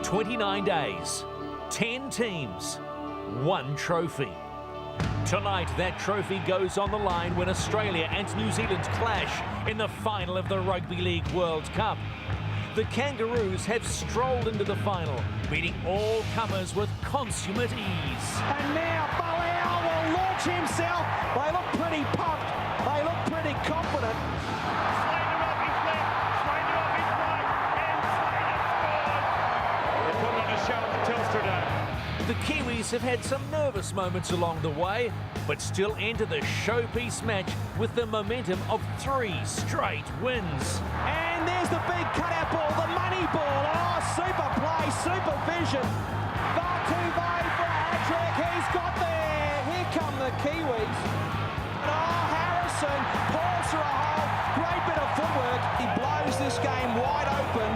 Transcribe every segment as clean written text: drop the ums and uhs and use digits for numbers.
29 days, 10 teams, 1 trophy. Tonight, that trophy goes on the line when Australia and New Zealand clash in the final of the Rugby League World Cup. The Kangaroos have strolled into the final, beating all comers with consummate ease. And now Bolau will launch himself. They look pretty pumped. They look pretty confident. Slater off his left, Slater off his right, and Slater scored. They put on a show at the Telstra Dome. The Kiwis have had some nervous moments along the way, but still enter the showpiece match with the momentum of 3 straight wins. And there's the big cutout ball, the money ball. Oh, super play, super vision. Vatuvei for a hat-trick. He's got there. Here come the Kiwis. Oh, Harrison pulls for a hole. Great bit of footwork. He blows this game wide open.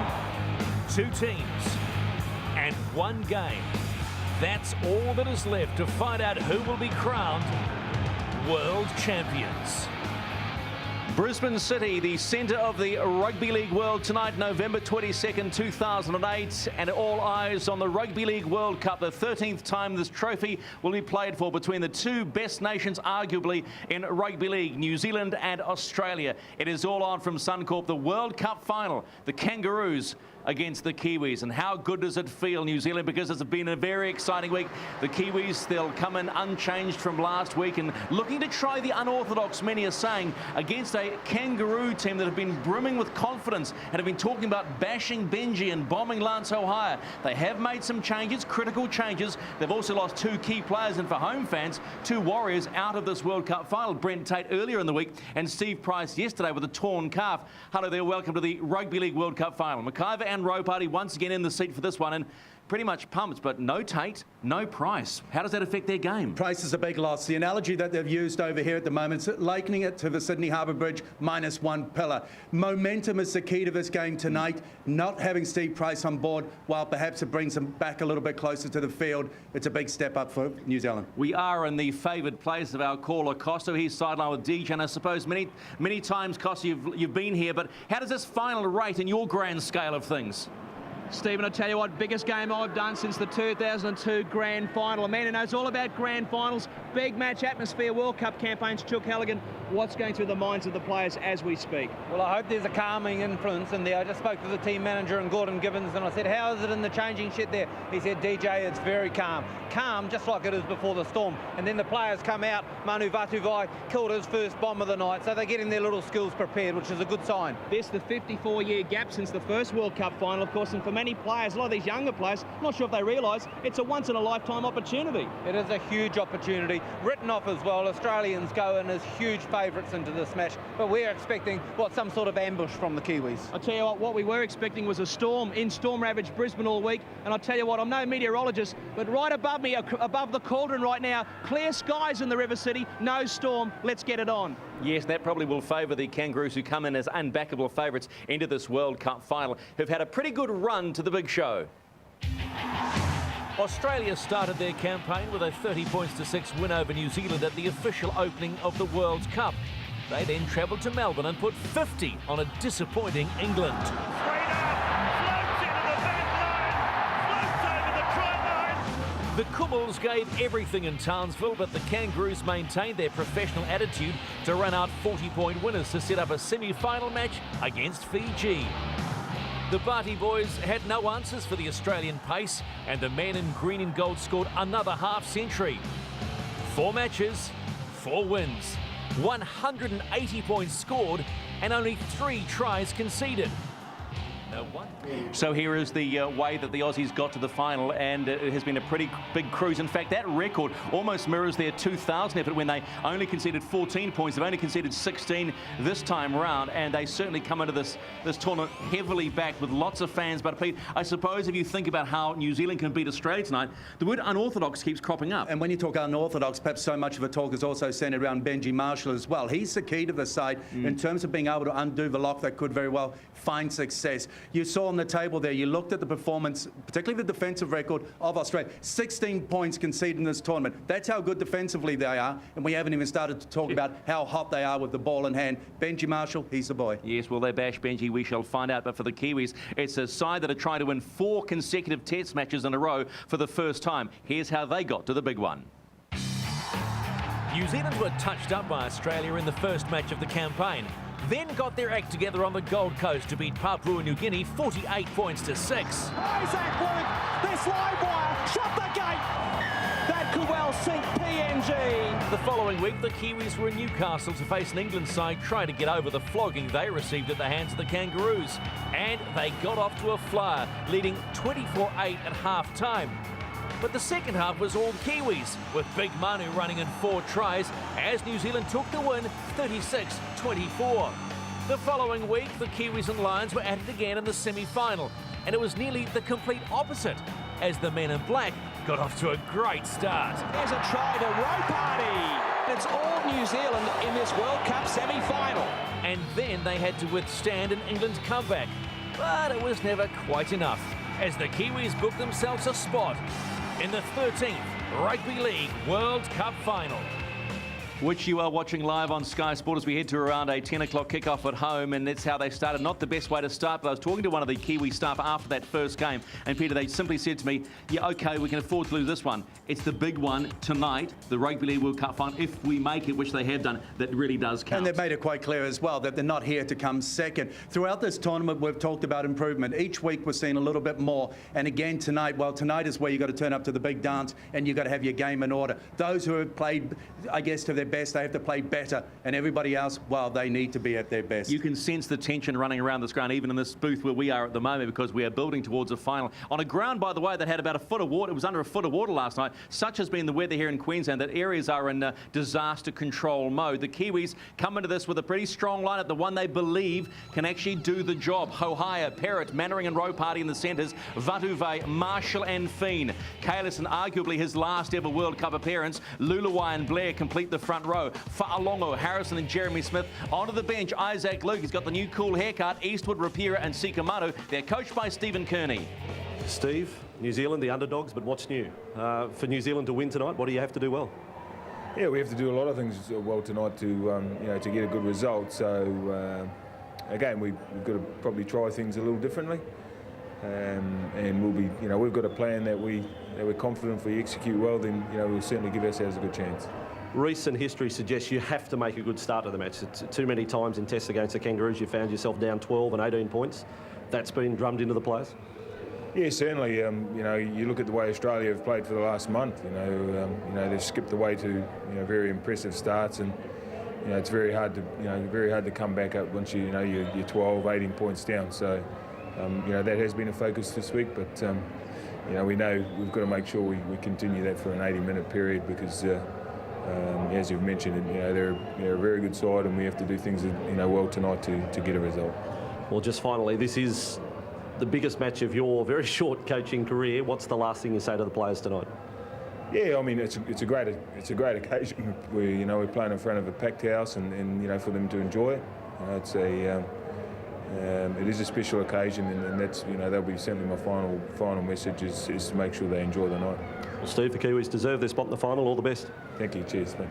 2 teams and 1 game. That's all that is left to find out who will be crowned world champions. Brisbane City, the centre of the Rugby League World tonight, November 22nd, 2008, and all eyes on the Rugby League World Cup, the 13th time this trophy will be played for between the 2 best nations, arguably, in Rugby League, New Zealand and Australia. It is all on from Suncorp, the World Cup final, the Kangaroos against the Kiwis. And how good does it feel, New Zealand, because it's been a very exciting week. The Kiwis, they'll come in unchanged from last week and looking to try the unorthodox, many are saying, against a Kangaroo team that have been brimming with confidence and have been talking about bashing Benji and bombing Lance O'Hare. They have made some changes, critical changes. They've also lost 2 key players, and for home fans, 2 Warriors out of this World Cup final. Brent Tate earlier in the week and Steve Price yesterday with a torn calf. Hello there, welcome to the Rugby League World Cup final. McIver and Rowe Party once again in the seat for this one, and pretty much pumped, but no Tate, no Price. How does that affect their game? Price is a big loss. The analogy that they've used over here at the moment is likening it to the Sydney Harbour Bridge -1 pillar. Momentum is the key to this game tonight. Not having Steve Price on board, while perhaps it brings him back a little bit closer to the field, it's a big step up for New Zealand. We are in the favoured place of our caller, Costa. He's sidelined with DJ, and I suppose many times, Costa, you've been here, but how does this final rate in your grand scale of things? Stephen, I tell you what, biggest game I've done since the 2002 Grand Final. A man who knows all about Grand Finals, big match atmosphere, World Cup campaigns. Chuck Halligan, what's going through the minds of the players as we speak? Well, I hope there's a calming influence in there. I just spoke to the team manager and Gordon Gibbons, and I said, how is it in the changing shed there? He said, DJ, it's very calm. Calm, just like it is before the storm. And then the players come out. Manu Vatuvei killed his first bomb of the night, so they're getting their little skills prepared, which is a good sign. This the 54-year gap since the first World Cup final, of course, and for many players, a lot of these younger players, not sure if they realise, it's a once-in-a-lifetime opportunity. It is a huge opportunity. Written off as well, Australians go in as huge favourites into this match, but we're expecting, some sort of ambush from the Kiwis. I tell you what we were expecting was a storm in storm-ravaged Brisbane all week, and I tell you what, I'm no meteorologist, but right above me, above the cauldron right now, clear skies in the River City, no storm, let's get it on. Yes, that probably will favour the Kangaroos, who come in as unbackable favourites into this World Cup final, who've had a pretty good run to the big show. Australia started their campaign with a 30-6 win over New Zealand at the official opening of the World Cup. They then travelled to Melbourne and put 50 on a disappointing England. The Kummels gave everything in Townsville, but the Kangaroos maintained their professional attitude to run out 40-point winners to set up a semi-final match against Fiji. The Barty boys had no answers for the Australian pace, and the men in green and gold scored another half-century. 4 matches, 4 wins, 180 points scored, and only 3 tries conceded. No one. So here is the way that the Aussies got to the final, and it has been a pretty big cruise. In fact, that record almost mirrors their 2000 effort when they only conceded 14 points. They've only conceded 16 this time around, and they certainly come into this tournament heavily backed with lots of fans. But Pete, I suppose if you think about how New Zealand can beat Australia tonight, the word unorthodox keeps cropping up. And when you talk unorthodox, perhaps so much of the talk is also centred around Benji Marshall as well. He's the key to the side in terms of being able to undo the lock that could very well find success. You saw on the table there, you looked at the performance, particularly the defensive record of Australia. 16 points conceded in this tournament. That's how good defensively they are, and we haven't even started to talk about how hot they are with the ball in hand. Benji Marshall, he's the boy. Yes, will they bash Benji? We shall find out. But for the Kiwis, it's a side that are trying to win 4 consecutive test matches in a row for the first time. Here's how they got to the big one. New Zealand were touched up by Australia in the first match of the campaign, then got their act together on the Gold Coast to beat Papua New Guinea 48 points to 6. Isaac Luke, this live wire, shut the gate. That could well sink PNG. The following week, the Kiwis were in Newcastle to face an England side trying to get over the flogging they received at the hands of the Kangaroos. And they got off to a flyer, leading 24-8 at half-time. But the second half was all Kiwis, with Big Manu running in 4 tries as New Zealand took the win 36-24. The following week, the Kiwis and Lions were at it again in the semi-final, and it was nearly the complete opposite, as the men in black got off to a great start. There's a try to Ropati. It's all New Zealand in this World Cup semi-final. And then they had to withstand an England comeback, but it was never quite enough, as the Kiwis booked themselves a spot in the 13th Rugby League World Cup final. Which you are watching live on Sky Sport as we head to around a 10 o'clock kickoff at home, and that's how they started. Not the best way to start, but I was talking to one of the Kiwi staff after that first game, and Peter, they simply said to me, yeah, okay, we can afford to lose this one. It's the big one tonight, the Rugby League World Cup final. If we make it, which they have done, that really does count. And they've made it quite clear as well that they're not here to come second. Throughout this tournament, we've talked about improvement. Each week we're seeing a little bit more. And again tonight, well, tonight is where you've got to turn up to the big dance and you've got to have your game in order. Those who have played, I guess, to their best, they have to play better, and everybody else, well, they need to be at their best. You can sense the tension running around this ground, even in this booth where we are at the moment, because we are building towards a final. On a ground, by the way, that had about a foot of water. It was under a foot of water last night. Such has been the weather here in Queensland that areas are in disaster control mode. The Kiwis come into this with a pretty strong lineup, the one they believe can actually do the job. Hohaia, Perrott, Mannering and Ropati in the centres, Vatuve, Marshall and Feen. Kalis, and arguably his last ever World Cup appearance, Lulawai and Blair complete the front row. Fa'alongo, Harrison and Jeremy Smith. Onto the bench, Isaac Luke. He's got the new cool haircut. Eastwood, Rapira and Sikamano. They're coached by Stephen Kearney. Steve, New Zealand, the underdogs, but what's new? For New Zealand to win tonight, what do you have to do well? Yeah, we have to do a lot of things well tonight to, to get a good result. So, again, we've got to probably try things a little differently. And we'll be, we've got a plan that we're confident if we execute well, then, we'll certainly give ourselves a good chance. Recent history suggests you have to make a good start to the match. It's too many times in tests against the Kangaroos you found yourself down 12 and 18 points. That's been drummed into the players? Yeah, certainly. You look at the way Australia have played for the last month. They've skipped away to very impressive starts, and it's very hard to come back up once you're 12, 18 points down. So that has been a focus this week, but we know we've got to make sure we continue that for an 80-minute period because. As you've mentioned, they're a very good side, and we have to do things well tonight to get a result. Well, just finally, this is the biggest match of your very short coaching career. What's the last thing you say to the players tonight? Yeah, I mean it's a great occasion. We're playing in front of a packed house, and for them to enjoy it. It is a special occasion, and that's that'll be certainly my final message is to make sure they enjoy the night. Well, Steve, the Kiwis deserve their spot in the final. All the best. Thank you. Cheers, mate.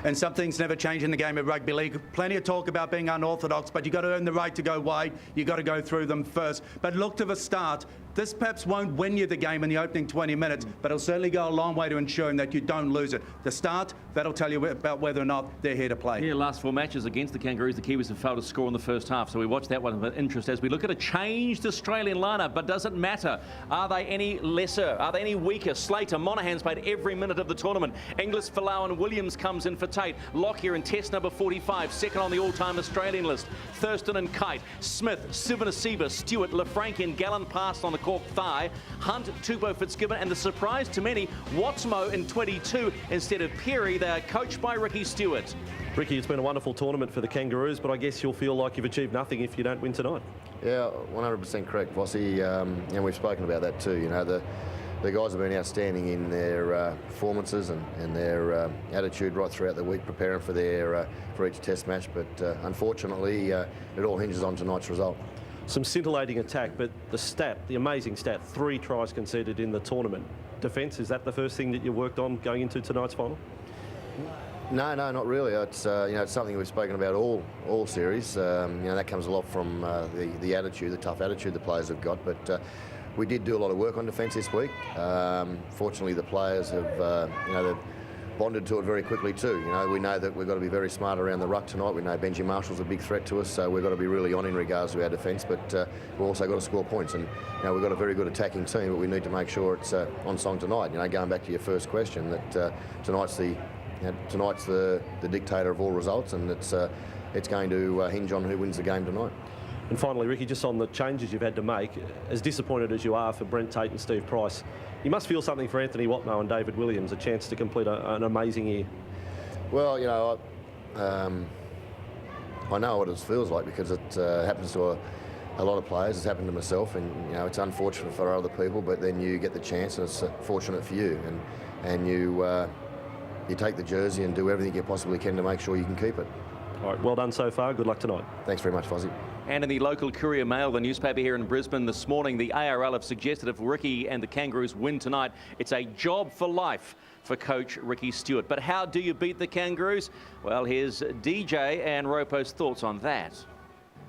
And some things never change in the game of rugby league. Plenty of talk about being unorthodox, but you've got to earn the right to go wide. You've got to go through them first. But look to the start. This perhaps won't win you the game in the opening 20 minutes, but it'll certainly go a long way to ensuring that you don't lose it. The start, that'll tell you about whether or not they're here to play. Yeah, last 4 matches against the Kangaroos, the Kiwis have failed to score in the first half, so we watch that one with interest as we look at a changed Australian lineup, but does it matter? Are they any lesser? Are they any weaker? Slater, Monaghan's played every minute of the tournament. Inglis, Folau and Williams comes in for Tate. Lockyer in test number 45, second on the all-time Australian list. Thurston and Kite, Smith, Sivanasiva, Stewart, Lafranc and Gallen passed on the cork thigh. Hunt, Tupou, Fitzgibbon, and the surprise to many, Wattsmo in 22 instead of Perry. They are coached by Ricky Stewart. Ricky, it's been a wonderful tournament for the Kangaroos, but I guess you'll feel like you've achieved nothing if you don't win tonight. Yeah, 100% correct, Vossi. And we've spoken about that too. The guys have been outstanding in their performances and their attitude right throughout the week, preparing for each test match. But unfortunately, it all hinges on tonight's result. some scintillating attack, but the amazing stat, 3 tries conceded in the tournament. Defence, is that the first thing that you worked on going into tonight's final? No, not really. It's it's something we've spoken about all series. That comes a lot from the attitude, the tough attitude the players have got. But we did do a lot of work on defence this week. Fortunately, the players have they've bonded to it very quickly too. We know that we've got to be very smart around the ruck tonight. We know Benji Marshall's a big threat to us, so we've got to be really on in regards to our defence. But we've also got to score points, and we've got a very good attacking team. But we need to make sure it's on song tonight. Going back to your first question, that tonight's the dictator of all results, and it's going to hinge on who wins the game tonight. And finally, Ricky, just on the changes you've had to make, as disappointed as you are for Brent Tate and Steve Price, you must feel something for Anthony Watmough and David Williams, a chance to complete an amazing year. Well, I know what it feels like, because it happens to a lot of players. It's happened to myself, and it's unfortunate for other people, but then you get the chance, and it's fortunate for you, and you take the jersey and do everything you possibly can to make sure you can keep it. All right, well done so far. Good luck tonight. Thanks very much, Fozzie. And in the local Courier Mail, the newspaper here in Brisbane this morning, the ARL have suggested if Ricky and the Kangaroos win tonight, it's a job for life for coach Ricky Stewart. But how do you beat the Kangaroos? Well, here's DJ and Ropo's thoughts on that.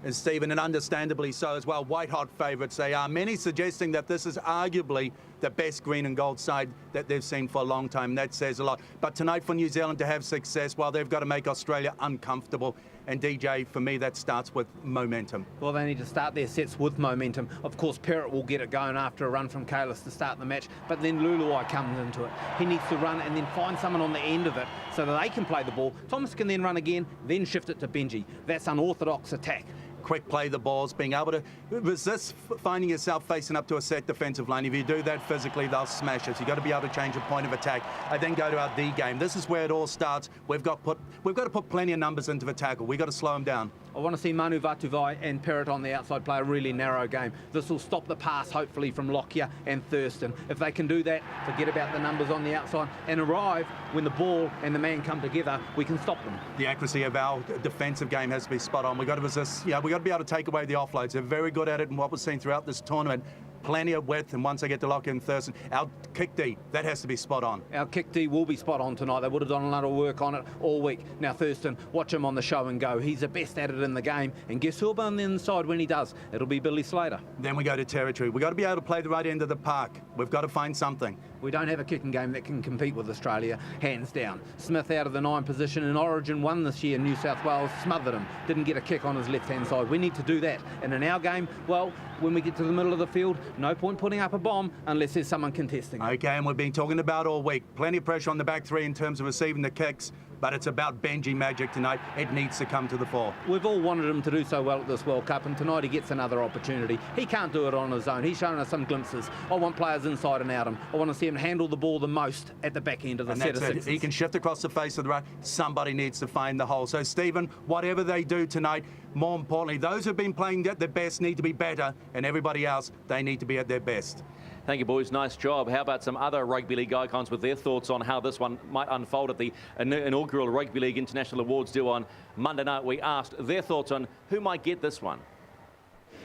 And Stephen, and understandably so as well, white-hot favourites they are. Many suggesting that this is arguably the best green and gold side that they've seen for a long time. That says a lot. But tonight for New Zealand to have success, well, they've got to make Australia uncomfortable. And DJ, for me, that starts with momentum. Well, they need to start their sets with momentum. Of course, Perrott will get it going after a run from Kalis to start the match, but then Luluai comes into it. He needs to run and then find someone on the end of it so that they can play the ball. Thomas can then run again, then shift it to Benji. That's unorthodox attack. Quick play the balls, being able to resist finding yourself facing up to a set defensive line. If you do that physically, they'll smash it. You've got to be able to change your point of attack and then go to our D game. This is where it all starts. We've got to put plenty of numbers into the tackle. We've got to slow them down. I want to see Manu Vatuvai and Perrott on the outside play a really narrow game. This will stop the pass, hopefully, from Lockyer and Thurston. If they can do that, forget about the numbers on the outside and arrive when the ball and the man come together, we can stop them. The accuracy of our defensive game has to be spot on. We've got to resist. We've got to be able to take away the offloads. They're very good at it, and what we've seen throughout this tournament, plenty of width, and once they get to Lockyer and Thurston, our kick D, that has to be spot on. Our kick D will be spot on tonight. They would have done a lot of work on it all week. Now Thurston, watch him on the show and go. He's the best at it in the game, and guess who'll be on the inside when he does? It'll be Billy Slater. Then we go to territory. We've got to be able to play the right end of the park. We've got to find something. We don't have a kicking game that can compete with Australia, hands down. Smith out of the 9 position in Origin 1 this year. New South Wales smothered him. Didn't get a kick on his left-hand side. We need to do that. And in our game, well, when we get to the middle of the field, no point putting up a bomb unless there's someone contesting. Okay, and we've been talking about all week. Plenty of pressure on the back three in terms of receiving the kicks, but it's about Benji magic tonight. It needs to come to the fore. We've all wanted him to do so well at this World Cup, and tonight he gets another opportunity. He can't do it on his own. He's shown us some glimpses. I want players inside and out him. I want to see him handle the ball the most at the back end of the set of sixes. He can shift across the face of the right. Somebody needs to find the hole. So, Stephen, whatever they do tonight, more importantly, those who've been playing at their best need to be better, and everybody else, they need to be at their best. Thank you, boys. Nice job. How about some other rugby league icons with their thoughts on how this one might unfold at the inaugural Rugby League International Awards due on Monday night? We asked their thoughts on who might get this one.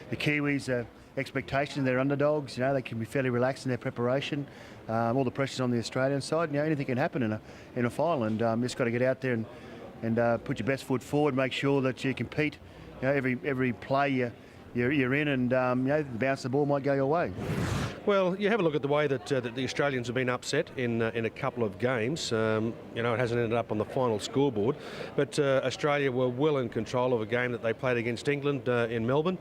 The Kiwis, expectation, they're underdogs. They can be fairly relaxed in their preparation. All the pressure's on the Australian side. Anything can happen in a final, and just got to get out there and put your best foot forward. Make sure that you compete. Every play you're in, and the bounce of the ball might go your way. Well, you have a look at the way that the Australians have been upset in a couple of games. It hasn't ended up on the final scoreboard, but Australia were well in control of a game that they played against England in Melbourne.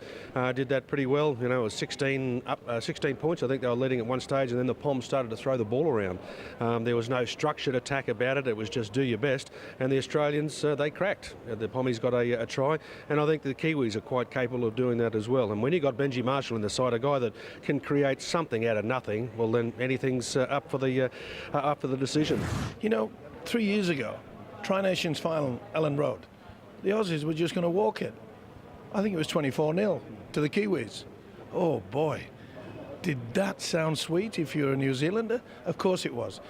Did that pretty well. It was 16 points. I think they were leading at one stage, and then the Poms started to throw the ball around. There was no structured attack about it. It was just do your best, and the Australians they cracked. The Pommies got a try, and I think the Kiwis are quite capable of doing that as well. And when you got Benji Marshall in the side, a guy that can create something out of nothing, well then anything's up for the decision. 3 years ago, Tri-Nations final, Ellen Road, the Aussies were just going to walk it. I think it was 24-0 to the Kiwis. Oh boy, did that sound sweet if you're a New Zealander? Of course it was.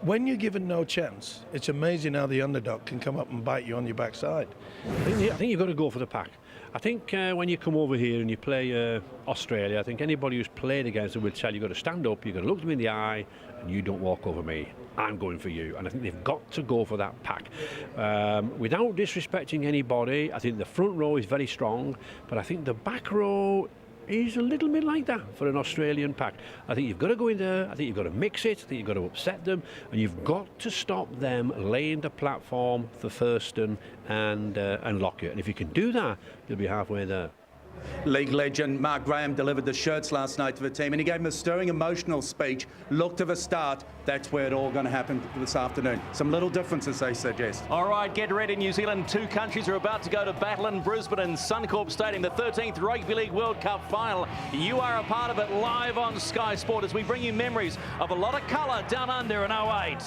when you're given no chance, it's amazing how the underdog can come up and bite you on your backside. I think you've got to go for the pack. I think when you come over here and you play Australia, I think anybody who's played against them will tell you you've got to stand up, you've got to look them in the eye, and you don't walk over me. I'm going for you. And I think they've got to go for that pack. Without disrespecting anybody, I think the front row is very strong, but I think the back row is a little bit like that for an Australian pack. I think you've got to go in there, I think you've got to mix it, I think you've got to upset them, and you've got to stop them laying the platform for Thurston and Lockyer. And if you can do that, you'll be halfway there. League legend Mark Graham delivered the shirts last night to the team, and he gave them a stirring emotional speech. Look to the start. That's where it's all going to happen this afternoon. Some little differences, they suggest. All right, get ready, New Zealand. Two countries are about to go to battle in Brisbane and Suncorp Stadium, the 13th Rugby League World Cup final. You are a part of it live on Sky Sport as we bring you memories of a lot of colour down under in 08.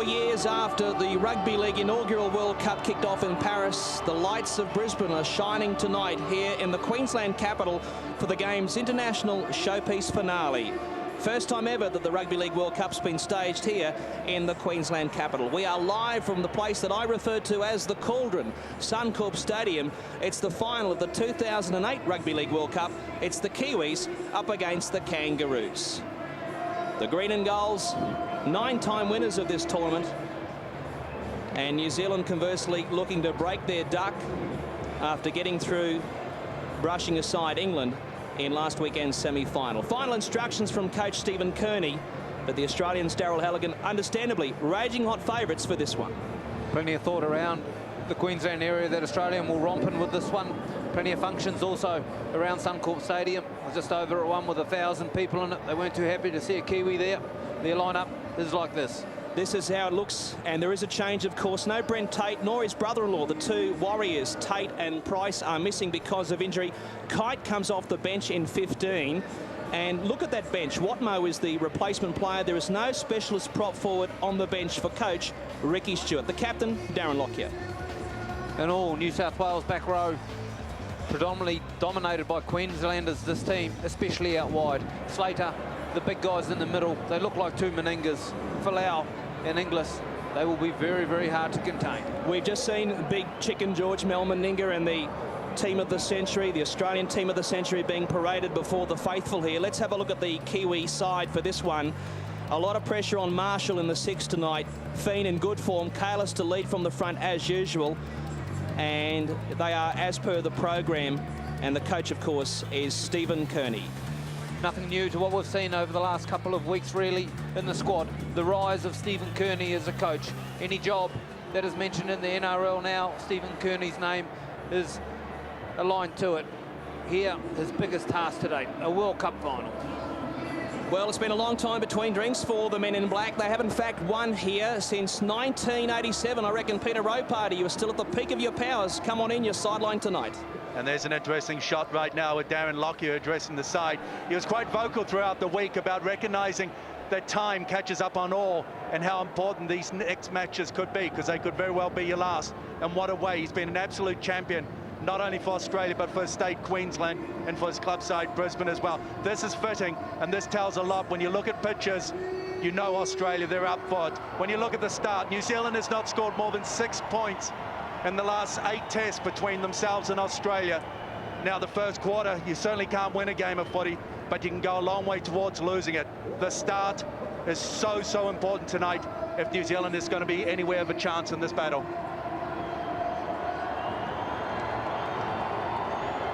Years after the Rugby League inaugural World Cup kicked off in Paris, the lights of Brisbane are shining tonight here in the Queensland capital for the game's international showpiece finale. First time ever that the Rugby League World Cup's been staged here in the Queensland capital. We are live from the place that I referred to as the Cauldron, Suncorp Stadium. It's the final of the 2008 Rugby League World Cup. It's the Kiwis up against the Kangaroos. The Green and Golds, 9-time winners of this tournament, and New Zealand conversely looking to break their duck after getting through, brushing aside England in last weekend's semi-final. Final instructions from coach Stephen Kearney, but the Australians Daryl Halligan understandably raging hot favourites for this one. Plenty of thought around the Queensland area that Australian will romp in with this one. Plenty of functions also around Suncorp Stadium. Just over at one with 1,000 people in it. They weren't too happy to see a Kiwi there. Their lineup is like this. This is how it looks, and there is a change, of course. No Brent Tate, nor his brother-in-law. The two Warriors, Tate and Price, are missing because of injury. Kite comes off the bench in 15. And look at that bench. Watmo is the replacement player. There is no specialist prop forward on the bench for coach Ricky Stewart. The captain, Darren Lockyer. And all New South Wales back row predominantly dominated by Queenslanders, this team, especially out wide. Slater, the big guys in the middle, they look like two Meningas. Folau and Inglis, they will be very, very hard to contain. We've just seen big chicken George Mel Meninga and the team of the century, the Australian team of the century, being paraded before the faithful here. Let's have a look at the Kiwi side for this one. A lot of pressure on Marshall in the six tonight. Feen in good form, Kalis to lead from the front as usual. And they are as per the program, and the coach, of course, is Stephen Kearney. Nothing new to what we've seen over the last couple of weeks, really, in the squad. The rise of Stephen Kearney as a coach. Any job that is mentioned in the NRL now, Stephen Kearney's name is aligned to it. Here, his biggest task today, a World Cup final. Well, it's been a long time between drinks for the men in black. They have, in fact, won here since 1987. I reckon, Peter Roparty, you were still at the peak of your powers. Come on in, your sideline tonight. And there's an interesting shot right now with Darren Lockyer addressing the side. He was quite vocal throughout the week about recognising that time catches up on all and how important these next matches could be, because they could very well be your last. And what a way. He's been an absolute champion, not only for Australia, but for his state, Queensland, and for his club side, Brisbane, as well. This is fitting, and this tells a lot. When you look at pictures, you know Australia, they're up for it. When you look at the start, New Zealand has not scored more than 6 points in the last 8 tests between themselves and Australia. Now, the first quarter, you certainly can't win a game of footy, but you can go a long way towards losing it. The start is so important tonight. if New Zealand is going to be anywhere of a chance in this battle.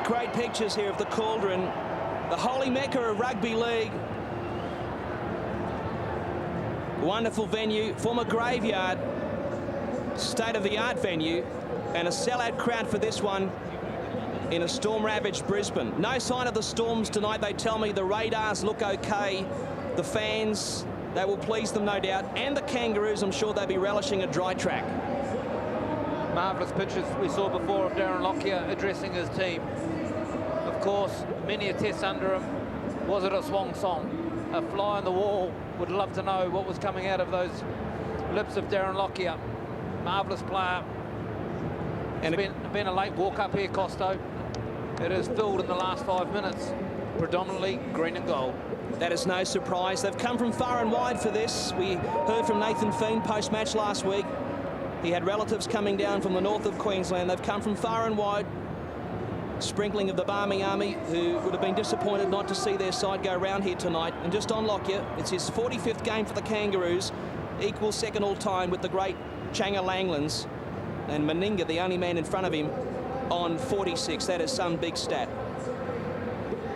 Great pictures here of the Cauldron, the holy mecca of rugby league. Wonderful venue, former graveyard, state-of-the-art venue, and a sellout crowd for this one in a storm-ravaged Brisbane. No sign of the Storms tonight. They tell me the radars look okay. The fans, they will please them, no doubt. And the Kangaroos, I'm sure they'll be relishing a dry track. Marvellous pictures we saw before of Darren Lockyer addressing his team. Of course, many a test under him. Was it a swan song? A fly on the wall. Would love to know what was coming out of those lips of Darren Lockyer. Marvellous player. And it's been a late walk up here, Costo. It is filled in the last 5 minutes, predominantly green and gold. That is no surprise. They've come from far and wide for this. We heard from Nathan Feen post-match last week. He had relatives coming down from the north of Queensland. They've come from far and wide. Sprinkling of the Barmy Army, who would have been disappointed not to see their side go round here tonight. And just on Lockyer, it's his 45th game for the Kangaroos, equal second all-time with the great Changa Langlands, and Meninga, the only man in front of him, on 46. That is some big stat.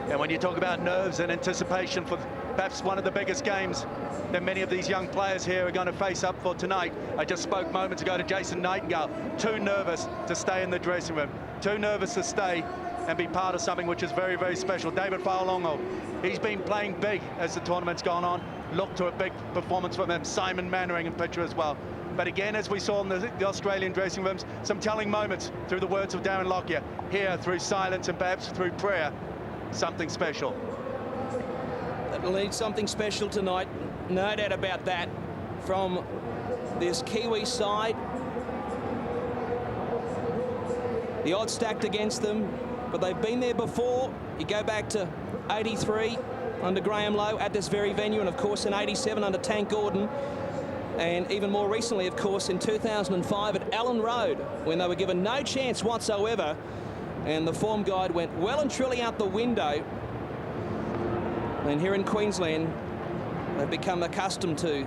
And when you talk about nerves and anticipation for perhaps one of the biggest games that many of these young players here are going to face up for tonight. I just spoke moments ago to Jason Nightingale. Too nervous to stay in the dressing room. Too nervous to stay and be part of something which is very, very special. David Fa'alongo, he's been playing big as the tournament's gone on. Look to a big performance from him. Simon Mannering in picture as well. But again, as we saw in the Australian dressing rooms, some telling moments through the words of Darren Lockyer. Here, through silence and perhaps through prayer, something special. It'll need something special tonight, no doubt about that, from this Kiwi side. The odds stacked against them, but they've been there before. You go back to 83 under Graham Lowe at this very venue, and of course in 87 under Tank Gordon, and even more recently, of course, in 2005 at Allen Road, when they were given no chance whatsoever, and the form guide went well and truly out the window. And here in Queensland, they've become accustomed to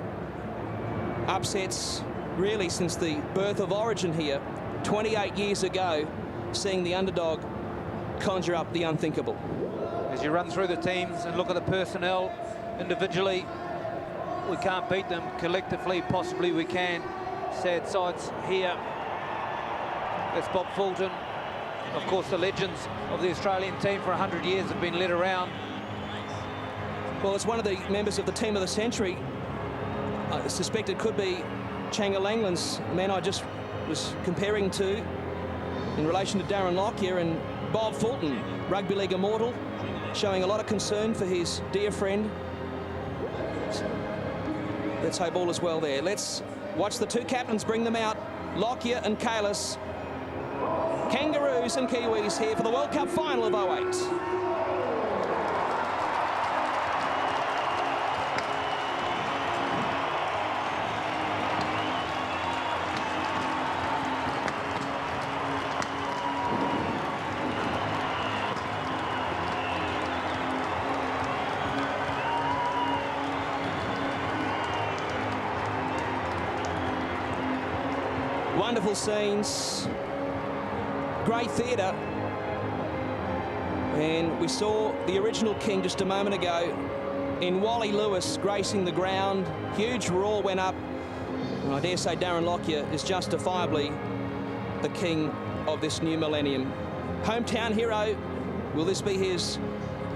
upsets really since the birth of Origin here 28 years ago, seeing the underdog conjure up the unthinkable. As you run through the teams and look at the personnel individually, we can't beat them. Collectively, possibly we can. Sad sights here. That's Bob Fulton. Of course, the legends of the Australian team for 100 years have been led around. Well, it's one of the members of the team of the century. I suspect it could be Changa Langlands, man I just was comparing to in relation to Darren Lockyer, and Bob Fulton, rugby league immortal, showing a lot of concern for his dear friend. Let's hope all is well there. Let's watch the two captains bring them out, Lockyer and Kalis. Kangaroos and Kiwis here for the World Cup final of 08. Wonderful scenes, great theatre, and we saw the original king just a moment ago in Wally Lewis gracing the ground. Huge roar went up, and I dare say Darren Lockyer is justifiably the king of this new millennium. Hometown hero, will this be his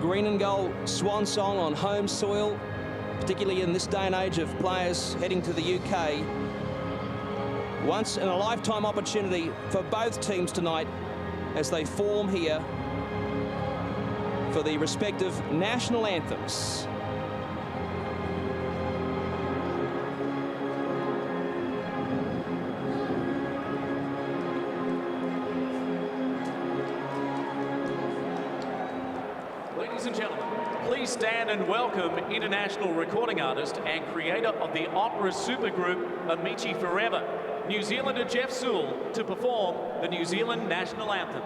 green and gold swan song on home soil, particularly in this day and age of players heading to the UK? Once in a lifetime opportunity for both teams tonight as they form here for the respective national anthems. Ladies and gentlemen, please stand and welcome international recording artist and creator of the opera supergroup Amici Forever, New Zealander Jeff Sewell, to perform the New Zealand national anthem.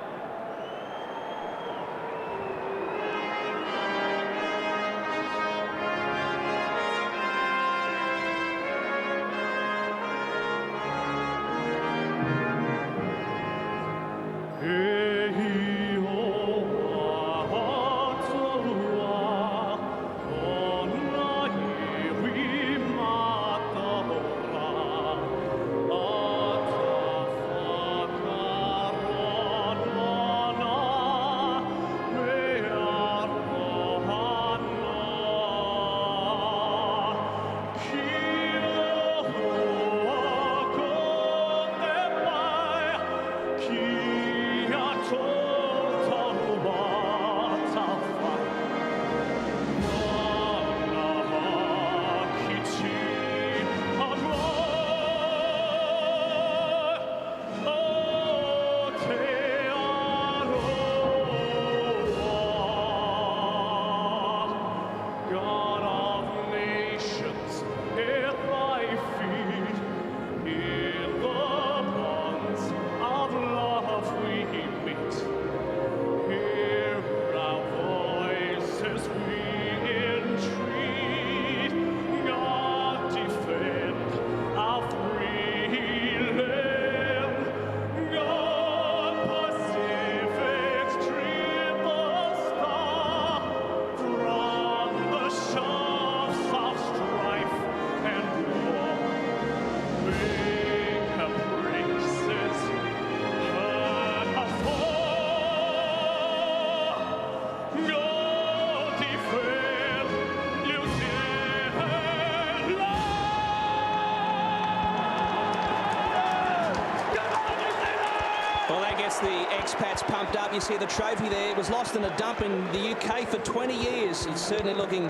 expats pumped up. You see the trophy there. It was lost in a dump in the UK for 20 years. It's certainly looking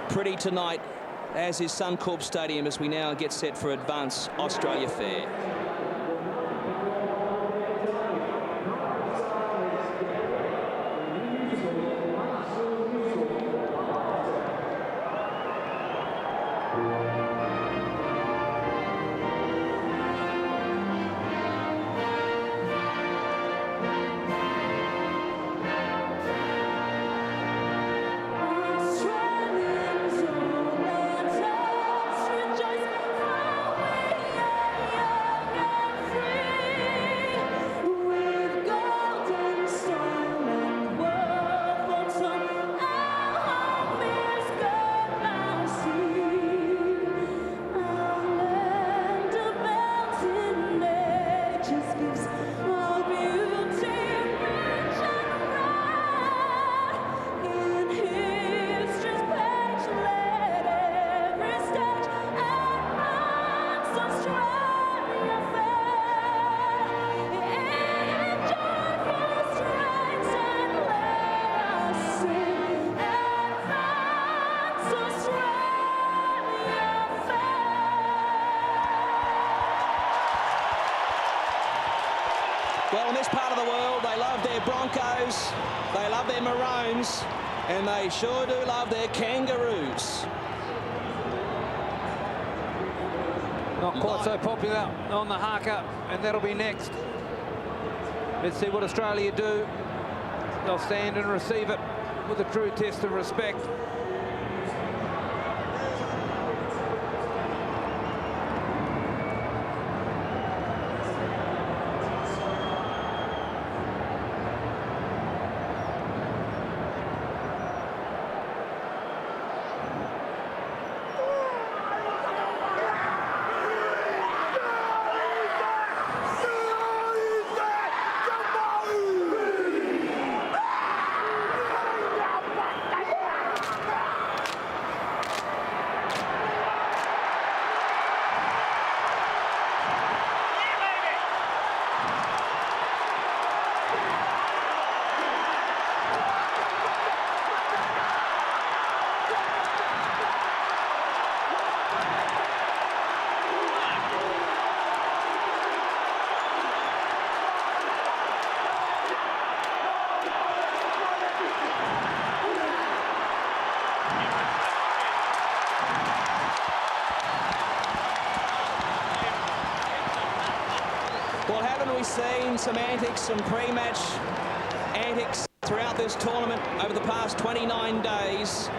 pretty tonight, as is Suncorp Stadium, as we now get set for Advance Australia Fair. Well, in this part of the world, they love their Broncos, they love their Maroons, and they sure do love their Kangaroos. Not quite so popular on the haka, and that'll be next. Let's see what Australia do. They'll stand and receive it with a true test of respect. Well, haven't we seen some antics, some pre-match antics throughout this tournament over the past 29 days?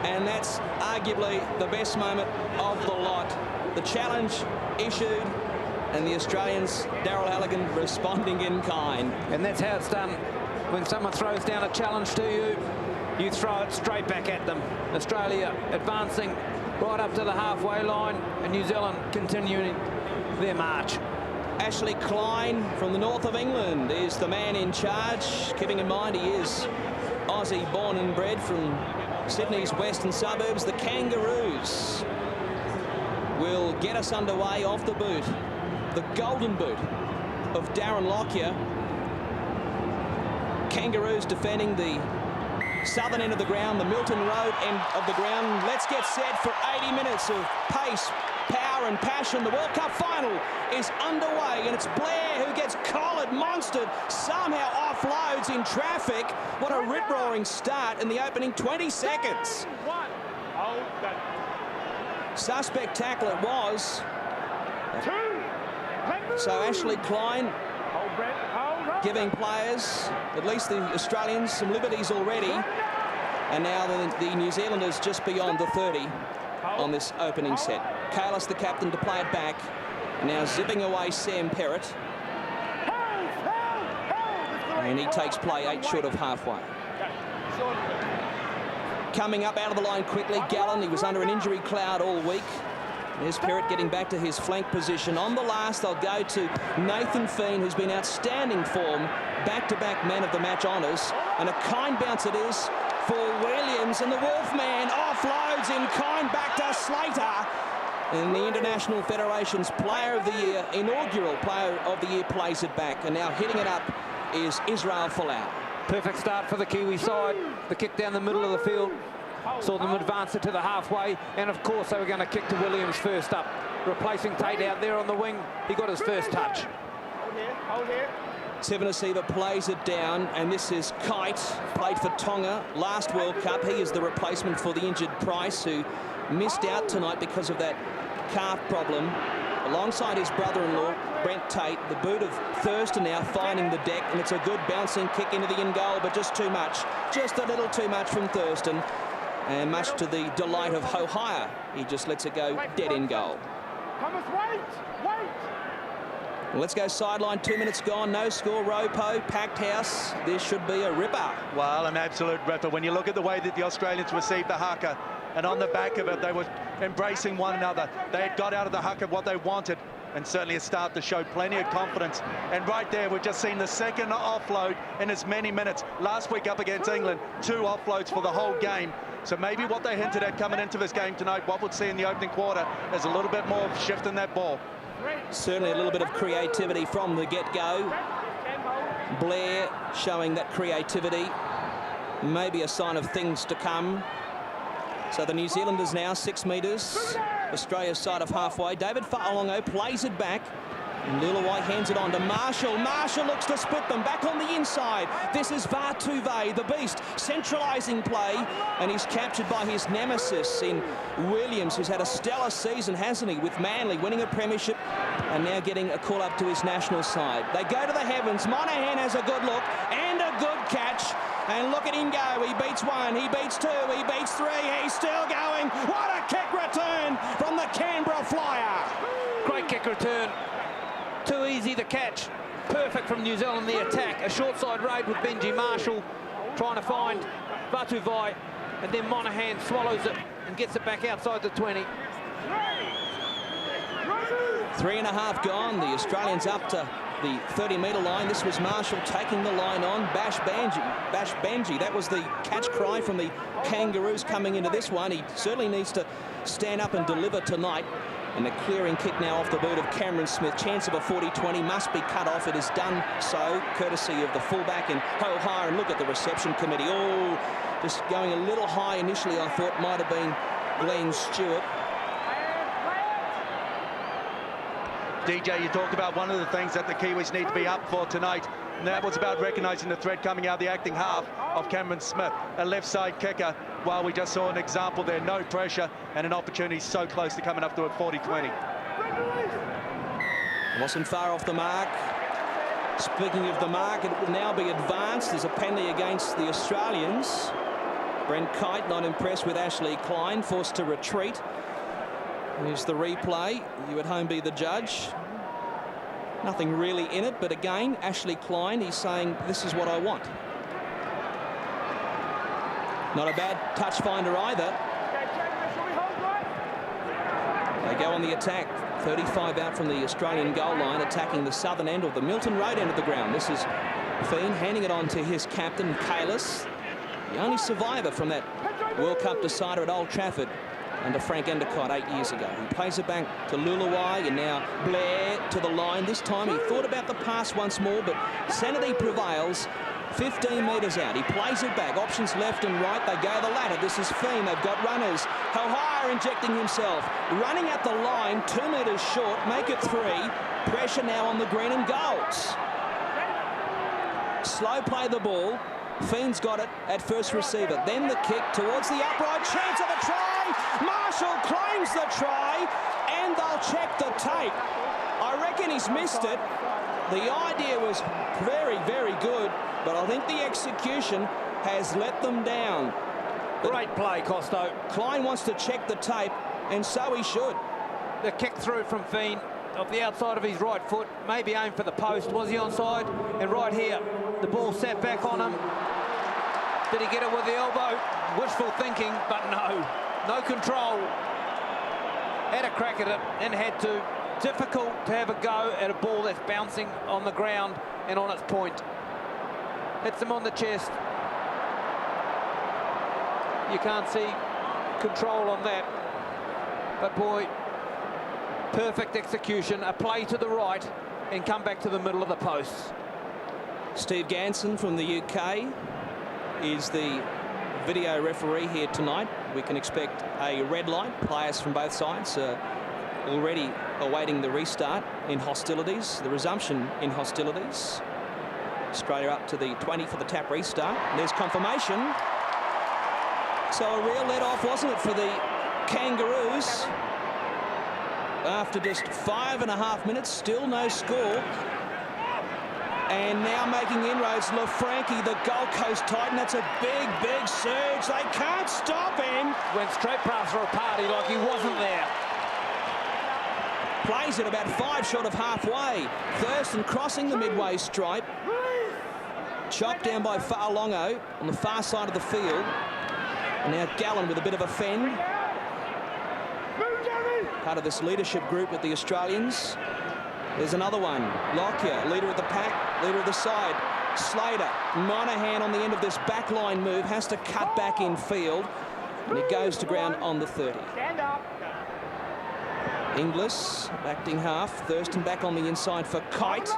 And that's arguably the best moment of the lot. The challenge issued, and the Australians, Daryl Halligan, responding in kind. And that's how it's done. When someone throws down a challenge to you, you throw it straight back at them. Australia advancing right up to the halfway line, and New Zealand continuing their march. Ashley Klein from the north of England is the man in charge, keeping in mind he is Aussie born and bred from Sydney's western suburbs. The Kangaroos will get us underway off the boot. The golden boot of Darren Lockyer. Kangaroos defending the southern end of the ground, the Milton Road end of the ground. Let's get set for 80 minutes of pace, power and passion. The World Cup final is underway, and it's Blair who gets collared, monstered, somehow offloads in traffic. What a rip-roaring start in the opening 20 seconds. Suspect tackle it was. So Ashley Klein giving players, at least the Australians, some liberties already. And now the New Zealanders just beyond the 30 on this opening set. Kalis, the captain, to play it back. And now zipping away Sam Perrott. And he takes play 8 short of halfway. Coming up out of the line quickly, Gallen. He was under an injury cloud all week. There's Perrott getting back to his flank position. On the last, they'll go to Nathan Feen, who's been outstanding form, back-to-back man of the match honours. And a kind bounce it is for Williams, and the Wolfman offloads in kind back to Slater. And the International Federation's Player of the Year, inaugural Player of the Year, plays it back. And now hitting it up is Israel Folau. Perfect start for the Kiwi side. The kick down the middle of the field saw them advance it to the halfway, and of course they were going to kick to Williams first up, replacing Tate out there on the wing. He got his first touch. Hold here. Sevenasiva plays it down, and this is Kite, played for Tonga last World Cup. He is the replacement for the injured Price, who missed out tonight because of that calf problem. Alongside his brother-in-law, Brent Tate, the boot of Thurston now finding the deck, and it's a good bouncing kick into the in goal, but just too much. Just a little too much from Thurston, and much to the delight of Hohire. He just lets it go dead in goal. Thomas, wait! Let's go sideline, 2 minutes gone, no score, Ropo, packed house. This should be a ripper. Well, an absolute ripper. When you look at the way that the Australians received the haka, and on the back of it, they were embracing one another. They had got out of the haka what they wanted, and certainly a start to show plenty of confidence. And right there, we've just seen the second offload in as many minutes. Last week up against England, 2 offloads for the whole game. So maybe what they hinted at coming into this game tonight, what we'll see in the opening quarter, is a little bit more of shift in that ball. Certainly a little bit of creativity from the get-go. Blair showing that creativity. Maybe a sign of things to come. So the New Zealanders now 6 metres. Australia's side of halfway. David Fa'alongo plays it back. And Lulawai hands it on to Marshall. Marshall looks to split them back on the inside. This is Vartuve, the beast, centralising play, and he's captured by his nemesis in Williams, who's had a stellar season, hasn't he, with Manly winning a premiership and now getting a call up to his national side. They go to the heavens. Monahan has a good look and a good catch. And look at him go. He beats 1, he beats 2, he beats 3. He's still going. What a kick return from the Canberra Flyer. Great kick return. Too easy to catch. Perfect from New Zealand, the attack. A short side raid with Benji Marshall trying to find Vatuvai, and then Monahan swallows it and gets it back outside the 20. 3.5 gone. The Australians up to the 30-metre line. This was Marshall taking the line on. Bash Banji. That was the catch cry from the Kangaroos coming into this one. He certainly needs to stand up and deliver tonight. And a clearing kick now off the boot of Cameron Smith. Chance of a 40-20 must be cut off. It is done so, courtesy of the fullback and Hohire. And look at the reception committee. Oh, just going a little high initially, I thought might have been Glenn Stewart. DJ, you talked about one of the things that the Kiwis need to be up for tonight, and that was about recognising the threat coming out of the acting half of Cameron Smith, a left side kicker. While we just saw an example there, no pressure and an opportunity so close to coming up to a 40-20. Wasn't far off the mark. Speaking of the mark, it will now be advanced. There's a penalty against the Australians. Brent Kite not impressed with Ashley Klein, forced to retreat. Here's the replay. You at home be the judge. Nothing really in it, but again, Ashley Klein, he's saying, this is what I want. Not a bad touch finder either. They go on the attack. 35 out from the Australian goal line, attacking the southern end of the Milton Road end of the ground. This is Fiend handing it on to his captain, Kalis, the only survivor from that World Cup decider at Old Trafford under Frank Endicott 8 years ago. He plays it back to Lulawai, and now Blair to the line. This time he thought about the pass once more, but sanity prevails. 15 metres out. He plays it back. Options left and right. They go the ladder. This is Fiend. They've got runners. Hohire injecting himself. Running at the line, 2 metres short. Make it 3. Pressure now on the green and golds. Slow play the ball. Fiend's got it at first receiver. Then the kick towards the upright. Chance of a try. Marshall claims the try, and they'll check the tape. I reckon he's missed it. The idea was very, very good, but I think the execution has let them down. Great play, Costo. Klein wants to check the tape, and so he should. The kick through from Fiend off the outside of his right foot, maybe aimed for the post. Was he onside? And right here, the ball sat back on him. Did he get it with the elbow? Wishful thinking, but no. No control. Had a crack at it and had to. Difficult to have a go at a ball that's bouncing on the ground and on its point. Hits him on the chest. You can't see control on that. But boy, perfect execution. A play to the right and come back to the middle of the post. Steve Ganson from the UK is the video referee here tonight. We can expect a red light. Players from both sides already awaiting the restart in hostilities, the resumption in hostilities. Australia up to the 20 for the tap restart. There's confirmation. So a real let-off, wasn't it, for the Kangaroos? After just 5.5 minutes, still no score. And now making inroads, LaFranchi, the Gold Coast Titan. That's a big, big surge. They can't stop him. Went straight past for a party like he wasn't there. Plays it about 5 short of halfway. Thurston crossing the midway stripe. Chopped down by Fa'alongo on the far side of the field. And now Gallen with a bit of a fend. Part of this leadership group with the Australians. There's another one. Lockyer, leader of the pack, leader of the side. Slater, Monahan on the end of this backline move, has to cut back in field. And he goes to ground on the 30. Stand up. Inglis, acting half. Thurston back on the inside for Kite.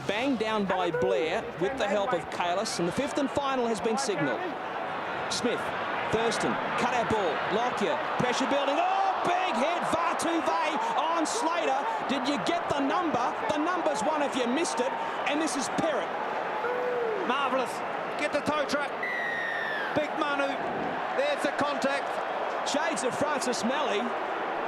Banged down by Blair with the help of Kalis. And the 5th and final has been signalled. Smith, Thurston, cut out ball. Lockyer, pressure building. Oh, big hit. Vartuve on Slater. Did you get the number? The number's one if you missed it. And this is Perrott. Marvellous. Get the tow truck. Big Manu. There's the contact. Shades of Francis Melly.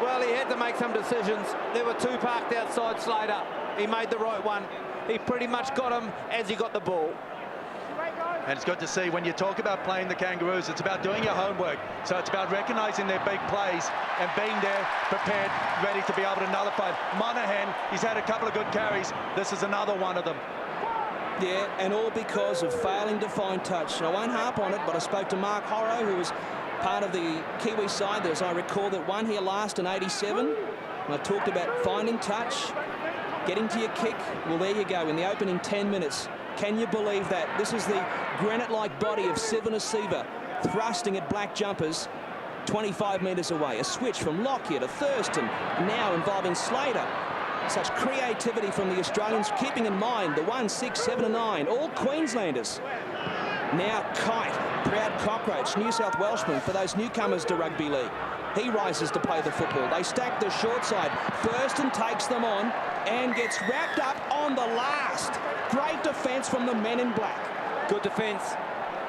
Well, he had to make some decisions. There were 2 parked outside Slater. He made the right one. He pretty much got him as he got the ball. And it's good to see when you talk about playing the Kangaroos, it's about doing your homework. So it's about recognising their big plays and being there, prepared, ready to be able to nullify. Monahan, he's had a couple of good carries. This is another one of them. Yeah, and all because of failing to find touch. I won't harp on it, but I spoke to Mark Horrow, who was part of the Kiwi side. As I recall, that won here last in '87. And I talked about finding touch, getting to your kick. Well, there you go, in the opening 10 minutes. Can you believe that? This is the granite-like body of Sivanasiva thrusting at black jumpers 25 metres away. A switch from Lockyer to Thurston, now involving Slater. Such creativity from the Australians, keeping in mind the 1, 6, 7 and 9, all Queenslanders. Now Kite, proud cockroach, New South Welshman for those newcomers to rugby league. He rises to play the football. They stack the short side. Thurston takes them on and gets wrapped up on the last. Great defence from the men in black. Good defence.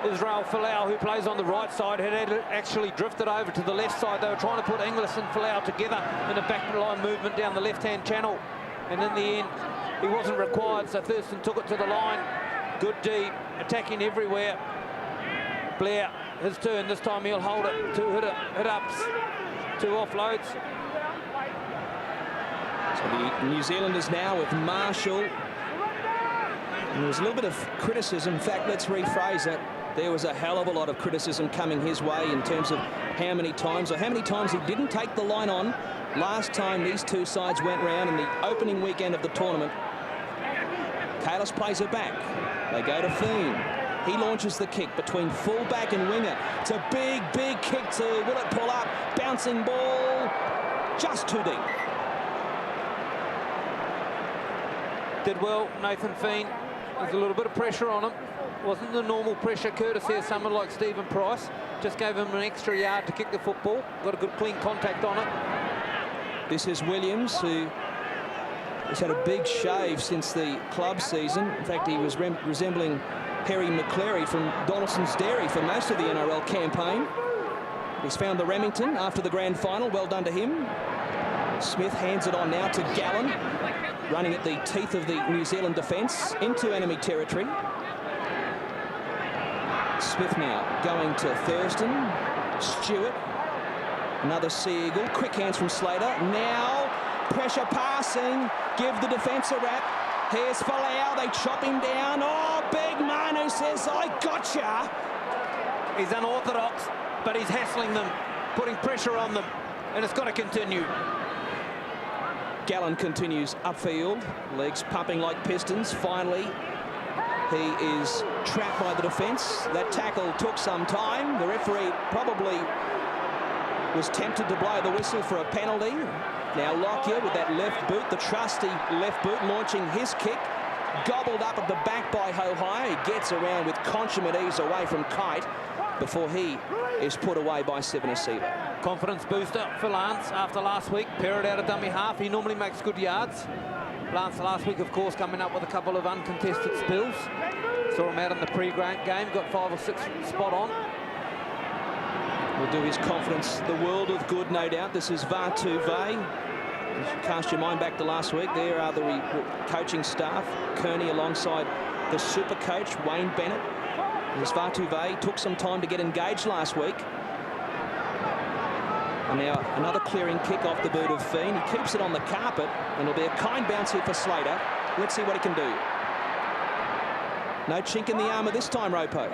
Israel Folau, who plays on the right side, had actually drifted over to the left side. They were trying to put Inglis and Folau together in a backline movement down the left-hand channel. And in the end, he wasn't required, so Thurston took it to the line. Good D, attacking everywhere. Blair, his turn. This time he'll hold it. 2 hit-ups, 2 offloads. So the New Zealanders now with Marshall. And there was a little bit of criticism. In fact, let's rephrase it. There was a hell of a lot of criticism coming his way in terms of how many times he didn't take the line on last time these two sides went round in the opening weekend of the tournament. Kalis plays it back. They go to Fiend. He launches the kick between fullback and winger. It's a big, big kick to, will it pull up? Bouncing ball, just too deep. Did well, Nathan Fiend. There's a little bit of pressure on him. Wasn't the normal pressure, courtesy of someone like Stephen Price. Just gave him an extra yard to kick the football. Got a good clean contact on it. This is Williams, who has had a big shave since the club season. In fact, he was resembling Perry McCleary from Donaldson's Dairy for most of the NRL campaign. He's found the Remington after the grand final. Well done to him. Smith hands it on now to Gallen, running at the teeth of the New Zealand defence into enemy territory. Smith now going to Thurston. Stewart, another Sea Eagle. Quick hands from Slater. Now pressure passing. Give the defence a wrap. Here's Folau. They chop him down. Oh, Big Manu says, I gotcha. He's unorthodox, but he's hassling them, putting pressure on them, and it's got to continue. Gallen continues upfield, legs pumping like pistons. Finally, he is trapped by the defence. That tackle took some time. The referee probably was tempted to blow the whistle for a penalty. Now Lockyer with that left boot, the trusty left boot, launching his kick. Gobbled up at the back by Hohai. He gets around with consummate ease away from Kite before he is put away by Seven Asiva. Confidence booster for Lance after last week. Parrott out of dummy half. He normally makes good yards. Lance last week, of course, coming up with a couple of uncontested spills. Saw him out in the pre-grant game. Got 5 or 6 spot on. Will do his confidence the world of good, no doubt. This is Vatu Vai. Cast your mind back to last week. There are the coaching staff. Kearney alongside the super coach, Wayne Bennett. As Vatu Vai took some time to get engaged last week. And now another clearing kick off the boot of Fiend. He keeps it on the carpet, and it'll be a kind bounce here for Slater. Let's see what he can do. No chink in the armour this time, Ropo.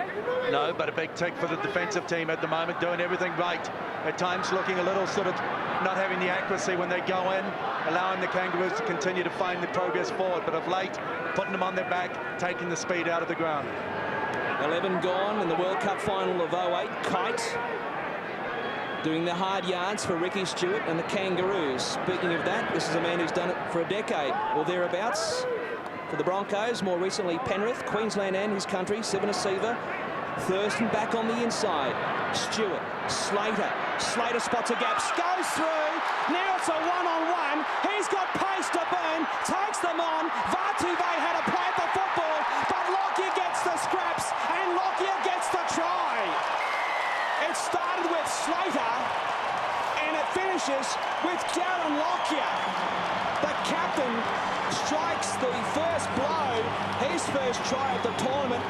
No, but a big tick for the defensive team at the moment, doing everything right. At times looking a little sort of not having the accuracy when they go in, allowing the Kangaroos to continue to find the progress forward, but of late, putting them on their back, taking the speed out of the ground. 11 gone in the World Cup final of 08. Kite doing the hard yards for Ricky Stewart and the Kangaroos. Speaking of that, this is a man who's done it for a decade or thereabouts. For the Broncos, more recently Penrith, Queensland and his country, Seven Asiva. Thurston back on the inside. Stewart, Slater. Slater spots a gap, goes through. Now it's a one-on-one. He's got pace to burn, takes them on. Vatu Vai had a play for football, but Lockyer gets the scraps and Lockyer gets the try. It started with Slater and it finishes with Darren Lockyer. The captain strikes the first blow, his first try of the tournament,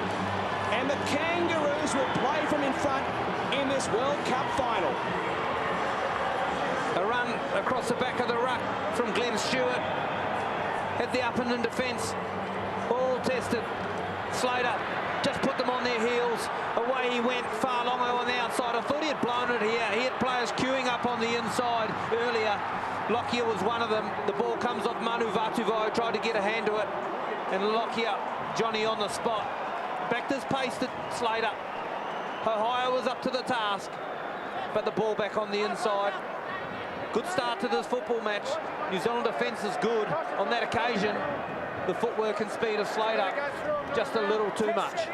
and the Kangaroos will play from in front in this World Cup final. A run across the back of the ruck from Glenn Stewart. Had the up and in defence. All tested. Slater just put them on their heels. Away he went, far long on the outside. I thought he had blown it here. He had players queuing up on the inside earlier. Lockyer was one of them. The ball comes off Manu Vatuvai, tried to get a hand to it. And Lockyer, Johnny on the spot. Backed his pace to Slater. Hohai was up to the task, but the ball back on the inside. Good start to this football match. New Zealand defence is good on that occasion. The footwork and speed of Slater, just a little too much.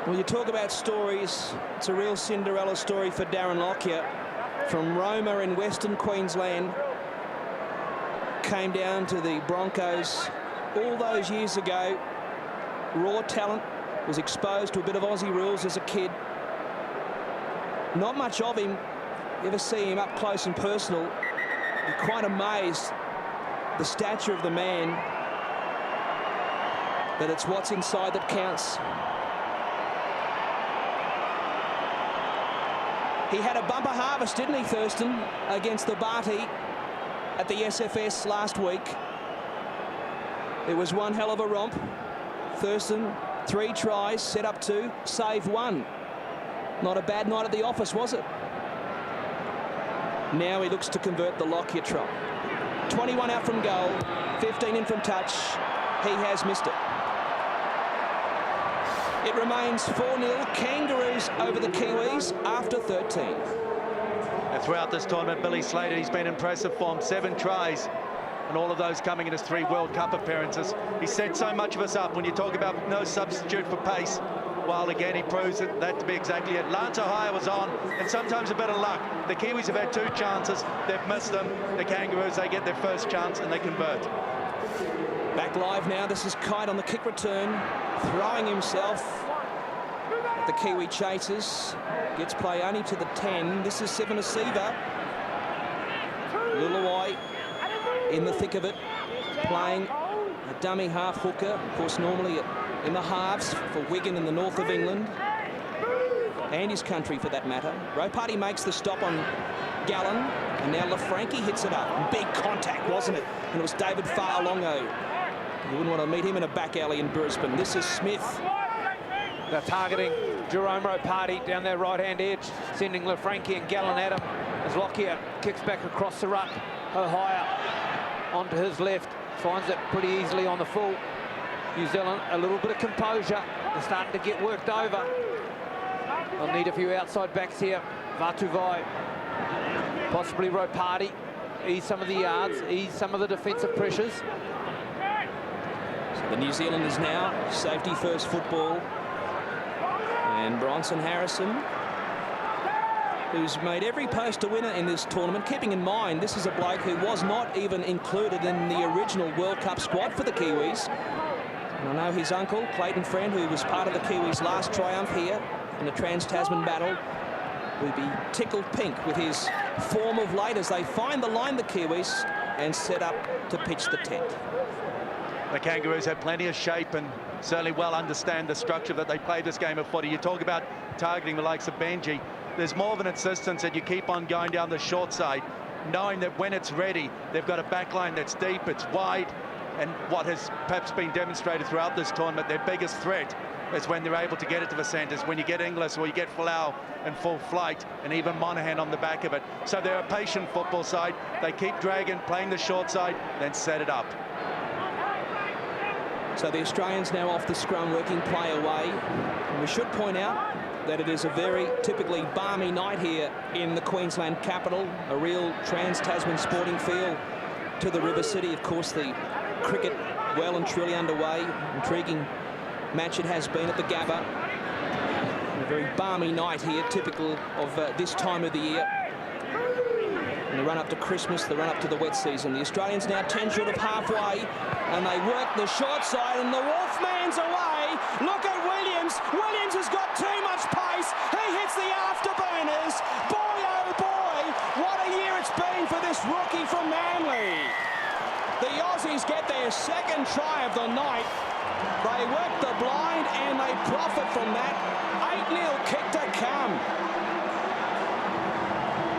Well, you talk about stories. It's a real Cinderella story for Darren Lockyer. From Roma in Western Queensland, came down to the Broncos all those years ago. Raw talent, was exposed to a bit of Aussie rules as a kid. Not much of him. You ever see him up close and personal, you're quite amazed the stature of the man, that it's what's inside that counts. He had a bumper harvest, didn't he, Thurston, against the Barty at the SFS last week. It was one hell of a romp. Thurston, 3 tries, set up 2, save 1. Not a bad night at the office, was it? Now he looks to convert the Lockyer try. 21 out from goal, 15 in from touch. He has missed it. It remains 4-0, Kangaroos over the Kiwis after 13. And throughout this tournament, Billy Slater, he's been impressive form, 7 tries, and all of those coming in his 3 World Cup appearances. He set so much of us up when you talk about no substitute for pace. While again, he proves that to be exactly it. Lance Ohio was on, and sometimes a bit of luck. The Kiwis have had 2 chances, they've missed them. The Kangaroos, they get their first chance and they convert. Back live now, this is Kite on the kick return, throwing himself at the Kiwi chasers. Gets play only to the 10. This is Seven Asiva. Luluai in the thick of it, playing a dummy half hooker, of course normally in the halves for Wigan in the north of England, and his country for that matter. Ropati makes the stop on Gallen, and now LaFranchi hits it up. Big contact, wasn't it? And it was David Fa'alongo. You wouldn't want to meet him in a back alley in Brisbane. This is Smith. They're targeting Jerome Ropati down their right-hand edge, sending LaFranchi and Gallen at him as Lockyer kicks back across the ruck. Ohio onto his left, finds it pretty easily on the full. New Zealand, a little bit of composure. They're starting to get worked over. They'll need a few outside backs here. Vatuvai, possibly Ropati. Ease some of the yards, ease some of the defensive pressures. The New Zealanders now, safety first football. And Bronson Harrison, who's made every poster winner in this tournament, keeping in mind this is a bloke who was not even included in the original World Cup squad for the Kiwis. And I know his uncle, Clayton Friend, who was part of the Kiwis' last triumph here in the Trans-Tasman battle, will be tickled pink with his form of late as they find the line, the Kiwis, and set up to pitch the tent. The Kangaroos have plenty of shape and certainly well understand the structure that they play this game of footy. You talk about targeting the likes of Benji. There's more of an insistence that you keep on going down the short side, knowing that when it's ready, they've got a back line that's deep, it's wide, and what has perhaps been demonstrated throughout this tournament, their biggest threat is when they're able to get it to the centres, when you get Inglis or you get Folau in full flight, and even Monaghan on the back of it. So they're a patient football side. They keep dragging, playing the short side, then set it up. So the Australians now off the scrum, working play away. And we should point out that it is a very typically balmy night here in the Queensland capital, a real Trans-Tasman sporting feel to the River City. Of course, the cricket well and truly underway. Intriguing match it has been at the Gabba. A very balmy night here, typical of this time of the year. And the run up to Christmas, the run up to the wet season. The Australians now 10 short of halfway, and they work the short side, and the Wolfman's away. Look at Williams. Williams has got too much pace. He hits the afterburners. Boy, oh boy, what a year it's been for this rookie from Manly. The Aussies get their second try of the night. They work the blind and they profit from that. 8-0 kick to come.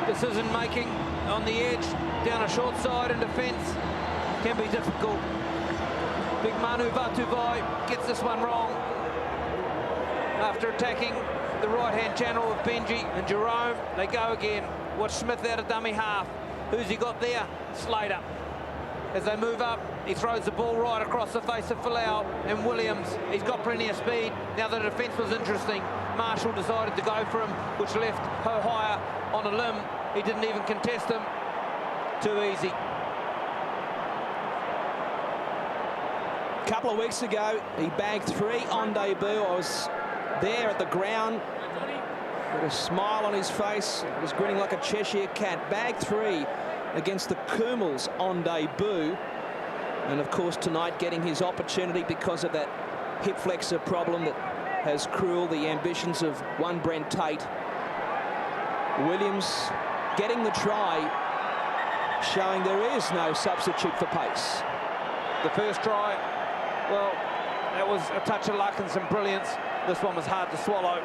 Decision making on the edge, down a short side in defence can be difficult. Big Manu Vatuvai gets this one wrong after attacking the right-hand channel of Benji and Jerome. They go again. Watch Smith out of dummy half. Who's he got there? Slater. As they move up, he throws the ball right across the face of Folau and Williams. He's got plenty of speed. Now the defence was interesting. Marshall decided to go for him, which left Hohire on a limb. He didn't even contest him. Too easy. A couple of weeks ago, he bagged 3 on debut. I was there at the ground with a smile on his face. He was grinning like a Cheshire cat. Bagged 3 against the Kumals on debut. And of course tonight getting his opportunity because of that hip flexor problem that has cruelled the ambitions of one Brent Tate. Williams getting the try, showing there is no substitute for pace. The first try, well, that was a touch of luck and some brilliance. This one was hard to swallow.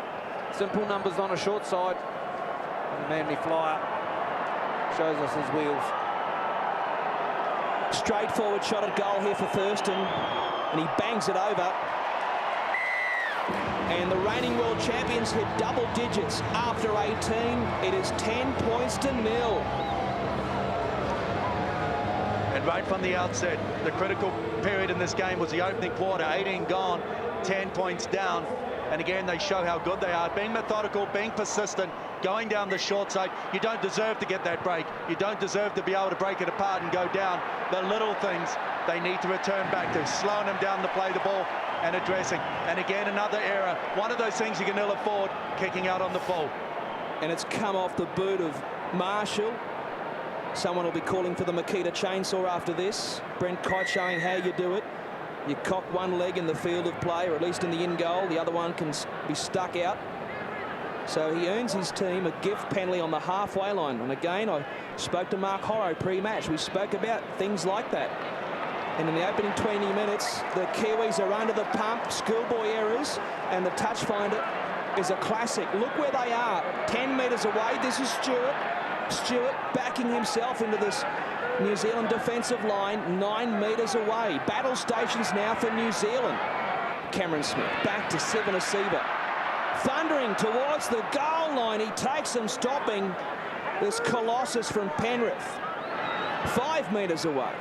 Simple numbers on a short side. And the Manly flyer shows us his wheels. Straightforward shot at goal here for Thurston, and he bangs it over. And the reigning world champions hit double digits after 18. It is 10 points to 0. And right from the outset, the critical period in this game was the opening quarter. 18 gone, 10 points down. And again, they show how good they are. Being methodical, being persistent, going down the short side. You don't deserve to get that break. You don't deserve to be able to break it apart and go down. The little things they need to return back to, slowing them down to play the ball and addressing. And again, another error. One of those things you can ill afford, kicking out on the full. And it's come off the boot of Marshall. Someone will be calling for the Makita chainsaw after this. Brent Kite showing how you do it. You cock one leg in the field of play, or at least in the in goal. The other one can be stuck out. So he earns his team a gift penalty on the halfway line. And again, I spoke to Mark Horrow pre-match. We spoke about things like that. And in the opening 20 minutes, the Kiwis are under the pump, schoolboy errors, and the touch finder is a classic. Look where they are, 10 metres away. This is Stewart. Stewart backing himself into this New Zealand defensive line, 9 metres away. Battle stations now for New Zealand. Cameron Smith back to Sivanasiva. Thundering towards the goal line. He takes him, stopping this Colossus from Penrith. 5 metres away.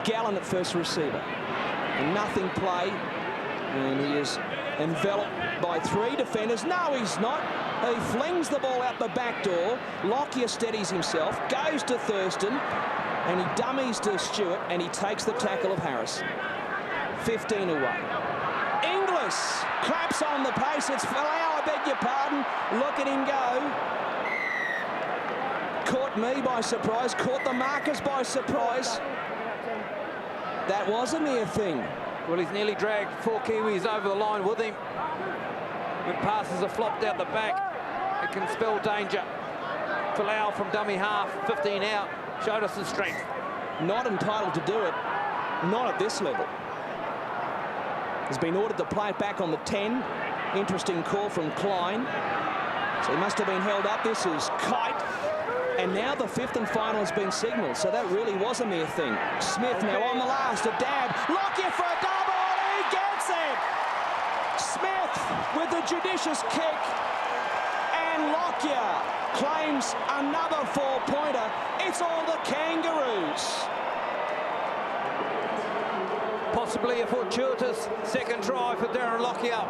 Gallen at first receiver. And nothing play. And he is enveloped by 3 defenders. No, he's not. He flings the ball out the back door. Lockyer steadies himself, goes to Thurston, and he dummies to Stewart, and he takes the tackle of Harrison. 15 away. Inglis claps on the pace. It's Folau, I beg your pardon. Look at him go. Caught me by surprise, caught the markers by surprise. That was a near thing. Well, he's nearly dragged 4 Kiwis over the line with him. When passes are flopped out the back, it can spell danger. Folau from dummy half, 15 out, showed us his strength. Not entitled to do it, not at this level. Has been ordered to play it back on the 10. Interesting call from Klein. So he must have been held up. This is Kite. And now the 5th and final has been signalled. So that really was a near thing. Smith now on the last, a dab. Lockyer for a double, he gets it! Smith with a judicious kick. And Lockyer claims another 4-pointer. It's all the Kangaroos. Possibly a fortuitous second try for Darren Lockyer.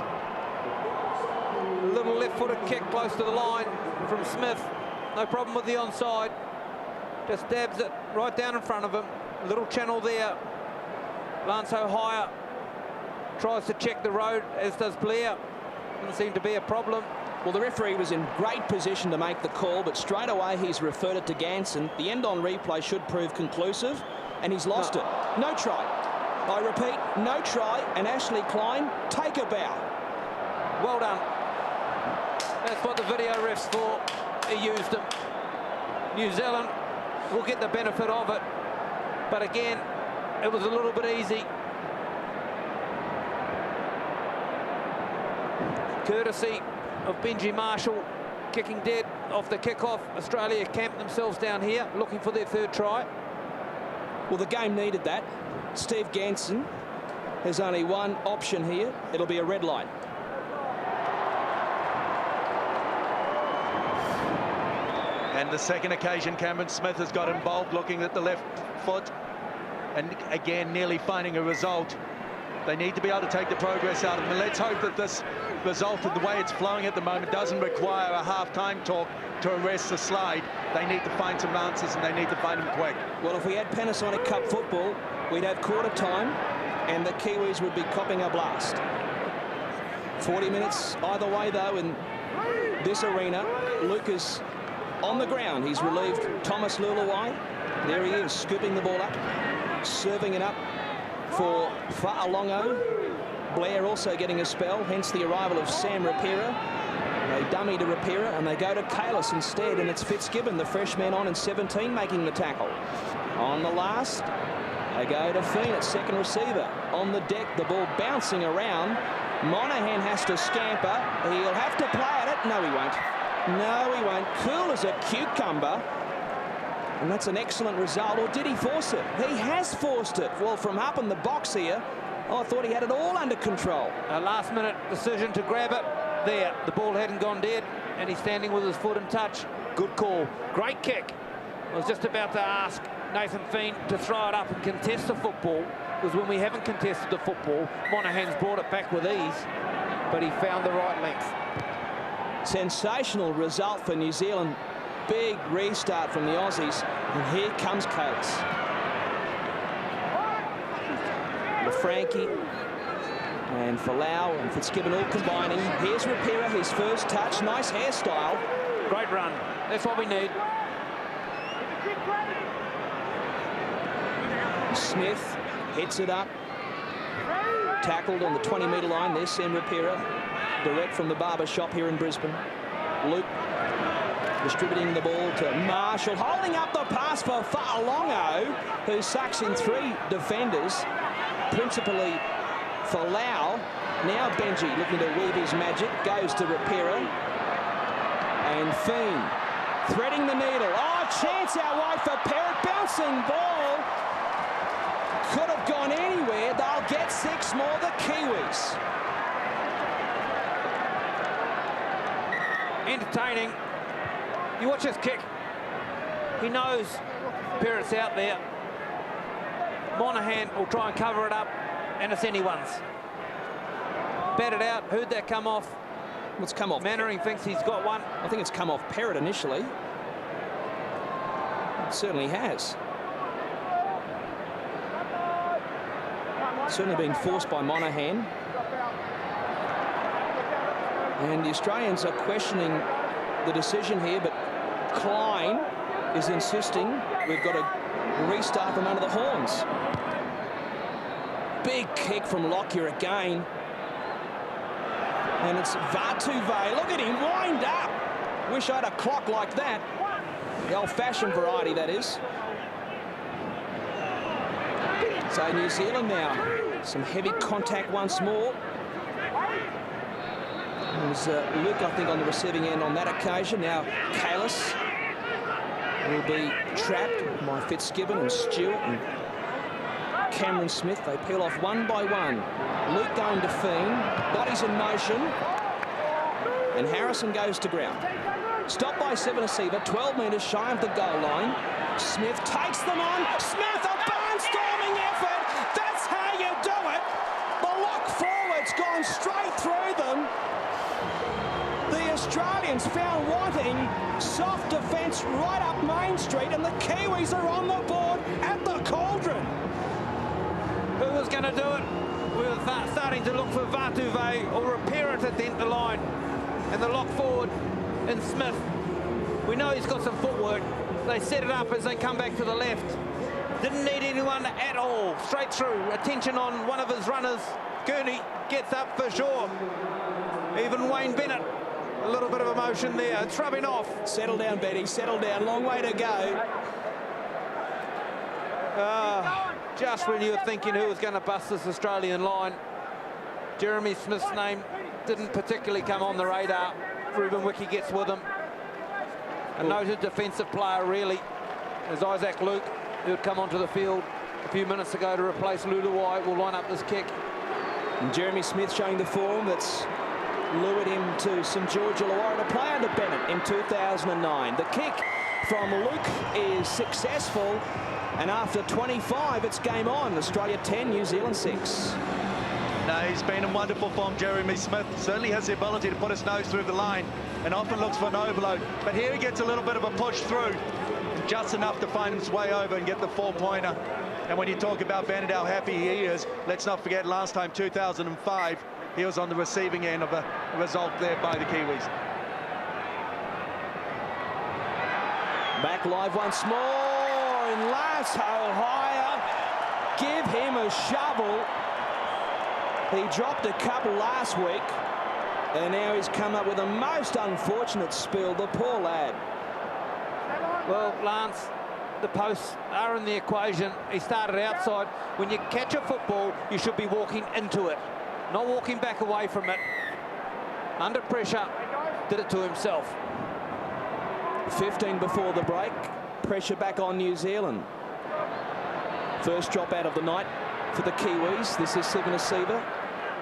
A little left-footed kick close to the line from Smith. No problem with the onside. Just dabs it right down in front of him. A little channel there. Lance O'Hire tries to check the road, as does Blair. Doesn't seem to be a problem. Well, the referee was in great position to make the call, but straight away he's referred it to Ganson. The end on replay should prove conclusive, and he's lost it. No try. I repeat, no try, and Ashley Klein, take a bow. Well done. That's what the video ref's for. He used them. New Zealand will get the benefit of it, but again, it was a little bit easy. Courtesy of Benji Marshall kicking dead off the kickoff. Australia camped themselves down here looking for their 3rd try. Well, the game needed that. Steve Ganson has only one option here. It'll be a red line. And the second occasion Cameron Smith has got involved, looking at the left foot, and again nearly finding a result. They need to be able to take the progress out of them. And let's hope that this result, and the way it's flowing at the moment, doesn't require a half-time talk to arrest the slide. They need to find some answers, and they need to find them quick. Well, if we had Panasonic Cup football, we'd have quarter time, and the Kiwis would be copping a blast. 40 minutes either way, though, in this arena. Lucas on the ground. He's relieved Thomas Luluwai. There he is, scooping the ball up, serving it up for Fa'alongo. Blair also getting a spell, hence the arrival of Sam Rapira. They dummy to Rapira, and they go to Kalis instead, and it's Fitzgibbon, the freshman on in 17, making the tackle. On the last, they go to Feen at second receiver. On the deck, the ball bouncing around. Monahan has to scamper. He'll have to play at it. No, he won't. No, he won't. Cool as a cucumber. And that's an excellent result. Or did he force it? He has forced it. Well, from up in the box here, I thought he had it all under control. A last-minute decision to grab it. There, the ball hadn't gone dead, and he's standing with his foot in touch. Good call. Great kick. I was just about to ask Nathan Feen to throw it up and contest the football, because when we haven't contested the football, Monahan's brought it back with ease, but he found the right length. Sensational result for New Zealand. Big restart from the Aussies, and here comes Kalis. LaFranchi and Folau and Fitzgibbon all combining. Here's Rapira, his first touch. Nice hairstyle. Great run. That's what we need. Smith hits it up. Tackled on the 20-metre line. There's Sam Rapira, direct from the barber shop here in Brisbane. Luke distributing the ball to Marshall, holding up the pass for Fa'alongo, who sucks in 3 defenders, principally Folau. Now Benji looking to weave his magic, goes to Rapira, and Feen threading the needle. Oh, chance out wide for Perrott, bouncing ball. Could have gone anywhere. They'll get 6 more, the Kiwis. Entertaining. You watch this kick. He knows Perrett's out there. Monahan will try and cover it up, and it's anyone's. Batted out. Who'd that come off? What's come off? Mannering thinks he's got one. I think it's come off Perrott initially. It certainly has. certainly being forced by Monaghan. And the Australians are questioning the decision here, but Klein is insisting we've got to restart them under the horns. Big kick from Lockyer again. And it's Vartuve. Look at him wind up. Wish I had a clock like that. The old-fashioned variety, that is. So New Zealand now. Some heavy contact once more. It was Luke, I think, on the receiving end on that occasion. Now Kalis will be trapped by Fitzgibbon and Stewart and Cameron Smith. They peel off one by one. Luke going to Feen. Bodies in motion. And Harrison goes to ground. Stopped by Sevenasiva, 12 metres shy of the goal line. Smith takes them on. Smith, a barnstorming effort. That's how you do it. The lock forward's gone straight through them. The Australians found wanting soft defence right up Main Street, and the Kiwis are on the board at the Cauldron. Who was going to do it? We were starting to look for Vartuve or a parent at the end of the line. And the lock forward in Smith. We know he's got some footwork. They set it up as they come back to the left. Didn't need anyone at all. Straight through. Attention on one of his runners. Gurney gets up for sure. Even Wayne Bennett. A little bit of emotion there. It's rubbing off. Settle down, Betty. Settle down. Long way to go. Just when you were thinking who was going to bust this Australian line, Jeremy Smith's name didn't particularly come on the radar. Ruben Wiki gets with him. A noted defensive player, really, as Isaac Luke, who had come onto the field a few minutes ago to replace Luluwai, will line up this kick. And Jeremy Smith showing the form that's lured him to St George Illawarra to play under Bennett in 2009. The kick from Luke is successful, and after 25, it's game on. Australia 10, New Zealand 6. No, he's been in wonderful form, Jeremy Smith. Certainly has the ability to put his nose through the line and often looks for an overload. But here he gets a little bit of a push through, just enough to find his way over and get the four-pointer. And when you talk about Bennett, how happy he is, let's not forget last time, 2005, he was on the receiving end of a result there by the Kiwis. Back live once more, and Lasso higher. Give him a shovel. He dropped a couple last week, and now he's come up with a most unfortunate spill, the poor lad. Well, Lance, the posts are in the equation. He started outside. When you catch a football, you should be walking into it, not walking back away from it. Under pressure, did it to himself. 15 before the break. Pressure back on New Zealand. First drop out of the night for the Kiwis. This is Sivanasiva.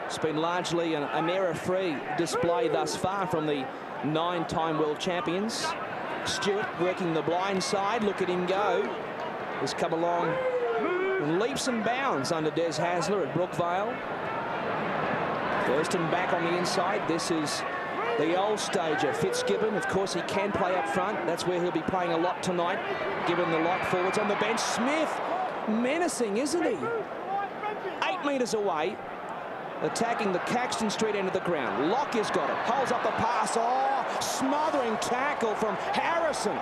It's been largely an error-free display thus far from the 9-time world champions. Stewart working the blind side. Look at him go. He's come along in leaps and bounds under Des Hasler at Brookvale. Thurston back on the inside. This is the old stager, Fitzgibbon. Of course, he can play up front. That's where he'll be playing a lot tonight, given the lock forwards on the bench. Smith, menacing, isn't he? 8 metres away, attacking the Caxton Street end of the ground. Lockyer's got it, holds up the pass. Oh, smothering tackle from Harrison.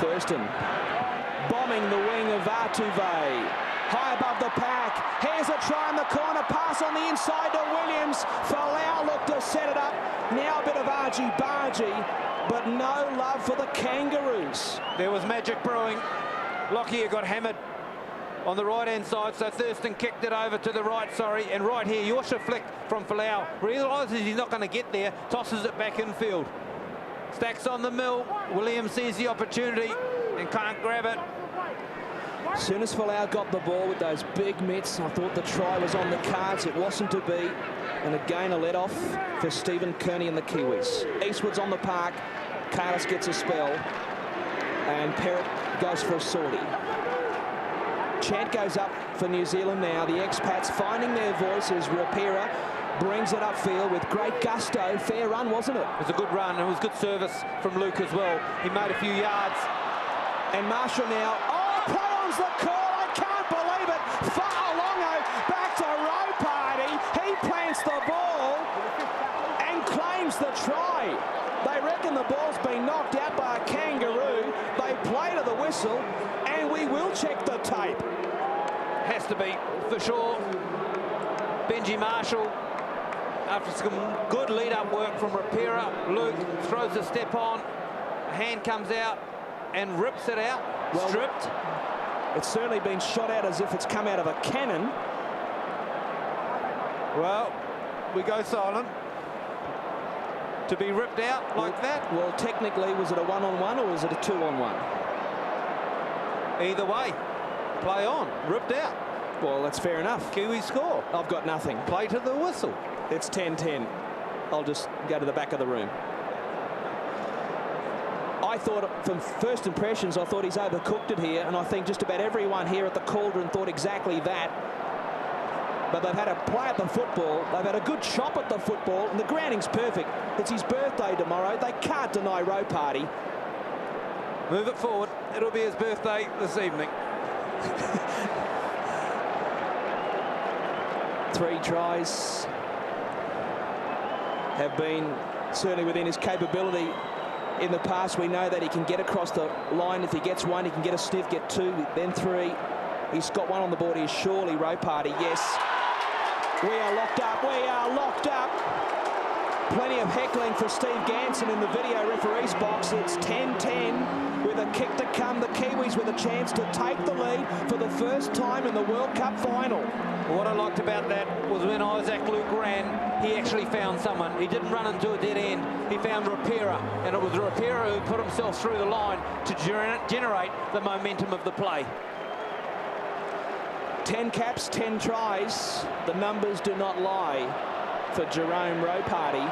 Thurston bombing the wing of Vartuve. High above the pack. Here's a try in the corner. Pass on the inside to Williams. Folau looked to set it up. Now a bit of argy-bargy, but no love for the Kangaroos. There was magic brewing. Lockyer got hammered on the right-hand side, so Thurston kicked it over to the right, and right here, Yosha flick from Folau. Realises he's not going to get there, tosses it back infield. Stacks on the mill. Williams sees the opportunity and can't grab it. As soon as Folau got the ball with those big mitts, I thought the try was on the cards. It wasn't to be. And again, a let-off for Stephen Kearney and the Kiwis. Eastwood's on the park. Carlos gets a spell. And Perrott goes for a sortie. Chant goes up for New Zealand now. The expats finding their voices. Rapira brings it upfield with great gusto. Fair run, wasn't it? It was a good run, and it was good service from Luke as well. He made a few yards. And Marshall now. Oh, play on's the call. I can't believe it. claims the try. They reckon the ball's been knocked out by a kangaroo. They play to the whistle, and we will check the tape. Has to be, for sure. Benji Marshall, after some good lead-up work from Rapira, Luke throws a step on, a hand comes out and rips it out, well, stripped. It's certainly been shot out as if it's come out of a cannon. Well, we go silent. To be ripped out like that? Well, technically, was it a one-on-one or was it a two-on-one? Either way, play on, ripped out. Well, that's fair enough. Kiwi score. I've got nothing. Play to the whistle. It's 10-10. I'll just go to the back of the room. I thought, from first impressions, I thought he's overcooked it here, and I think just about everyone here at the Cauldron thought exactly that. But they've had a play at the football, they've had a good chop at the football, and the grounding's perfect. It's his birthday tomorrow. They can't deny Row Party. Move it forward. It'll be his birthday this evening. 3 tries have been certainly within his capability. In the past, we know that he can get across the line. If he gets 1, he can get a sniff, get 2, then 3. He's got 1 on the board here, surely, Row Party, yes. We are locked up, we are locked up. Plenty of heckling for Steve Ganson in the video referee's box. It's 10-10 with a kick to come. The Kiwis with a chance to take the lead for the first time in the World Cup final. What I liked about that was when Isaac Luke ran, he actually found someone. He didn't run into a dead end. He found Rapira, and it was Rapira who put himself through the line to generate the momentum of the play. 10 caps, 10 tries. The numbers do not lie for Jerome Row Party.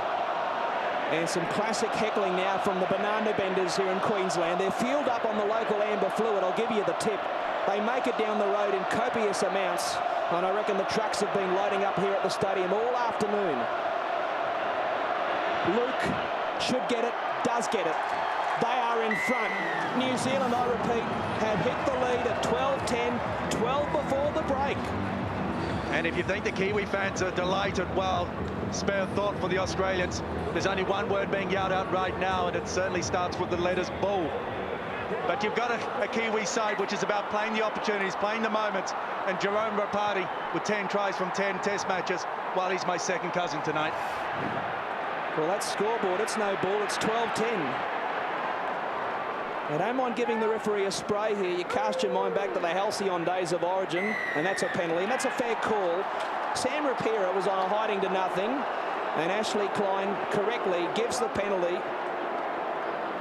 And some classic heckling now from the banana benders here in Queensland. They're fueled up on the local amber fluid. I'll give you the tip. They make it down the road in copious amounts. And I reckon the trucks have been loading up here at the stadium all afternoon. Luke should get it, does get it. They are in front. New Zealand, I repeat, have hit the lead at 12-10, 12 before the break. And if you think the Kiwi fans are delighted, well, spare thought for the Australians. There's only one word being yelled out right now, and it certainly starts with the letters bull. But you've got a Kiwi side which is about playing the opportunities, playing the moments, and Jerome Rapati with 10 tries from 10 test matches, well, he's my second cousin tonight. Well, that's scoreboard. It's no ball. It's 12-10. I don't mind giving the referee a spray here. You cast your mind back to the halcyon days of origin, and that's a penalty, and that's a fair call. Sam Rapira was on a hiding to nothing, and Ashley Klein correctly gives the penalty.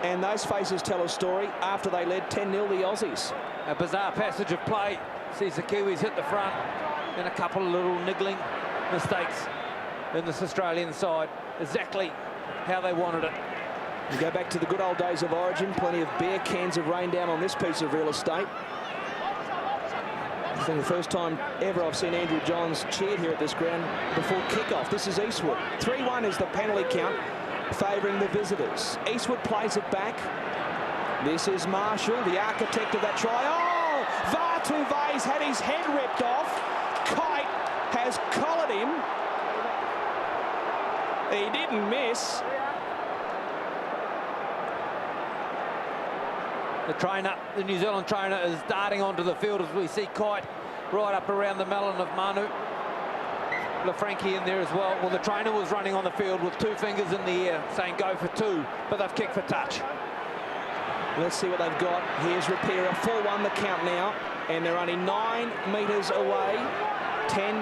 And those faces tell a story after they led 10-0 the Aussies. A bizarre passage of play. Sees the Kiwis hit the front, and a couple of little niggling mistakes in this Australian side. Exactly how they wanted it. You go back to the good old days of origin, plenty of beer cans have rained down on this piece of real estate. I think the first time ever I've seen Andrew Johns cheered here at this ground before kickoff. This is Eastwood. 3-1 is the penalty count, favouring the visitors. Eastwood plays it back. This is Marshall, the architect of that try. Oh, Vartuvei's had his head ripped off. Kite has collared him. He didn't miss. The trainer, the New Zealand trainer, is darting onto the field as we see Kite right up around the melon of Manu. LaFranchi in there as well. Well, the trainer was running on the field with 2 fingers in the air, saying go for 2, but they've kicked for touch. Let's see what they've got. Here's Rapira, 4-1 the count now, and they're only 9 metres away, 10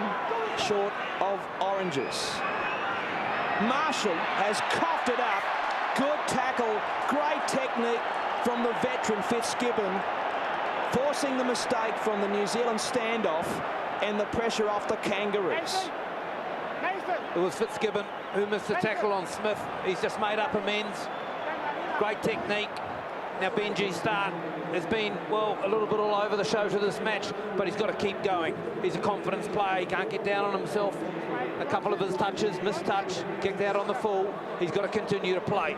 short of oranges. Marshall has coughed it up. Good tackle, great technique from the veteran Fitzgibbon, forcing the mistake from the New Zealand standoff and the pressure off the Kangaroos. It was Fitzgibbon who missed the tackle on Smith. He's just made up amends. Great technique. Now Benji's start has been, well, a little bit all over the show to this match, but he's got to keep going. He's a confidence player. He can't get down on himself. A couple of his touches, missed touch, kicked out on the full. He's got to continue to play.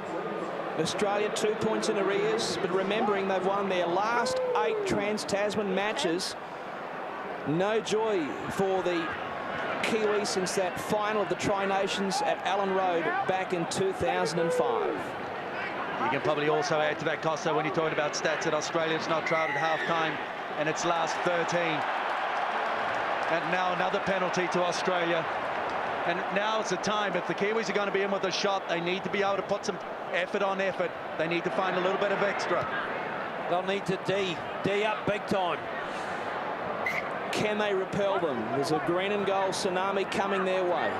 Australia 2 points in arrears, but remembering they've won their last 8 Trans-Tasman matches. No joy for the Kiwi since that final of the Tri-Nations at Allen Road back in 2005. You can probably also add to that, Costa, when you're talking about stats, that Australia's not trialled at half-time in its last 13. And now another penalty to Australia. And now it's the time. If the Kiwis are going to be in with a shot, they need to be able to put some effort on effort. They need to find a little bit of extra. They'll need to D up big time. Can they repel them? There's a green and gold tsunami coming their way.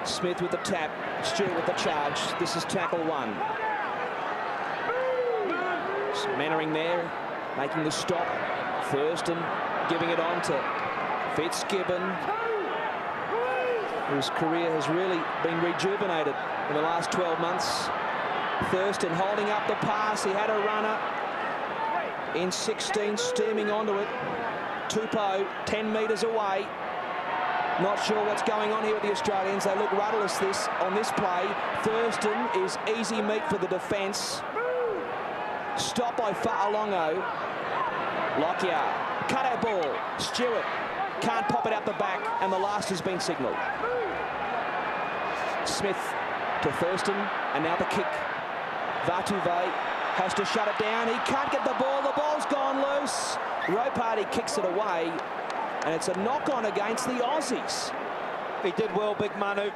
Smith with the tap, Stewart with the charge. This is tackle 1. Mannering there, making the stop. Thurston giving it on to Fitzgibbon, whose career has really been rejuvenated in the last 12 months. Thurston holding up the pass. He had a runner in 16, steaming onto it. Tupou 10 metres away. Not sure what's going on here with the Australians. They look rudderless on this play. Thurston is easy meat for the defence. Stop by Fa'alongo. Lockyer, cut out ball. Stewart can't pop it out the back, and the last has been signalled. Smith to Thurston, and now the kick. Vatuve has to shut it down. He can't get the ball. The ball's gone loose. Ropati kicks it away, and it's a knock-on against the Aussies. He did well, big Manu.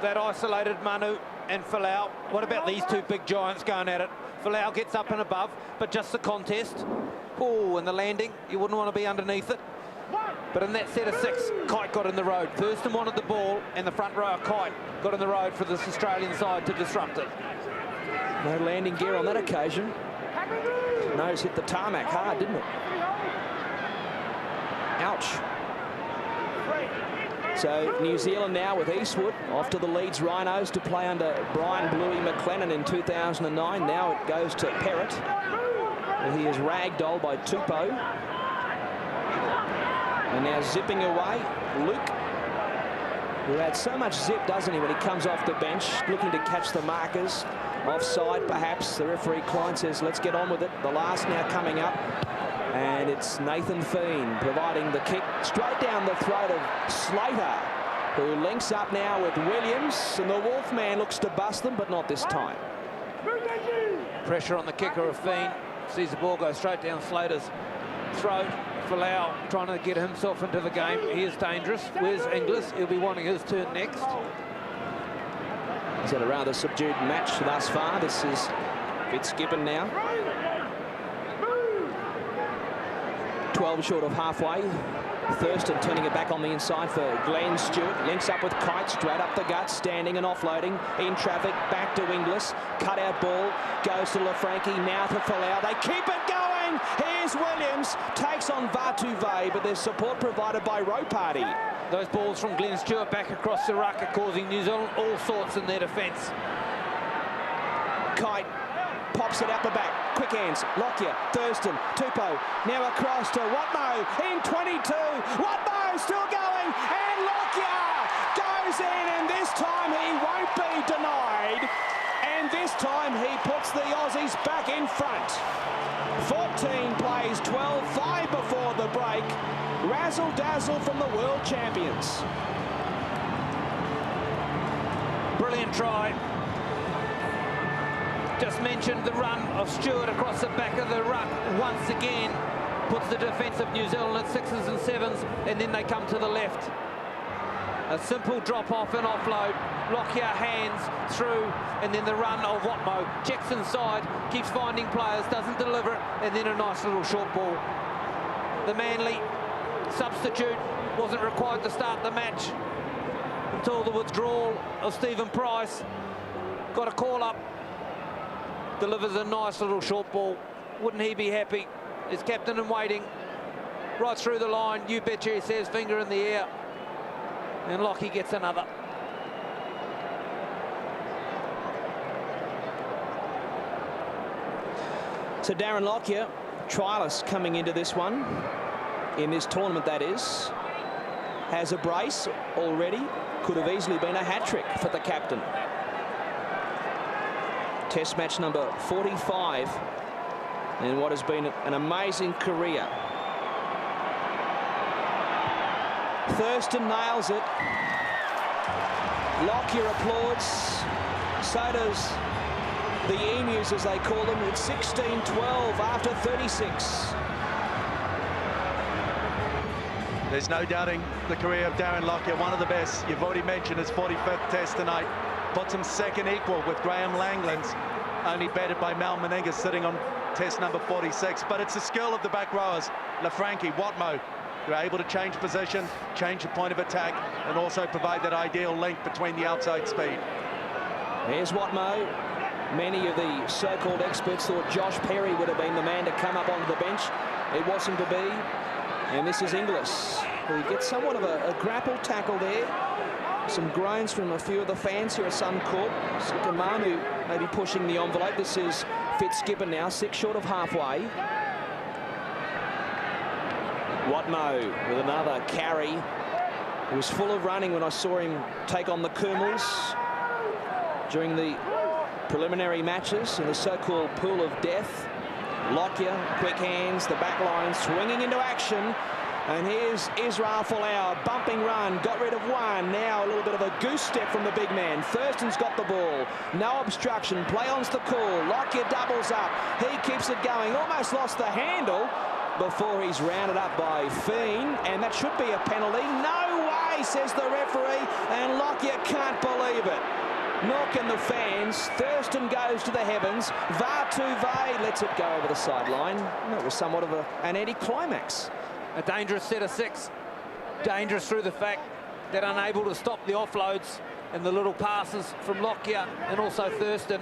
That isolated Manu and Folau. What about these two big giants going at it? Folau gets up and above, but just the contest. Oh, and the landing, you wouldn't want to be underneath it. But in that set of 6, Kite got in the road. Thurston wanted the ball, and the front row of Kite got in the road for this Australian side to disrupt it. No landing gear on that occasion. Nose hit the tarmac hard, didn't it? Ouch. So New Zealand now with Eastwood off to the Leeds Rhinos to play under Brian Bluey McLennan in 2009. Now it goes to Perrott. He is ragdolled by Tupou. And now zipping away, Luke, who had so much zip, doesn't he, when he comes off the bench, looking to catch the markers. Offside, perhaps. The referee Klein says, let's get on with it. The last now coming up. And it's Nathan Feen providing the kick straight down the throat of Slater, who links up now with Williams. And the Wolfman looks to bust them, but not this time. Pressure on the kicker of Feen. Sees the ball go straight down Slater's throat. Folau trying to get himself into the game. He is dangerous. Where's Inglis? He'll be wanting his turn next. He's had a rather subdued match thus far. This is Fitzgibbon now. 12 short of halfway. Thurston turning it back on the inside for Glenn Stewart. Links up with Kite, straight up the gut, standing and offloading. In traffic, back to Inglis. Cut out ball, goes to LaFranchi, now to Folau. They keep it going. Here's Williams, takes on Vatuve, but there's support provided by Ropati. Those balls from Glenn Stewart back across the ruck are causing New Zealand all sorts in their defence. Kite pops it out the back. Quick hands. Lockyer, Thurston, Tupou. Now across to Watmo in 22. Watmo still going. And Lockyer goes in. And this time he won't be denied. And this time he puts the Aussies back in front. 14 plays, 12-5 before the break. Razzle-dazzle from the world champions. Brilliant try. Just mentioned the run of Stewart across the back of the ruck once again. Puts the defence of New Zealand at 6s and 7s, and then they come to the left. A simple drop-off and offload. Lockyer hands through, and then the run of Watmo. Checks inside, keeps finding players, doesn't deliver it, and then a nice little short ball. The Manly substitute wasn't required to start the match until the withdrawal of Stephen Price. Got a call up. Delivers a nice little short ball. Wouldn't he be happy? His captain in waiting. Right through the line. You betcha, he says, finger in the air. And Lockie gets another. So Darren Lockyer, trialist coming into this one, in this tournament that is, has a brace already. Could have easily been a hat-trick for the captain. Test match number 45 in what has been an amazing career. Thurston nails it. Lockyer applauds. So does the Emus, as they call them. It's 16-12 after 36. There's no doubting the career of Darren Lockyer, one of the best. You've already mentioned his 45th test tonight. Puts him second equal with Graham Langland's, only batted by Mal Meninga sitting on test number 46. But it's the skill of the back rowers, LaFranchi, Watmo, who are able to change position, change the point of attack, and also provide that ideal link between the outside speed. Here's Watmo. Many of the so-called experts thought Josh Perry would have been the man to come up onto the bench. It wasn't to be. And this is Inglis, who gets somewhat of a grapple tackle there. Some groans from a few of the fans here at Suncorp. Sikamanu maybe pushing the envelope. This is Fitzgibbon now, 6 short of halfway. Watmo with another carry. He was full of running when I saw him take on the Kumals during the preliminary matches in the so-called pool of death. Lockyer, quick hands, the back line swinging into action. And here's Israel Folau, bumping run, got rid of one. Now a little bit of a goose step from the big man. Thurston's got the ball, no obstruction, play on's the call. Lockyer doubles up, he keeps it going, almost lost the handle before he's rounded up by Feen, and that should be a penalty. No way, says the referee, and Lockyer can't believe it. Nor can the fans. Thurston goes to the heavens. Vartuve lets it go over the sideline. That was somewhat of an anticlimax. A dangerous set of 6. Dangerous through the fact that unable to stop the offloads and the little passes from Lockyer and also Thurston.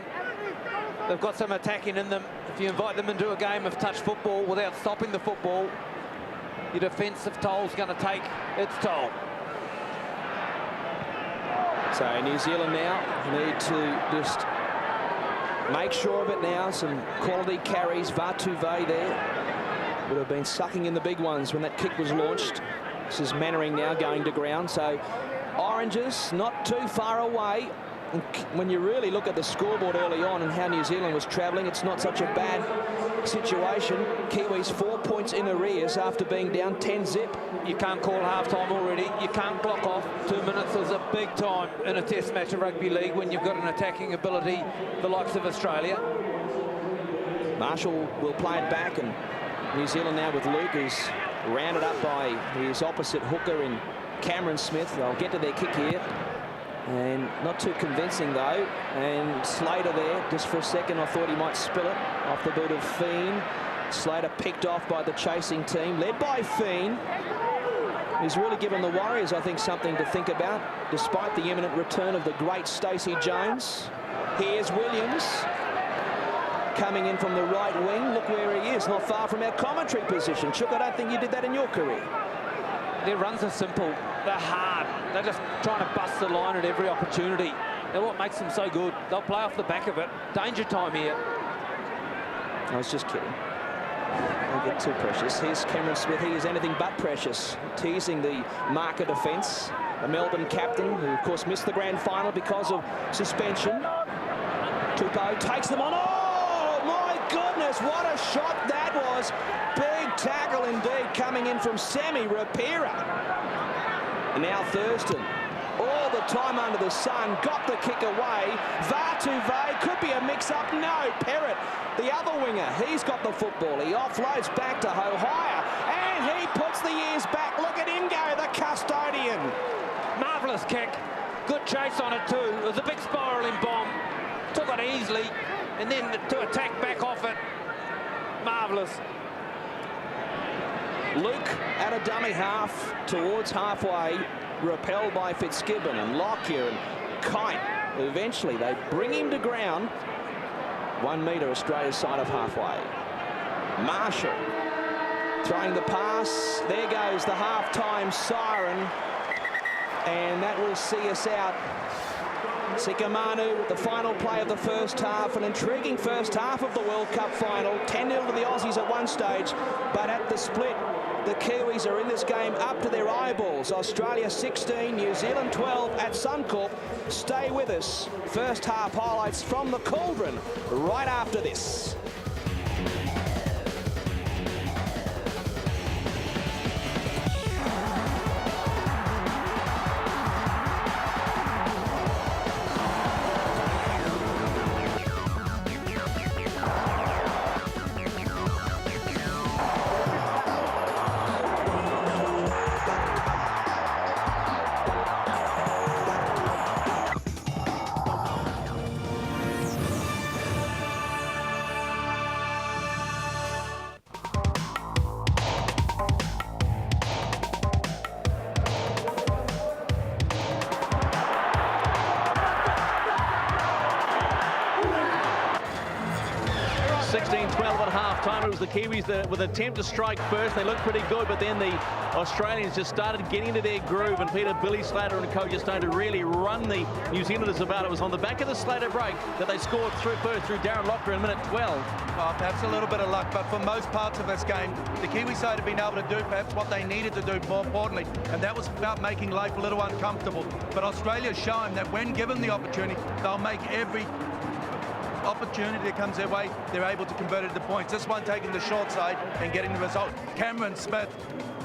They've got some attacking in them. If you invite them into a game of touch football without stopping the football, your defensive toll's going to take its toll. So New Zealand now need to just make sure of it now. Some quality carries. Vartuve there would have been sucking in the big ones when that kick was launched. This is Mannering now going to ground. So Oranges not too far away. And when you really look at the scoreboard early on and how New Zealand was travelling, it's not such a bad situation. Kiwis 4 points in arrears after being down 10-zip. You can't call half-time already. You can't clock off. 2 minutes is a big time in a test match of rugby league when you've got an attacking ability the likes of Australia. Marshall will play it back, and New Zealand now with Luke, who's rounded up by his opposite hooker in Cameron Smith. They'll get to their kick here. And not too convincing though, and Slater there just for a second. I thought he might spill it off the boot of Feen. Slater picked off by the chasing team led by Feen. He's really given the Warriors, I think, something to think about despite the imminent return of the great Stacey Jones. Here's Williams coming in from the right wing. Look where he is, not far from our commentary position. Chook, I don't think you did that in your career. Their runs are simple, they're hard, they're just trying to bust the line at every opportunity. They're what makes them so good. They'll play off the back of it. Danger time here. I was just kidding. Don't get too precious. Here's Cameron Smith. He is anything but precious, teasing the marker defence. The Melbourne captain, who of course missed the grand final because of suspension. Tupou takes them on. Oh my goodness, what a shot that was. Big tackle indeed coming in from Sammy Rapira. And now Thurston, all the time under the sun, got the kick away. Vartuve, could be a mix-up. No, Perrott, the other winger, he's got the football. He offloads back to Hohire, and he puts the ears back. Look at him go, the custodian. Marvellous kick. Good chase on it too. It was a big spiralling bomb. Took it easily, and then to attack back off it. Marvellous. Luke at a dummy half towards halfway, repelled by Fitzgibbon and Lockyer and Kite. Eventually they bring him to ground. 1 metre Australia's side of halfway. Marshall throwing the pass. There goes the half-time siren, and that will see us out. Sikamanu with the final play of the first half, an intriguing first half of the World Cup final. 10-0 to the Aussies at one stage, but at the split, the Kiwis are in this game up to their eyeballs. Australia 16, New Zealand 12 at Suncorp. Stay with us. First half highlights from the Cauldron right after this. half-time, it was the Kiwis that, with an attempt to strike first. They looked pretty good, but then the Australians just started getting into their groove, and Billy Slater and co just started to really run the New Zealanders about. It was on the back of the Slater break that they scored through Darren Lockyer in minute 12. Well, perhaps a little bit of luck, but for most parts of this game, the Kiwi side have been able to do perhaps what they needed to do more importantly, and that was about making life a little uncomfortable. But Australia's shown that when given the opportunity, they'll make every opportunity that comes their way, they're able to convert it to points. This one taking the short side and getting the result. Cameron Smith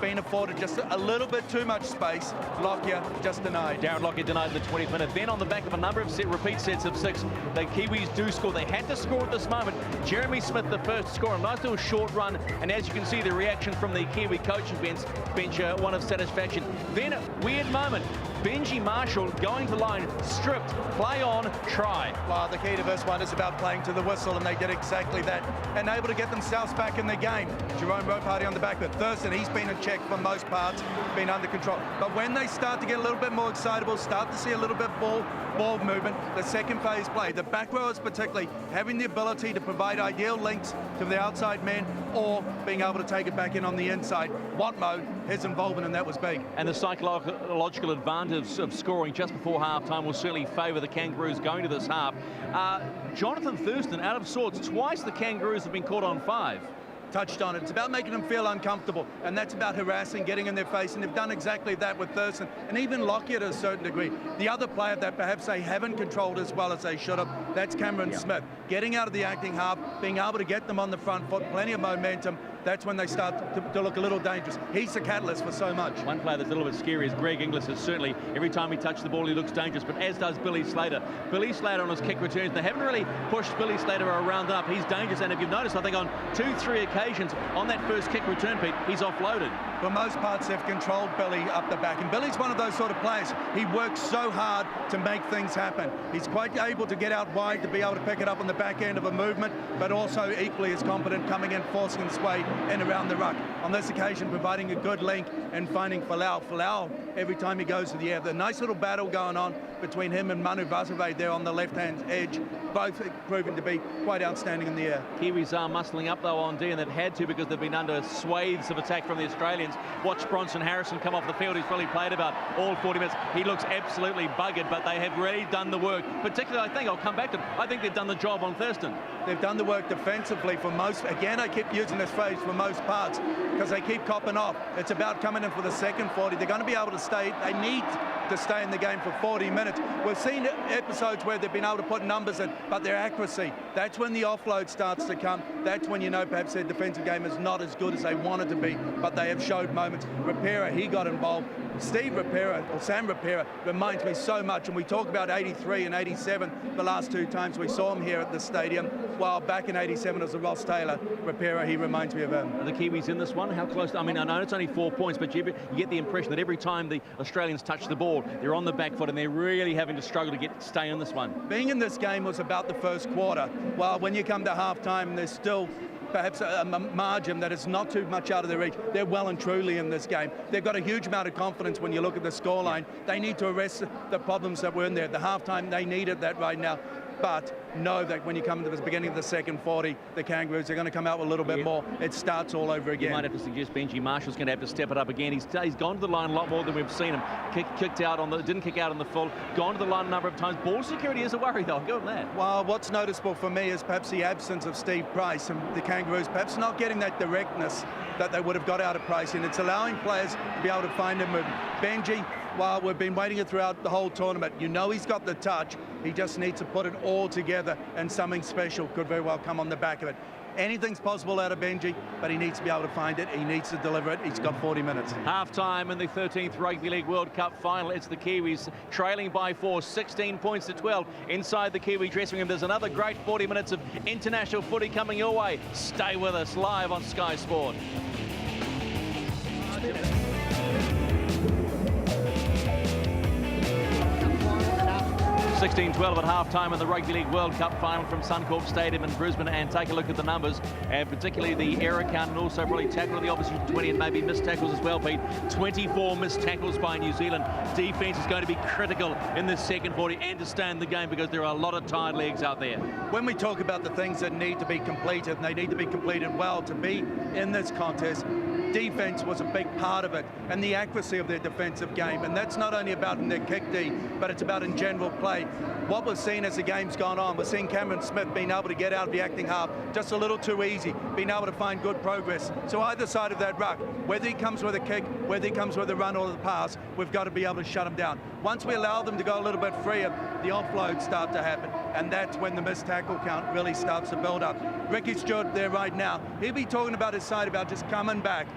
being afforded just a little bit too much space. Lockyer just denied. Darren Lockyer denied in the 20th minute. Then on the back of a number of repeat sets of 6, the Kiwis do score. They had to score at this moment. Jeremy Smith, the first scorer, a nice little short run, and as you can see, the reaction from the Kiwi coaching bench, one of satisfaction. Then a weird moment. Benji Marshall going to line, stripped, play on, try. Well, the key to this one is about playing to the whistle, and they did exactly that, and able to get themselves back in the game. Jerome Roparty on the back, but Thurston, he's been in check for most parts, been under control. But when they start to get a little bit more excitable, start to see a little bit ball movement, the second phase play, the back rowers particularly having the ability to provide ideal links to the outside men or being able to take it back in on the inside. Watmo, his involvement in that was big. And the psychological advantage of scoring just before half-time will certainly favour the Kangaroos going to this half. Jonathan Thurston out of sorts. Twice the Kangaroos have been caught on 5. Touched on it. It's about making them feel uncomfortable, and that's about harassing, getting in their face, and they've done exactly that with Thurston and even Lockyer to a certain degree. The other player that perhaps they haven't controlled as well as they should have, that's Cameron Smith. Getting out of the acting half, being able to get them on the front foot, plenty of momentum, that's when they start to look a little dangerous. He's the catalyst for so much. One player that's a little bit scary is Greg Inglis. Is certainly, every time he touches the ball, he looks dangerous, but as does Billy Slater. Billy Slater on his kick returns, they haven't really pushed Billy Slater around and up. He's dangerous, and if you've noticed, I think on 2-3 occasions on that first kick return, Pete, he's offloaded. For most parts, they've controlled Billy up the back, and Billy's one of those sort of players. He works so hard to make things happen. He's quite able to get out wide to be able to pick it up on the back end of a movement, but also equally as competent coming in, forcing his way in around the ruck. On this occasion, providing a good link and finding Folau. Folau, every time he goes to the air, the nice little battle going on between him and Manu Vasave there on the left-hand edge, both proving to be quite outstanding in the air. Kiwis are muscling up though on D, and they've had to because they've been under swathes of attack from the Australians. Watch Bronson Harrison come off the field. He's probably played about all 40 minutes. He looks absolutely buggered, but they have really done the work. Particularly, I think, I'll come back to it, I think they've done the job on Thurston. They've done the work defensively for most. Again, I keep using this phrase for most parts because they keep copping off. It's about coming in for the second 40. They're going to be able to stay. They need to stay in the game for 40 minutes. We've seen episodes where they've been able to put numbers in, but their accuracy, that's when the offload starts to come. That's when you know perhaps their defensive game is not as good as they want it to be, but they have showed moments. Rapira, he got involved. Steve Rapira, or Sam Rapira, reminds me so much, and we talk about 83 and 87 the last 2 times we saw him here at the stadium, while back in 87 as a Ross Taylor. Rapira, he reminds me of him. Are the Kiwis in this one? How close? I mean, I know it's only 4 points, but you get the impression that every time the Australians touch the ball, they're on the back foot and they're really having to struggle to stay in this one. Being in this game was about the first quarter, while when you come to half-time, there's still perhaps a margin that is not too much out of their reach. They're well and truly in this game. They've got a huge amount of confidence when you look at the scoreline. They need to arrest the problems that were in there. At the halftime, they needed that right now. But know that when you come to the beginning of the second 40, the Kangaroos are going to come out with a little bit more. It starts all over again. You might have to suggest Benji Marshall's going to have to step it up again. He's gone to the line a lot more than we've seen him. Kicked out on the, didn't kick out on the full. Gone to the line a number of times. Ball security is a worry, though. I'll go with that. Well, what's noticeable for me is perhaps the absence of Steve Price and the Kangaroos perhaps not getting that directness that they would have got out of Price, and it's allowing players to be able to find a movement. Benji, while we've been waiting it throughout the whole tournament, you know he's got the touch. He just needs to put it all together, and something special could very well come on the back of it. Anything's possible out of Benji, but he needs to be able to find it. He needs to deliver it. He's got 40 minutes. Half-time in the 13th Rugby League World Cup final. It's the Kiwis trailing by 4, 16 points to 12. Inside the Kiwi dressing room, there's another great 40 minutes of international footy coming your way. Stay with us live on Sky Sport. 16-12 at half-time in the Rugby League World Cup final from Suncorp Stadium in Brisbane. And take a look at the numbers, and particularly the error count, and also probably tackle of the opposition 20 and maybe missed tackles as well, Pete. 24 missed tackles by New Zealand. Defence is going to be critical in this second 40 and to stay in the game, because there are a lot of tired legs out there. When we talk about the things that need to be completed, and they need to be completed well to be in this contest, defence was a big part of it, and the accuracy of their defensive game. And that's not only about in their kick D, but it's about in general play. What we've seen as the game's gone on, we're seeing Cameron Smith being able to get out of the acting half just a little too easy, being able to find good progress. So either side of that ruck, whether he comes with a kick, whether he comes with a run or the pass, we've got to be able to shut him down. Once we allow them to go a little bit freer, the offloads start to happen, and that's when the missed tackle count really starts to build up. Ricky Stewart there right now, he'll be talking about his side about just coming back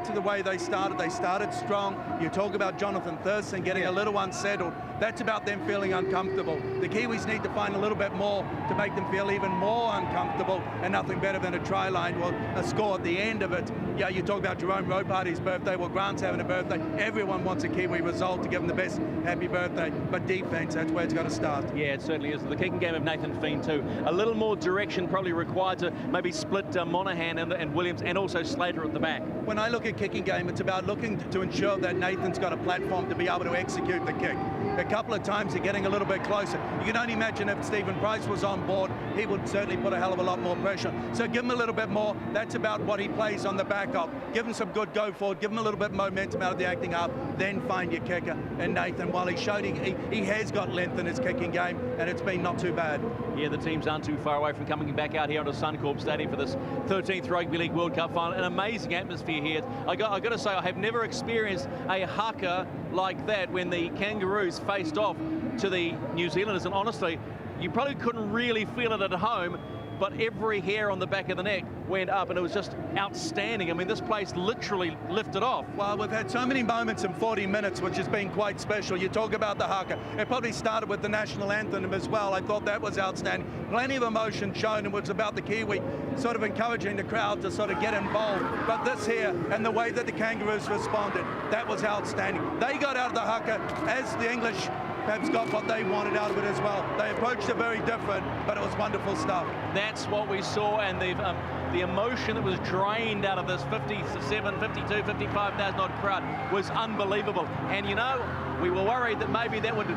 to the way they started. They started strong. You talk about Jonathan Thurston getting a little unsettled. That's about them feeling uncomfortable. The Kiwis need to find a little bit more to make them feel even more uncomfortable, and nothing better than a try line or a score at the end of it. Yeah, you talk about Jerome Roparty's birthday. Well, Grant's having a birthday. Everyone wants a Kiwi result to give him the best happy birthday. But defence, that's where it's got to start. Yeah, it certainly is. The kicking game of Nathan Feen too. A little more direction probably required to maybe split Monaghan and Williams, and also Slater at the back. When I look at kicking game, it's about looking to ensure that Nathan's got a platform to be able to execute the kick. A couple of times they're getting a little bit closer. You can only imagine if Stephen Price was on board, he would certainly put a hell of a lot more pressure. So give him a little bit more. That's about what he plays on the back of. Give him some good go forward, give him a little bit of momentum out of the acting up, then find your kicker. And Nathan, while he showed he has got length in his kicking game, and it's been not too bad. Yeah, the teams aren't too far away from coming back out here onto Suncorp Stadium for this 13th Rugby League World Cup final. An amazing atmosphere here. I got to say, I have never experienced a haka like that when the Kangaroos faced off to the New Zealanders, and honestly, you probably couldn't really feel it at home, but every hair on the back of the neck went up, and it was just outstanding. I mean, this place literally lifted off. Well, we've had so many moments in 40 minutes, which has been quite special. You talk about the haka. It probably started with the national anthem as well. I thought that was outstanding. Plenty of emotion shown, and it was about the Kiwi sort of encouraging the crowd to sort of get involved. But this here, and the way that the Kangaroos responded, that was outstanding. They got out of the haka as the English perhaps got what they wanted out of it as well. They approached it very different, but it was wonderful stuff. That's what we saw, and the emotion that was drained out of this 57, 52, 55,000 odd crowd was unbelievable. And you know, we were worried that maybe that would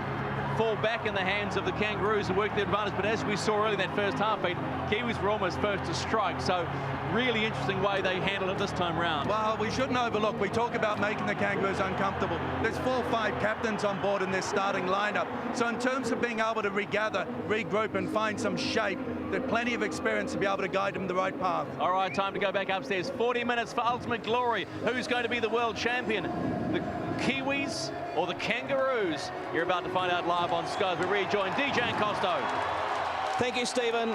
fall back in the hands of the Kangaroos and work their advantage, but as we saw early in that first half, Pete, Kiwis were almost first to strike. So really interesting way they handled it this time round. Well, we shouldn't overlook, we talk about making the Kangaroos uncomfortable. There's 4 or 5 captains on board in their starting lineup. So in terms of being able to regather, regroup and find some shape, there's plenty of experience to be able to guide them the right path. All right, time to go back upstairs. 40 minutes for ultimate glory. Who's going to be the world champion? The Kiwis or the Kangaroos? You're about to find out live on Sky. We rejoin DJ and Costo. Thank you, Stephen.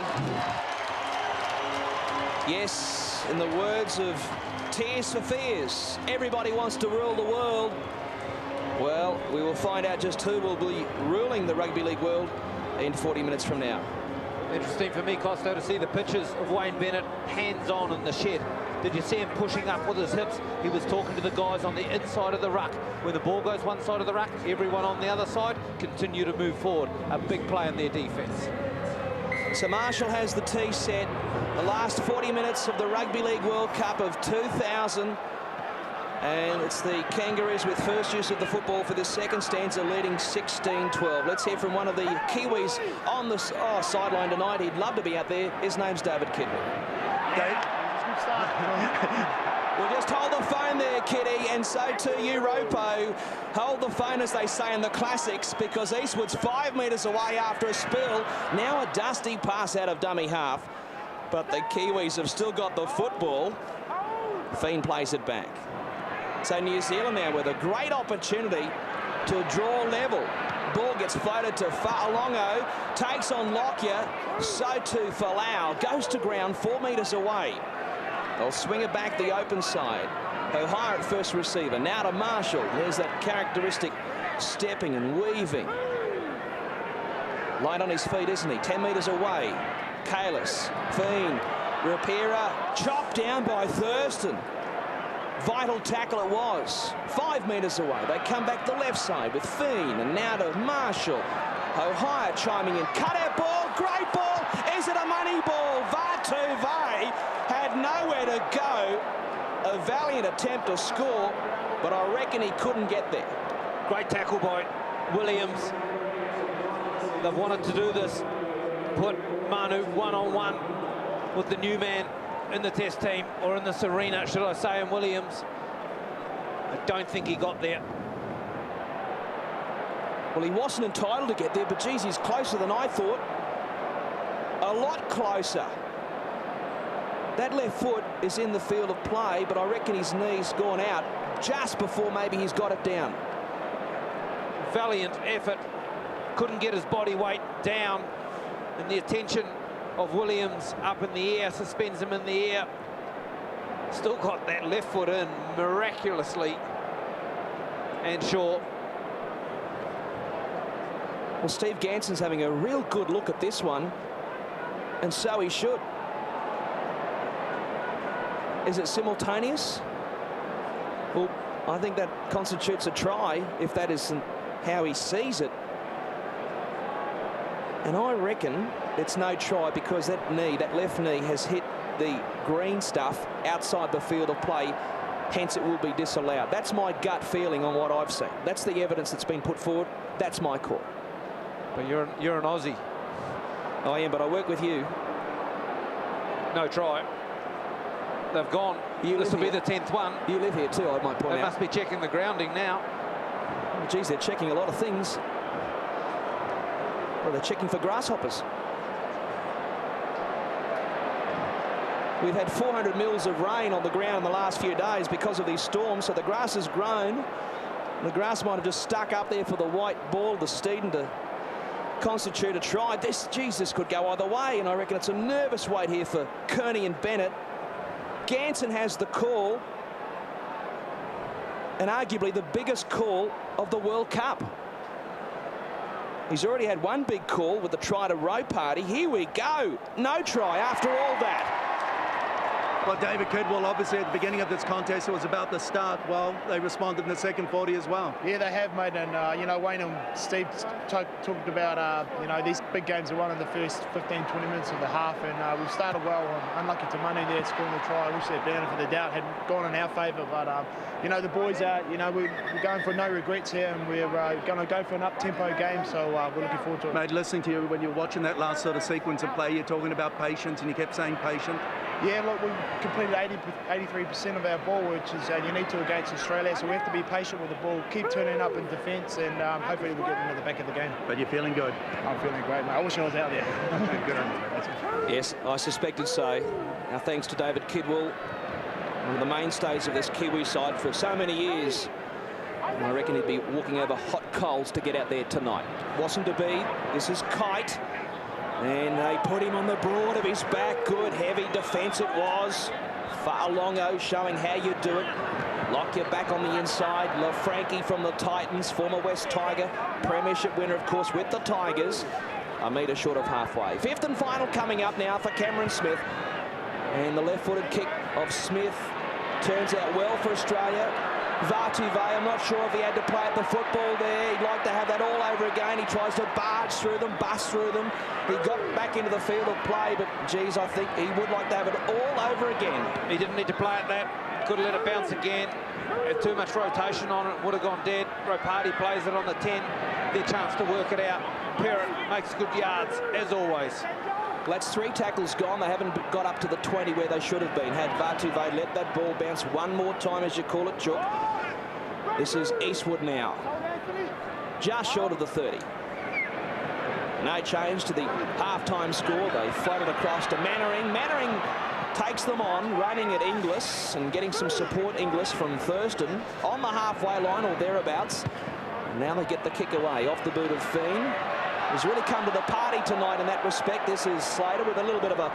Yes, in the words of Tears for Fears, everybody wants to rule the world. Well, we will find out just who will be ruling the Rugby League world in 40 minutes from now. Interesting for me, Costo, to see the pictures of Wayne Bennett hands-on in the shed. Did you see him pushing up with his hips? He was talking to the guys on the inside of the ruck. When the ball goes one side of the ruck, everyone on the other side continue to move forward. A big play in their defence. So Marshall has the tee set. The last 40 minutes of the Rugby League World Cup of 2000. And it's the Kangaroos with first use of the football for this second stanza, leading 16-12. Let's hear from one of the Kiwis on the sideline tonight. He'd love to be out there. His name's David Kidwell. We'll just hold the phone there, Kitty, and so too you, Ropo. Hold the phone, as they say in the classics, because Eastwood's 5 metres away after a spill. Now a dusty pass out of dummy half. But the Kiwis have still got the football. Feen plays it back. So New Zealand now with a great opportunity to draw level. Ball gets floated to Fa'alongo, takes on Lockyer, so too Falau, goes to ground 4 metres away. They'll swing it back the open side. O'Hare at first receiver, now to Marshall. There's that characteristic stepping and weaving. Light on his feet, isn't he? 10 metres away. Kalis, Feen, Rapira, chopped down by Thurston. Vital tackle it was. 5 metres away. They come back the left side with Feen, and now to Marshall. Ohio chiming in. Cut out ball. Great ball. Is it a money ball? Vartuve had nowhere to go. A valiant attempt to score, but I reckon he couldn't get there. Great tackle by Williams. They've wanted to do this. Put Manu one-on-one with the new man in the test team, or in this arena, should I say, in Williams. I don't think he got there. Well, he wasn't entitled to get there, but geez, he's closer than I thought. A lot closer. That left foot is in the field of play, but I reckon his knee's gone out just before maybe he's got it down. Valiant effort. Couldn't get his body weight down, and the attention of Williams up in the air suspends him in the air. Still got that left foot in miraculously, and sure. Well, Steve Ganson's having a real good look at this one, and so he should. Is it simultaneous? Well, I think that constitutes a try, if that isn't how he sees it. And I reckon it's no try because that knee, that left knee, has hit the green stuff outside the field of play. Hence, it will be disallowed. That's my gut feeling on what I've seen. That's the evidence that's been put forward. That's my call. But you're an Aussie. I am, but I work with you. No try. They've gone. This will be the 10th one. You live here too, I might point out. They must be checking the grounding now. Oh, geez, they're checking a lot of things. Well, they're checking for grasshoppers. We've had 400 mils of rain on the ground in the last few days because of these storms, so the grass has grown. The grass might have just stuck up there for the white ball, the Steeden, to constitute a try. This could go either way, and I reckon it's a nervous wait here for Kearney and Bennett. Ganson has the call, and arguably the biggest call of the World Cup. He's already had one big call with the try to row party. Here we go. No try after all that. Well, David Kidwell, obviously at the beginning of this contest, it was about the start. Well, they responded in the second 40 as well. Yeah, they have, mate. And, you know, Wayne and Steve talked about, you know, these big games are won in the first 15, 20 minutes of the half. And we've started well. Unlucky to Money there scoring the try. I wish that benefit of the doubt had gone in our favour. But, you know, the boys are, you know, we're going for no regrets here. And we're going to go for an up-tempo game. So we're looking forward to it. Mate, listening to you when you're watching that last sort of sequence of play, you're talking about patience and you kept saying patient. Yeah, look, we completed 83% of our ball, which is you need to against Australia, so we have to be patient with the ball, keep turning up in defence, and hopefully we'll get into the back of the game. But you're feeling good? I'm feeling great, mate. I wish I was out there. Good on you, mate. Yes, I suspected so. Now, thanks to David Kidwell, one of the mainstays of this Kiwi side for so many years. And I reckon he'd be walking over hot coals to get out there tonight. Wasn't to be. This is Kite. And they put him on the broad of his back. Good, heavy defence it was. Farlongo showing how you do it. Lock your back on the inside. LaFranchi from the Titans, former West Tiger. Premiership winner, of course, with the Tigers. A metre short of halfway. Fifth and final coming up now for Cameron Smith. And the left-footed kick of Smith turns out well for Australia. Vartuve, I'm not sure if he had to play at the football there. He'd like to have that all over again. He tries to barge through them, bust through them. He got back into the field of play, but geez, I think he would like to have it all over again. He didn't need to play at that. Could have let it bounce again. Had too much rotation on it. Would have gone dead. Ropati plays it on the 10. Their chance to work it out. Parrott makes good yards, as always. Well, that's 3 tackles gone. They haven't got up to the 20 where they should have been. Had Vartuve let that ball bounce one more time, as you call it, Chook. This is Eastwood now. Just short of the 30. No change to the half-time score. They float it across to Mannering. Mannering takes them on, running at Inglis and getting some support Inglis from Thurston on the halfway line or thereabouts. And now they get the kick away off the boot of Fiend. He's really come to the party tonight in that respect. This is Slater with a little bit of a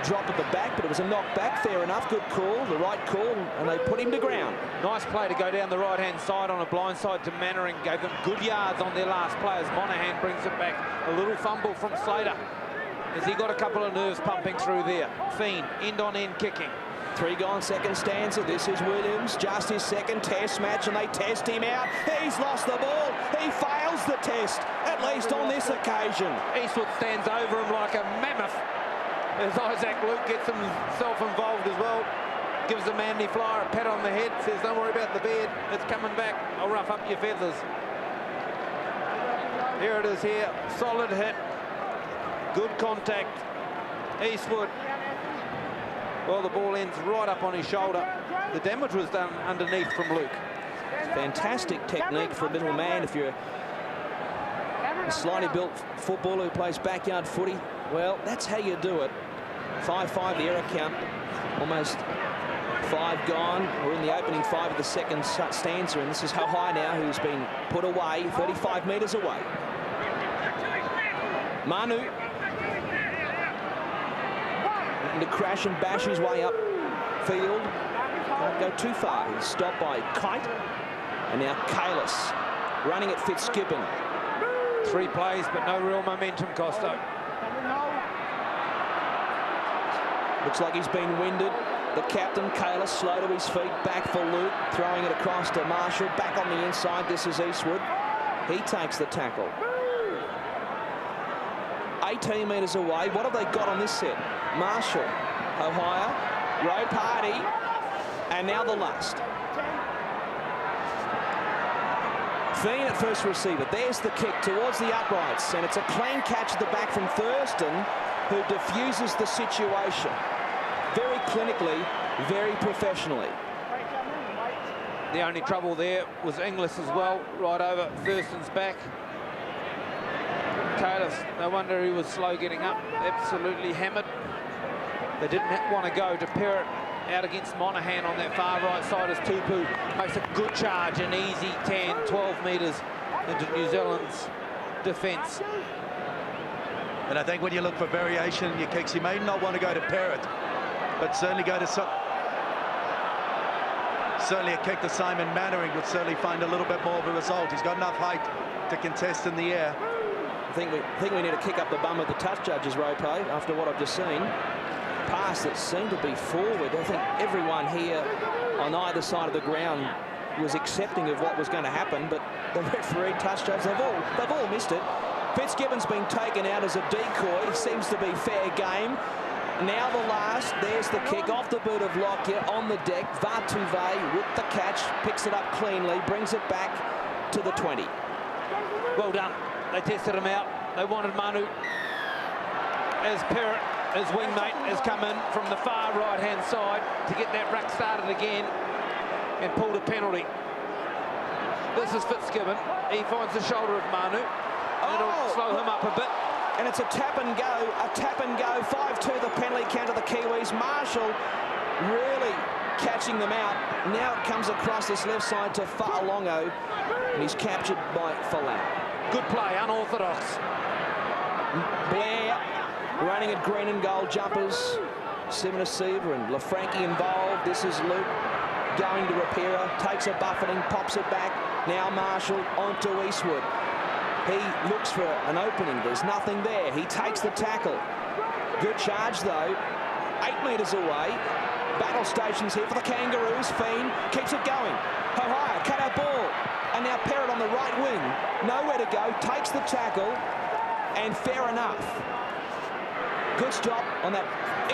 drop at the back, but it was a knock back. Fair enough. Good call, the right call, and they put him to ground. Nice play to go down the right-hand side on a blind side to Mannering. Gave them good yards on their last play as Monahan brings it back. A little fumble from Slater. Has he got a couple of nerves pumping through there? Fiend, end-on-end kicking. 3 gone, second stanza. This is Williams, just his second test match, and they test him out. He's lost the ball. He fails the test, at least on this occasion. Eastwood stands over him like a mammoth as Isaac Luke gets himself involved as well. Gives the Manly Flyer a pat on the head, says, don't worry about the beard, it's coming back. I'll rough up your feathers. Here it is here, solid hit, good contact. Eastwood, well, the ball ends right up on his shoulder. The damage was done underneath from Luke. Fantastic technique for a little man. If you're a slightly built footballer who plays backyard footy, well, that's how you do it. 5-5 the error count, almost 5 gone. We're in the opening 5 of the second stanza, and this is Hauhai now, who's been put away, 35 metres away. Manu looking to crash and bash his way up field. Can't go too far. He's stopped by Kite, and now Kalis running at Fitzgibbon. 3 plays, but no real momentum, Costo. Looks like he's been winded. The captain, Kalis, slow to his feet, back for Luke, throwing it across to Marshall, back on the inside. This is Eastwood. He takes the tackle. 18 metres away. What have they got on this set? Marshall, Ohio, Rowe Party, and now the last. Feen at first receiver. There's the kick towards the uprights, and it's a clean catch at the back from Thurston, who diffuses the situation. Very clinically, very professionally. The only trouble there was Inglis as well, right over Thurston's back. Kalis, no wonder he was slow getting up, absolutely hammered. They didn't want to go to Perrott out against Monaghan on that far right side as Tupu makes a good charge, an easy 10, 12 metres into New Zealand's defence. And I think when you look for variation in your kicks, you may not want to go to Perrott, but certainly go to certainly a kick to Simon Mannering would certainly find a little bit more of a result. He's got enough height to contest in the air. I think we need to kick up the bum of the touch judges, Rope, after what I've just seen. Pass that seemed to be forward. I think everyone here on either side of the ground was accepting of what was going to happen, but the referee, touch judge, they've all missed it. Fitzgibbon's been taken out as a decoy. Seems to be fair game. Now the last, there's the kick off the boot of Lockyer on the deck. Vartuve with the catch, picks it up cleanly, brings it back to the 20. Well done. They tested him out. They wanted Manu. As Perrott, his wingmate, has come in from the far right-hand side to get that ruck started again and pulled a penalty. This is Fitzgibbon. He finds the shoulder of Manu. It'll slow him up a bit. And it's a tap and go, 5-2 the penalty count of the Kiwis. Marshall really catching them out. Now it comes across this left side to Fa'alongo, and he's captured by Falau. Good play, unorthodox. Blair running at green and gold jumpers. Simona Seaver and LaFranchi involved. This is Luke going to Rapira, takes a buffeting, pops it back. Now Marshall onto Eastwood. He looks for an opening. There's nothing there. He takes the tackle. Good charge, though. 8 metres away. Battle stations here for the Kangaroos. Feen keeps it going. Ohio, cut out ball. And now Perrott on the right wing. Nowhere to go. Takes the tackle. And fair enough. Good stop on that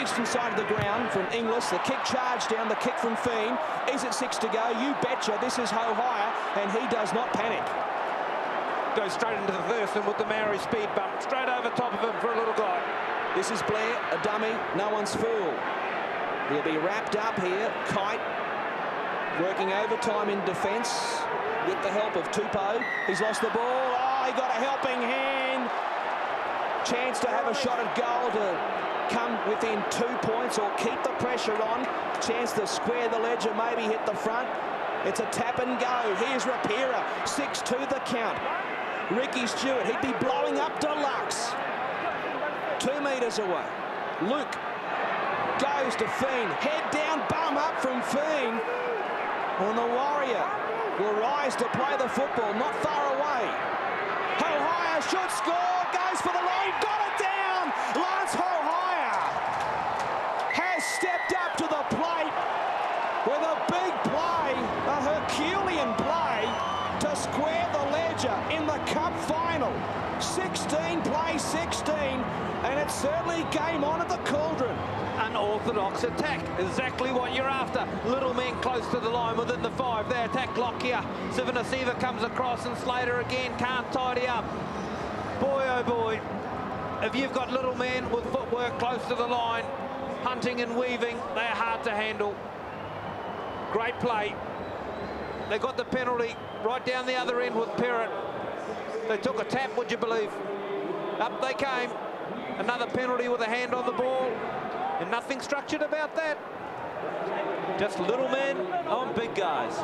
eastern side of the ground from Inglis. The kick charge down. The kick from Feen. Is it 6 to go? You betcha. This is Ohio. And he does not panic. Goes straight into the Thurston with the Maori speed bump. Straight over top of him for a little guy. This is Blair, a dummy, no one's fool. He'll be wrapped up here. Kite working overtime in defence with the help of Tupou. He's lost the ball. Oh, he got a helping hand. Chance to have a shot at goal to come within 2 points or keep the pressure on. Chance to square the ledger, maybe hit the front. It's a tap and go. Here's Rapira, 6-2 the count. Ricky Stewart, he'd be blowing up deluxe. 2 metres away. Luke goes to Feen. Head down, bum up from Feen. And the Warrior will rise to play the football, not far away. Ohio should score, goes for the line, got it down. Lance Ohio has stepped up to the plate 16 plays 16, and it's certainly game on at the Cauldron. Unorthodox attack, exactly what you're after. Little men close to the line within the 5. They attack Lock here. Sivanasiva comes across and Slater again can't tidy up. Boy, oh boy, if you've got little men with footwork close to the line, hunting and weaving, they're hard to handle. Great play. They got the penalty right down the other end with Perrott. They took a tap, would you believe? Up they came. Another penalty with a hand on the ball. And nothing structured about that. Just little men on big guys.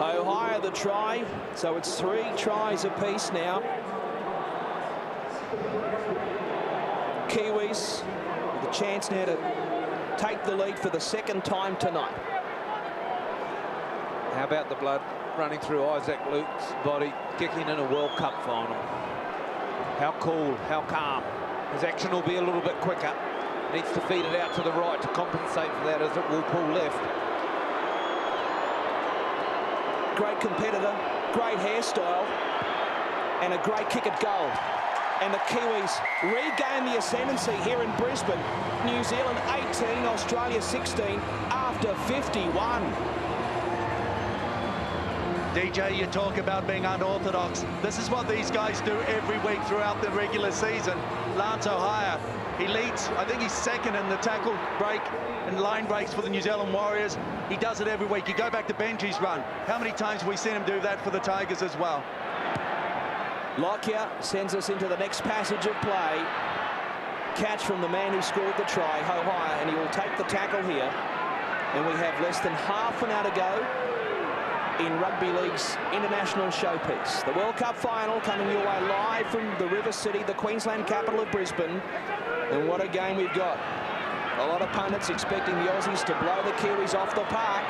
Ohio the try, so it's 3 tries apiece now. Kiwis with a chance now to take the lead for the 2nd time tonight. How about the blood running through Isaac Luke's body, kicking in a World Cup final? How cool, how calm. His action will be a little bit quicker. Needs to feed it out to the right to compensate for that as it will pull left. Great competitor, great hairstyle, and a great kick at goal. And the Kiwis regain the ascendancy here in Brisbane. New Zealand 18, Australia 16 after 51. DJ, you talk about being unorthodox. This is what these guys do every week throughout the regular season. Lance Ohio, he leads, I think he's 2nd in the tackle break and line breaks for the New Zealand Warriors. He does it every week. You go back to Benji's run. How many times have we seen him do that for the Tigers as well? Lockyer sends us into the next passage of play. Catch from the man who scored the try, Ohio, and he will take the tackle here. And we have less than half an hour to go in Rugby League's international showpiece. The World Cup final coming your way live from the River City, the Queensland capital of Brisbane. And what a game we've got. A lot of pundits expecting the Aussies to blow the Kiwis off the park.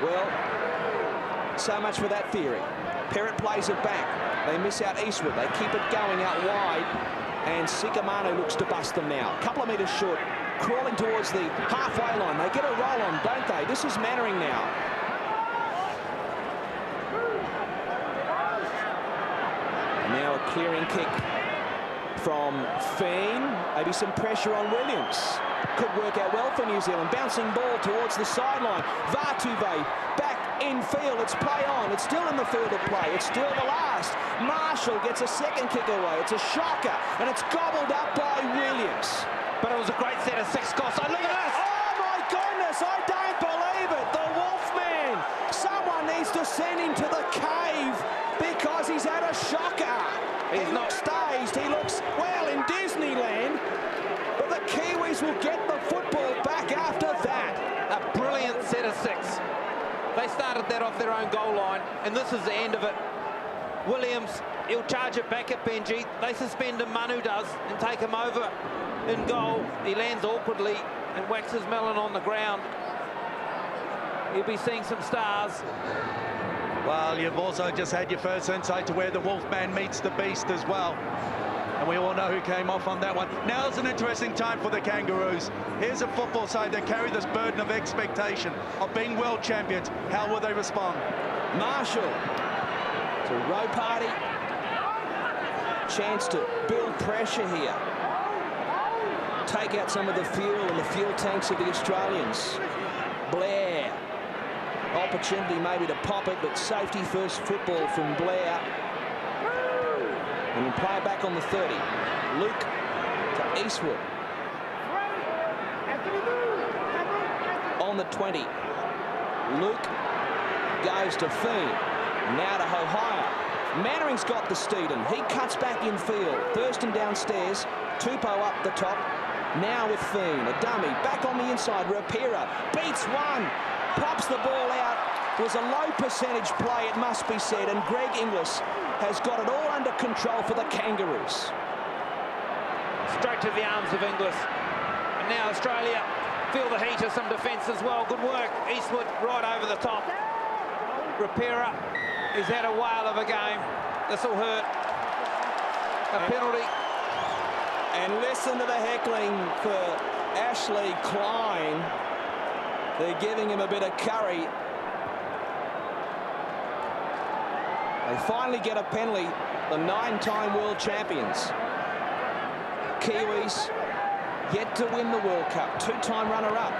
Well, so much for that theory. Perrott plays it back. They miss out Eastwood. They keep it going out wide. And Sikamano looks to bust them now. A couple of metres short, crawling towards the halfway line. They get a roll on, don't they? This is Mannering now. Now a clearing kick from Feen. Maybe some pressure on Williams. Could work out well for New Zealand. Bouncing ball towards the sideline. Vartuve back in field. It's play on. It's still in the field of play. It's still the last. Marshall gets a 2nd kick away. It's a shocker. And it's gobbled up by Williams. But it was a great set of 6 goals. Oh, look at this! Oh, my goodness! I don't believe it. The Wolfman. Someone needs to send him to the cave because he's had a shocker. He looks dazed. He looks, well, in Disneyland. But the Kiwis will get the football back after that. A brilliant set of 6. They started that off their own goal line, and this is the end of it. Williams, he'll charge it back at Benji. They suspend him, Manu does, and take him over in goal. He lands awkwardly and whacks his melon on the ground. He'll be seeing some stars. Well, you've also just had your first insight to where the Wolfman meets the Beast as well. And we all know who came off on that one. Now's an interesting time for the Kangaroos. Here's a football side that carry this burden of expectation of being world champions. How will they respond? Marshall to row party. Chance to build pressure here. Take out some of the fuel in the fuel tanks of the Australians. Blair. Opportunity maybe to pop it, but safety first football from Blair. And we'll play it back on the 30. Luke to Eastwood. On the 20. Luke goes to Feen. Now to Ohio. Mannering's got the Steeden. He cuts back in field. Thurston downstairs. Tupou up the top. Now with Feen. A dummy. Back on the inside. Rapira beats one. Pops the ball out. It was a low percentage play, it must be said, and Greg Inglis has got it all under control for the Kangaroos. Straight to the arms of Inglis. And now Australia feel the heat of some defence as well. Good work. Eastwood right over the top. Rapira has had a whale of a game. This will hurt. A penalty. And listen to the heckling for Ashley Klein. They're giving him a bit of curry. They finally get a penalty, the 9-time world champions. Kiwis yet to win the World Cup, 2-time runner-up.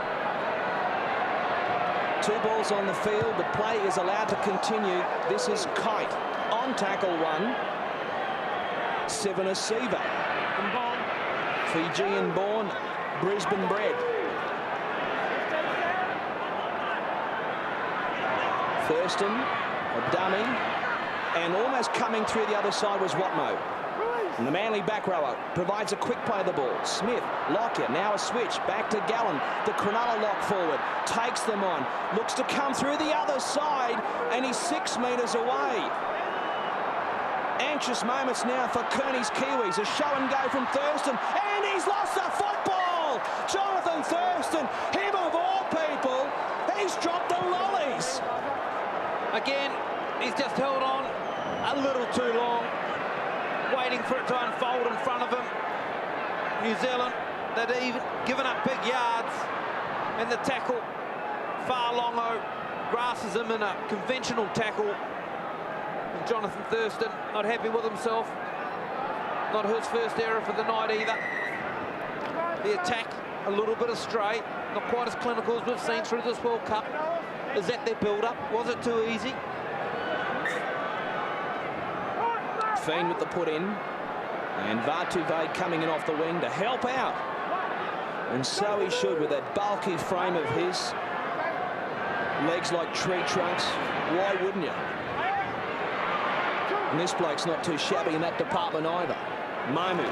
2 balls on the field, the play is allowed to continue. This is Kite on tackle 1. Sivanasiva. Fijian born, Brisbane bred. Thurston, a dummy, and almost coming through the other side was Watmo. And the Manly back rower provides a quick play of the ball. Smith, Lockyer, now a switch, back to Gallen. The Cronulla lock forward, takes them on, looks to come through the other side, and he's 6 metres away. Anxious moments now for Kearney's Kiwis. A show and go from Thurston, and he's lost the football! Jonathan Thurston, him of all people, he's dropped the lollies. Again, he's just held on a little too long, waiting for it to unfold in front of him. New Zealand, they'd even given up big yards, and the tackle, Farlongo grasses him in a conventional tackle. And Jonathan Thurston not happy with himself. Not his first error for the night either. The attack, a little bit astray, not quite as clinical as we've seen through this World Cup. Is that their build-up? Was it too easy? Feen with the put in, and Vartuve coming in off the wing to help out. And so he should, with that bulky frame of his. Legs like tree trunks. Why wouldn't you? And this bloke's not too shabby in that department either. Momu.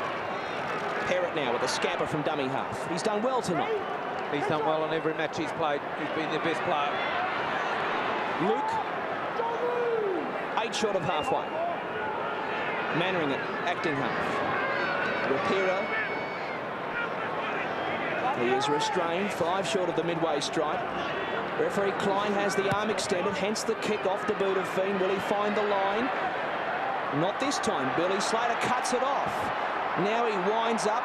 Perrott now with a scamper from dummy half. He's done well tonight. He's done well in every match he's played. He's been their best player. Luke, 8 short of halfway. Mannering it, acting half. Rapira. He is restrained, 5 short of the midway stripe. Referee Klein has the arm extended, hence the kick off the boot of Feen. Will he find the line? Not this time. Billy Slater cuts it off. Now he winds up,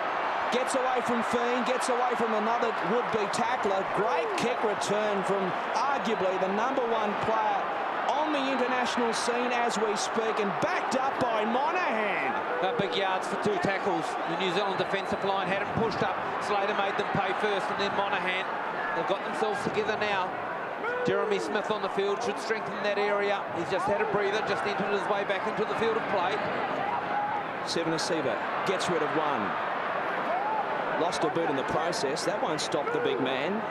gets away from Feen, gets away from another would-be tackler. Great kick return from arguably the #1 player on the international scene as we speak, and backed up by Monahan. Big yards for 2 tackles. The New Zealand defensive line hadn't pushed up. Slater made them pay first, and then Monahan. They've got themselves together now. Jeremy Smith on the field should strengthen that area. He's just had a breather, just entered his way back into the field of play. Sivanasiva gets rid of 1. Lost a boot in the process. That won't stop the big man.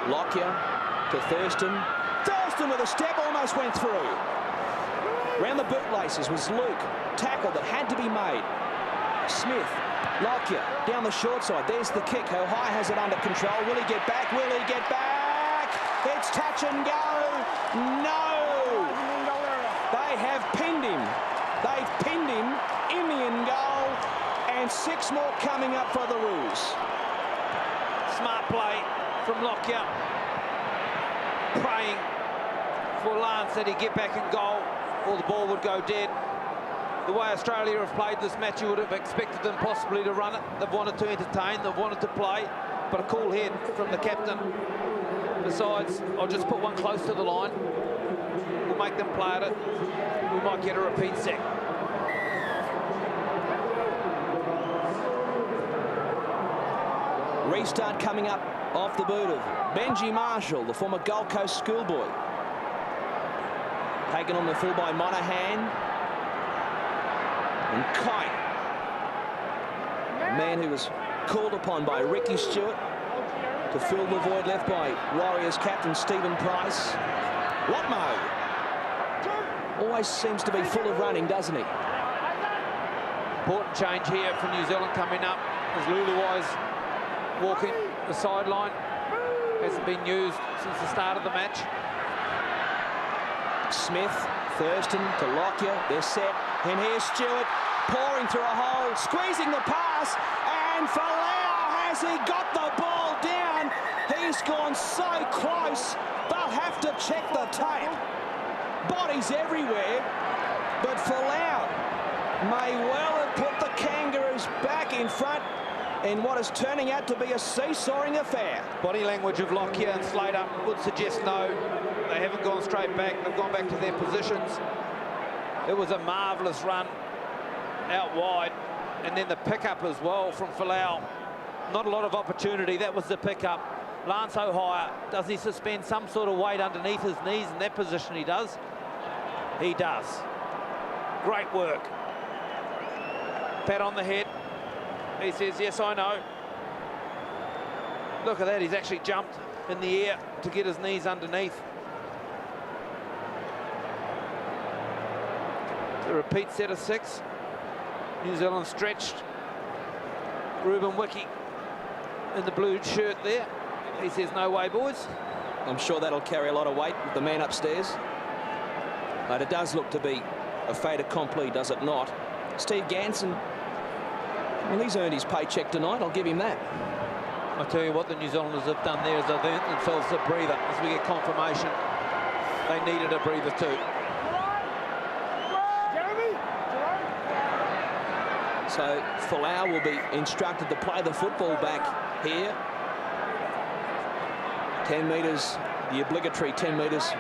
Lockyer to Thurston. Thurston with a step, almost went through. Round the bootlaces was Luke. Tackle that had to be made. Smith, Lockyer down the short side. There's the kick. Ohio has it under control. Will he get back? Will he get back? It's touch and go. No! They have pinned him. They've pinned him in the end goal. And 6 more coming up for the Roos. Smart play from Lockyer. Praying for Lance that he'd get back in goal or the ball would go dead. The way Australia have played this match, you would have expected them possibly to run it. They've wanted to entertain, they've wanted to play, but a cool head from the captain. Besides, I'll just put one close to the line. We'll make them play at it. We might get a repeat set. Restart coming up off the boot of Benji Marshall, the former Gold Coast schoolboy. Taken on the full by Monahan. And Kite, a man who was called upon by Ricky Stewart to fill the void left by Warriors captain Stephen Price. Watmo always seems to be full of running, doesn't he? Important change here for New Zealand coming up as Luluwai's walking the sideline. Hasn't been used since the start of the match. Smith, Thurston to Lockyer, they're set, and here's Stewart pouring through a hole, squeezing the pass, and Folau, has he got the ball down? He's gone so close, they'll have to check the tape. Bodies everywhere, but Folau may well have put the Kangaroos back in front in what is turning out to be a seesawing affair. Body language of Lockyer and Slater would suggest no. They haven't gone straight back. They've gone back to their positions. It was a marvellous run out wide. And then the pickup as well from Folau. Not a lot of opportunity. That was the pickup. Lance O'Hire, does he suspend some sort of weight underneath his knees in that position? He does. He does. Great work. Pat on the head. He says, yes, I know. Look at that. He's actually jumped in the air to get his knees underneath. The repeat set of 6. New Zealand stretched. Ruben Wiki in the blue shirt there. He says, no way, boys. I'm sure that'll carry a lot of weight with the man upstairs. But it does look to be a fait accompli, does it not? Steve Ganson, well, he's earned his paycheck tonight. I'll give him that. I tell you what the New Zealanders have done there is they've earned themselves a breather as we get confirmation. They needed a breather too. So Folau will be instructed to play the football back here. 10 metres, the obligatory 10 metres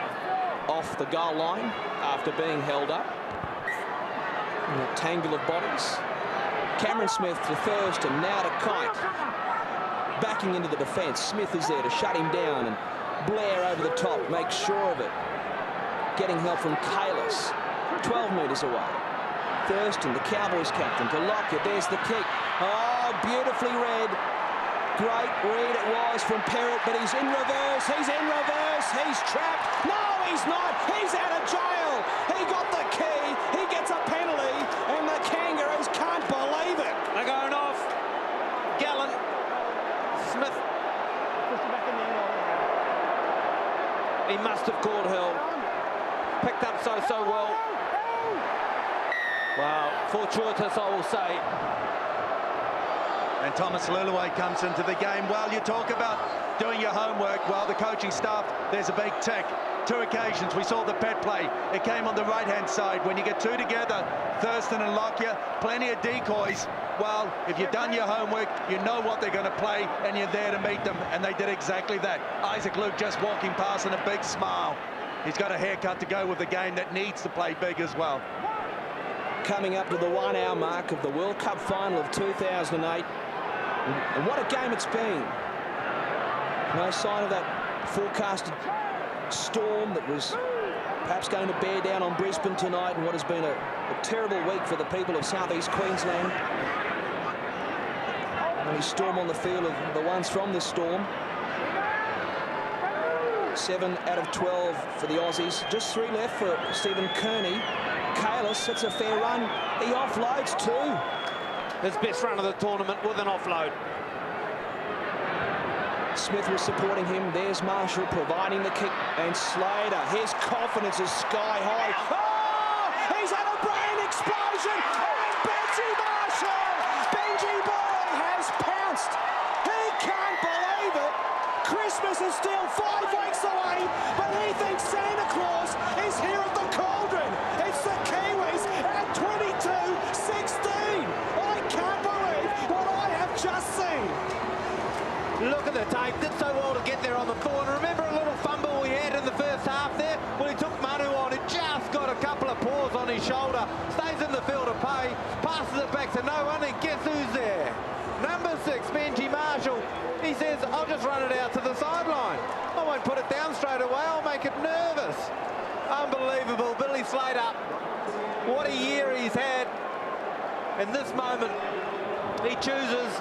off the goal line after being held up. In a tangle of bodies. Cameron Smith to first and now to Kite. Backing into the defence. Smith is there to shut him down and Blair over the top, make sure of it. Getting help from Kalis, 12 metres away. Thurston, the Cowboys captain, to Lockyer. There's the kick. Oh, beautifully read. Great read it was from Perrott, but he's in reverse. He's in reverse. He's trapped. No, he's not. He's out of jail. He got the key. He gets a penalty, and the Kangaroos can't believe it. They're going off. Gallen. Smith. He must have called Hill. Picked up so well. Wow, fortuitous, I will say. And Thomas Luluway comes into the game. Well, you talk about doing your homework. Well, the coaching staff, there's a big tick. 2 occasions, we saw the pet play. It came on the right-hand side. When you get 2 together, Thurston and Lockyer, plenty of decoys. Well, if you've done your homework, you know what they're going to play, and you're there to meet them. And they did exactly that. Isaac Luke just walking past and a big smile. He's got a haircut to go with the game that needs to play big as well. Coming up to the 1 hour mark of the World Cup final of 2008. And what a game it's been. No sign of that forecasted storm that was perhaps going to bear down on Brisbane tonight in what has been a terrible week for the people of southeast Queensland. Only storm on the field of the ones from this storm. 7 out of 12 for the Aussies. Just 3 left for Stephen Kearney. Kalis, that's a fair run. He offloads too. His best run of the tournament with an offload. Smith was supporting him. There's Marshall providing the kick. And Slater, his confidence is sky high. Oh, he's had a brain explosion. And Benji Marshall, Benji boy has pounced. He can't believe it. Christmas is still 5 weeks away, but he thinks Santa Claus is here at the cauldron. It's the Kiwis at 22-16. I can't believe what I have just seen. Look at the tape. Did so well to get there on the full. And remember a little fumble we had in the first half there? Well, he took Manu on. He just got a couple of paws on his shoulder. Stays in the field of play. Passes it back to no one. And guess who's there? Number 6, Benji Marshall. He says, I'll just run it out to the sideline. I won't put it down straight away. I'll make it nervous. Unbelievable. Billy Slater. What a year he's had. In this moment, he chooses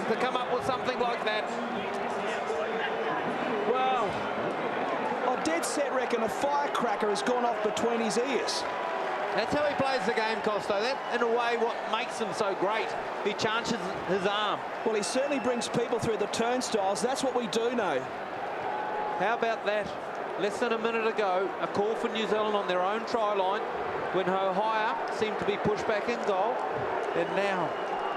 to come up with something like that. Well, I dead set reckon a firecracker has gone off between his ears. That's how he plays the game, Costo. That, in a way, what makes him so great. He chances his arm. Well, he certainly brings people through the turnstiles. That's what we do know. How about that? Less than a minute ago, a call for New Zealand on their own try line when O'Hire seemed to be pushed back in goal. And now,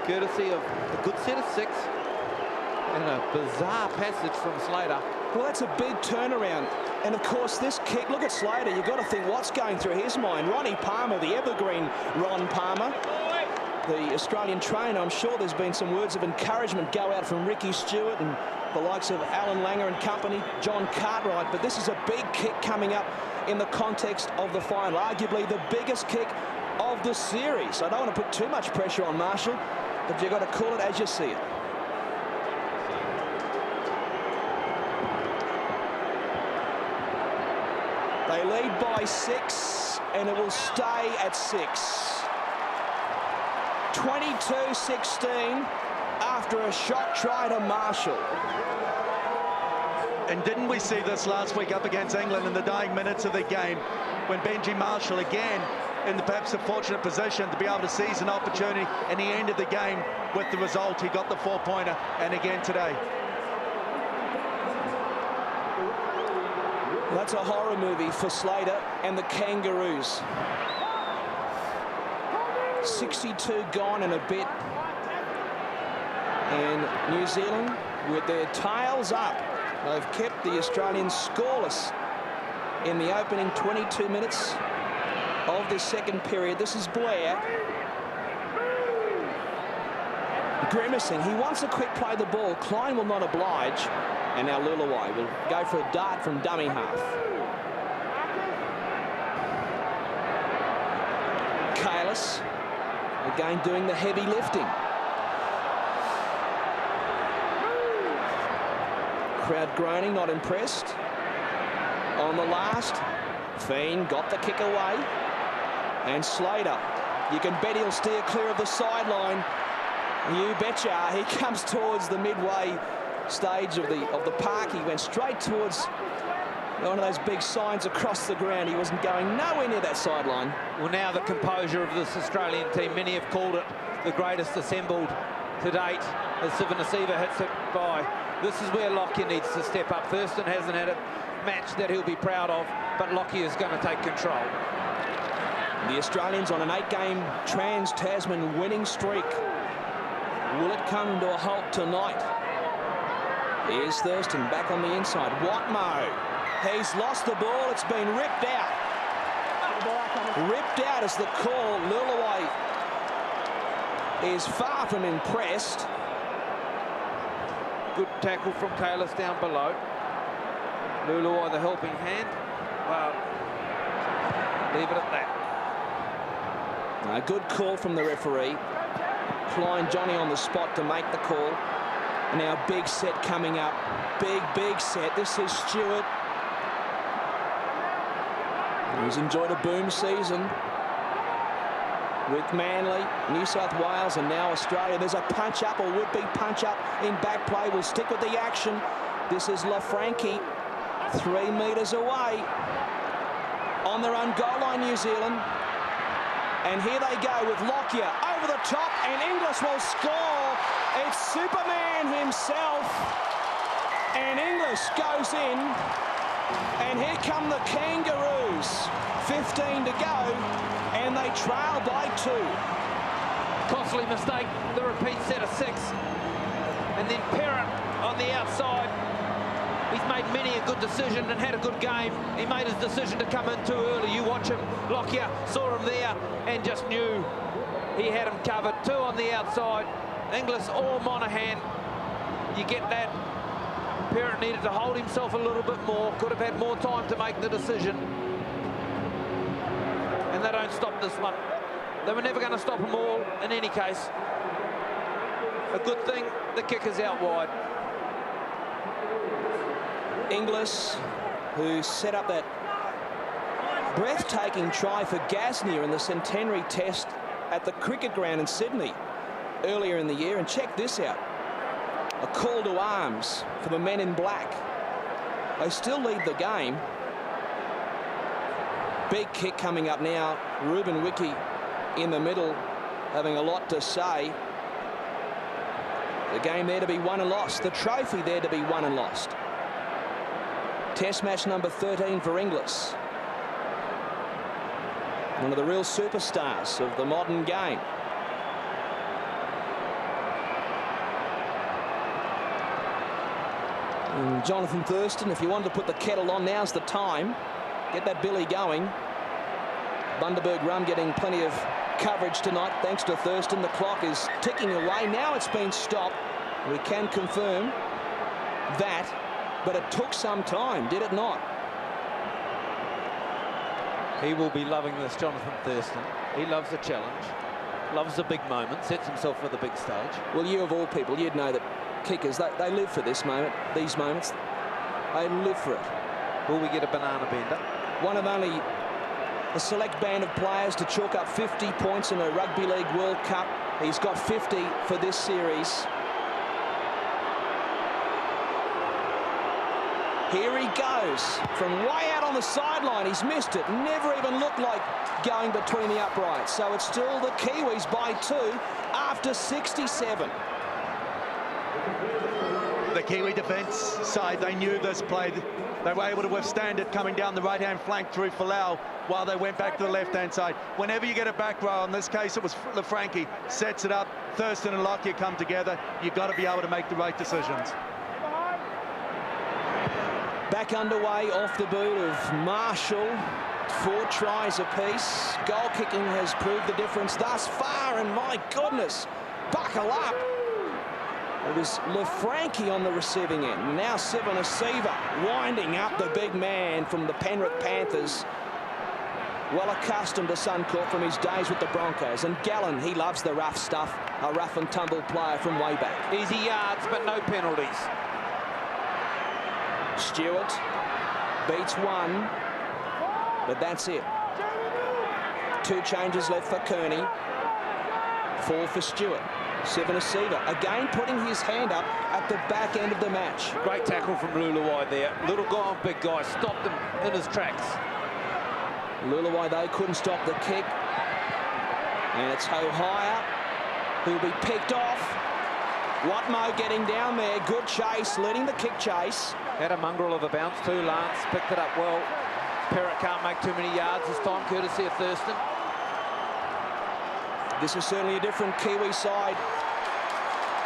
courtesy of a good set of 6 and a bizarre passage from Slater. Well, that's a big turnaround. And of course, this kick, look at Slater. You've got to think what's going through his mind. Ronnie Palmer, the evergreen Ron Palmer. the Australian trainer, I'm sure there's been some words of encouragement go out from Ricky Stewart and the likes of Alan Langer and company, John Cartwright, but this is a big kick coming up in the context of the final, arguably the biggest kick of the series. I don't want to put too much pressure on Marshall, but you've got to call it as you see it. They lead by 6, and it will stay at 6. 22-16 after a shot try to Marshall. And didn't we see this last week up against England in the dying minutes of the game when Benji Marshall again in perhaps a fortunate position to be able to seize an opportunity, and he ended the game with the result. He got the 4-pointer, and again today. That's a horror movie for Slater and the Kangaroos. 62 gone and a bit. And New Zealand, with their tails up, they've kept the Australians scoreless in the opening 22 minutes of the second period. This is Blair. Grimacing. He wants a quick play the ball. Klein will not oblige. And now Luluwai will go for a dart from dummy half. Kalis again doing the heavy lifting. Crowd groaning, not impressed. On the last, Feen got the kick away. And Slater, you can bet he'll steer clear of the sideline. You betcha. He comes towards the midway stage of the park. He went straight towards one of those big signs across the ground. He wasn't going nowhere near that sideline. Well, now the composure of this Australian team. Many have called it the greatest assembled to date as Sivanasiva hits it by. This is where Lockyer needs to step up. Thurston hasn't had a match that he'll be proud of, but Lockyer is going to take control. The Australians on an 8-game Trans-Tasman winning streak. Will it come to a halt tonight? Here's Thurston back on the inside. Watmo. He's lost the ball. It's been ripped out. Ripped out is the call. Luluwai is far from impressed. Good tackle from Kalis down below. Luluwai the helping hand. Well, leave it at that. A good call from the referee. Klein Johnny on the spot to make the call. Now big set coming up. Big set. This is Stewart. He's enjoyed a boom season with Manly, New South Wales, and now Australia. There's a punch-up or would-be punch-up in back play. We'll stick with the action. This is LaFranchi, 3 metres away. On their own goal line, New Zealand. And here they go with Lockyer over the top, and Inglis will score. It's Superman himself. And Inglis goes in. And here come the Kangaroos. 15 to go, and they trail by 2. Costly mistake, the repeat set of 6. And then Perrott on the outside. He's made many a good decision and had a good game. He made his decision to come in too early. You watch him. Lockyer saw him there and just knew he had him covered. 2 on the outside. Inglis or Monahan. You get that. Perrott needed to hold himself a little bit more. Could have had more time to make the decision. And they don't stop this one. They were never going to stop them all in any case. A good thing, the kick is out wide. Inglis, who set up that breathtaking try for Gasnier in the centenary test at the cricket ground in Sydney earlier in the year. And check this out. A call to arms for the men in black. They still lead the game. Big kick coming up now. Ruben Wiki in the middle, having a lot to say. The game there to be won and lost. The trophy there to be won and lost. Test match number 13 for Inglis. One of the real superstars of the modern game. And Jonathan Thurston, if you wanted to put the kettle on, now's the time. Get that billy going. Bundaberg rum getting plenty of coverage tonight, thanks to Thurston. The clock is ticking away. Now it's been stopped. We can confirm that, but it took some time, did it not? He will be loving this, Jonathan Thurston. He loves the challenge, loves the big moment, sets himself for the big stage. Well, you of all people, you'd know that kickers, they live for this moment, these moments. They live for it. Will we get a banana bender? One of only a select band of players to chalk up 50 points in a Rugby League World Cup. He's got 50 for this series. Here he goes from way out on the sideline. He's missed it. Never even looked like going between the uprights. So it's still the Kiwis by 2 after 67. The Kiwi defence side, they knew this play. They were able to withstand it coming down the right-hand flank through Folau while they went back to the left-hand side. Whenever you get a back row, in this case it was LaFranchi, sets it up, Thurston and Lockyer come together, you've got to be able to make the right decisions. Back underway off the boot of Marshall. 4 tries apiece. Goal kicking has proved the difference thus far, and my goodness, buckle up. It was LaFranchi on the receiving end. Now Sivanasiva winding up the big man from the Penrith Panthers. Well accustomed to Suncorp from his days with the Broncos. And Gallen, he loves the rough stuff. A rough and tumble player from way back. Easy yards, but no penalties. Stewart beats 1, but that's it. 2 changes left for Kearney. 4 for Stewart. Sivanasiva again putting his hand up at the back end of the match. Great tackle from Luluwai there. Little guy on big guy, stopped him in his tracks. Luluwai, they couldn't stop the kick. And it's Hohaya who'll be picked off. Watmo getting down there. Good chase, leading the kick chase. Had a mongrel of a bounce too. Lance picked it up well. Perrott can't make too many yards this time, courtesy of Thurston. This is certainly a different Kiwi side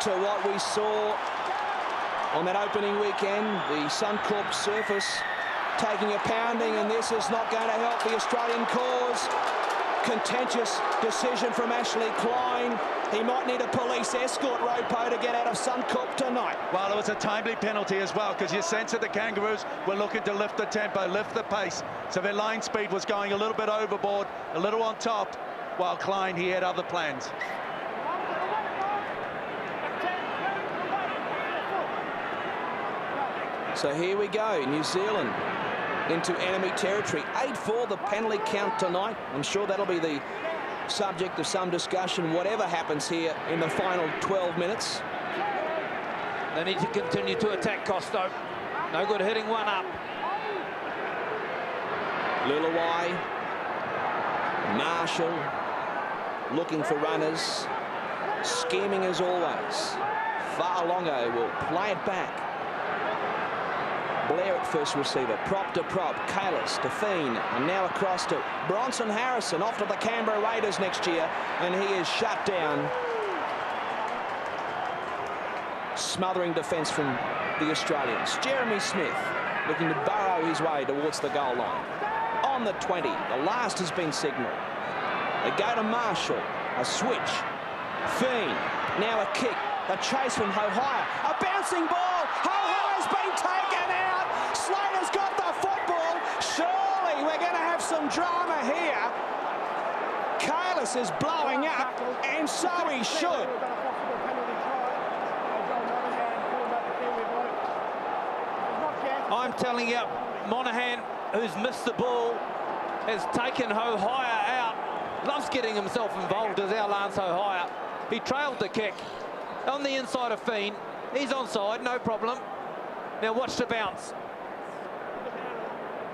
to what we saw on that opening weekend. The Suncorp surface taking a pounding, and this is not going to help the Australian cause. Contentious decision from Ashley Klein. He might need a police escort, Ropo, to get out of Suncorp tonight. Well, it was a timely penalty as well, because you sense that the Kangaroos were looking to lift the tempo, lift the pace. So their line speed was going a little bit overboard, a little on top, while Klein, he had other plans. So here we go, New Zealand into enemy territory. 8-4 the penalty count tonight. I'm sure that'll be the subject of some discussion, whatever happens here in the final 12 minutes. They need to continue to attack Costo. No good hitting one up. Luluwai, Marshall, looking for runners, scheming as always. Fa'alongo will play it back. Blair at first receiver, prop to prop, Kalis to Fiend, and now across to Bronson Harrison, off to the Canberra Raiders next year, and he is shut down. Smothering defence from the Australians. Jeremy Smith looking to burrow his way towards the goal line. On the 20, the last has been signalled. They go to Marshall, a switch. Fiend, now a kick, a chase from Hohaya, a bouncing ball. Hohaya's been taken out. Slater's got the football. Surely we're going to have some drama here. Kalis is blowing up, and so he should. I'm telling you, Monahan, who's missed the ball, has taken Hohaya out. Loves getting himself involved as our Lance Hohaya. He trailed the kick on the inside of Fiend. He's onside, no problem. Now watch the bounce.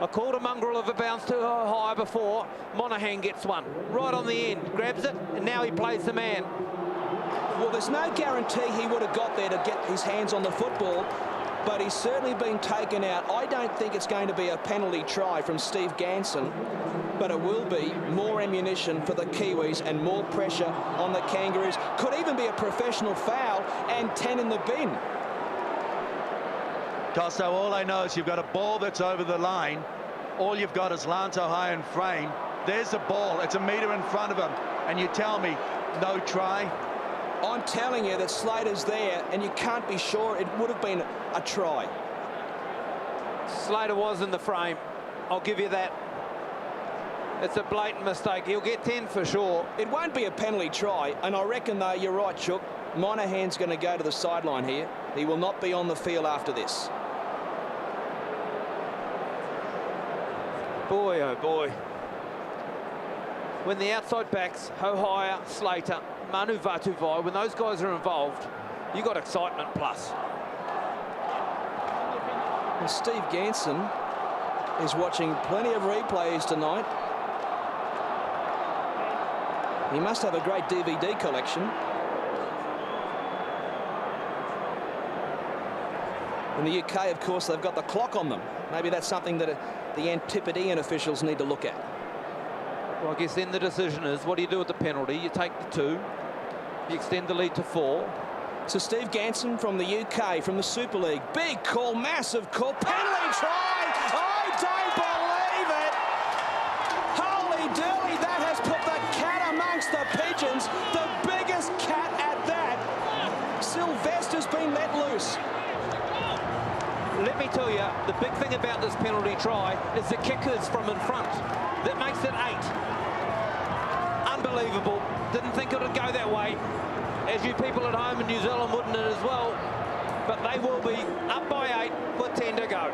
I called a mongrel of a bounce to Hohaya before. Monahan gets one right on the end, grabs it, and now he plays the man. Well, there's no guarantee he would have got there to get his hands on the football, but he's certainly been taken out. I don't think it's going to be a penalty try from Steve Ganson, but it will be more ammunition for the Kiwis and more pressure on the Kangaroos. Could even be a professional foul and 10 in the bin. Costo, all I know is you've got a ball that's over the line. all you've got is Lanto high in frame. There's the ball. It's a metre in front of him. And you tell me, no try? I'm telling you that Slater's there, and you can't be sure it would have been a try. Slater was in the frame. I'll give you that. It's a blatant mistake. He'll get 10 for sure. It won't be a penalty try, and I reckon, though, you're right, Chook. Monahan's going to go to the sideline here. He will not be on the field after this. Boy, oh boy. When the outside backs, Hohaya, Slater, Manu Vatuvai, when those guys are involved, you got excitement plus. And Steve Ganson is watching plenty of replays tonight. He must have a great DVD collection. In the UK, of course, they've got the clock on them. Maybe that's something that the Antipodean officials need to look at. Well, I guess then the decision is, what do you do with the penalty? You take the 2, you extend the lead to 4. So Steve Ganson from the UK, from the Super League. Big call, massive call, penalty try! I don't believe it! Holy dooly, that has put the cat amongst the pigeons. The biggest cat at that. Sylvester's been let loose. Let me tell you, the big thing about this penalty try is the kickers from in front. That makes it 8. Unbelievable. Didn't think it would go that way. As you people at home in New Zealand wouldn't as well. But they will be up by 8 with 10 to go.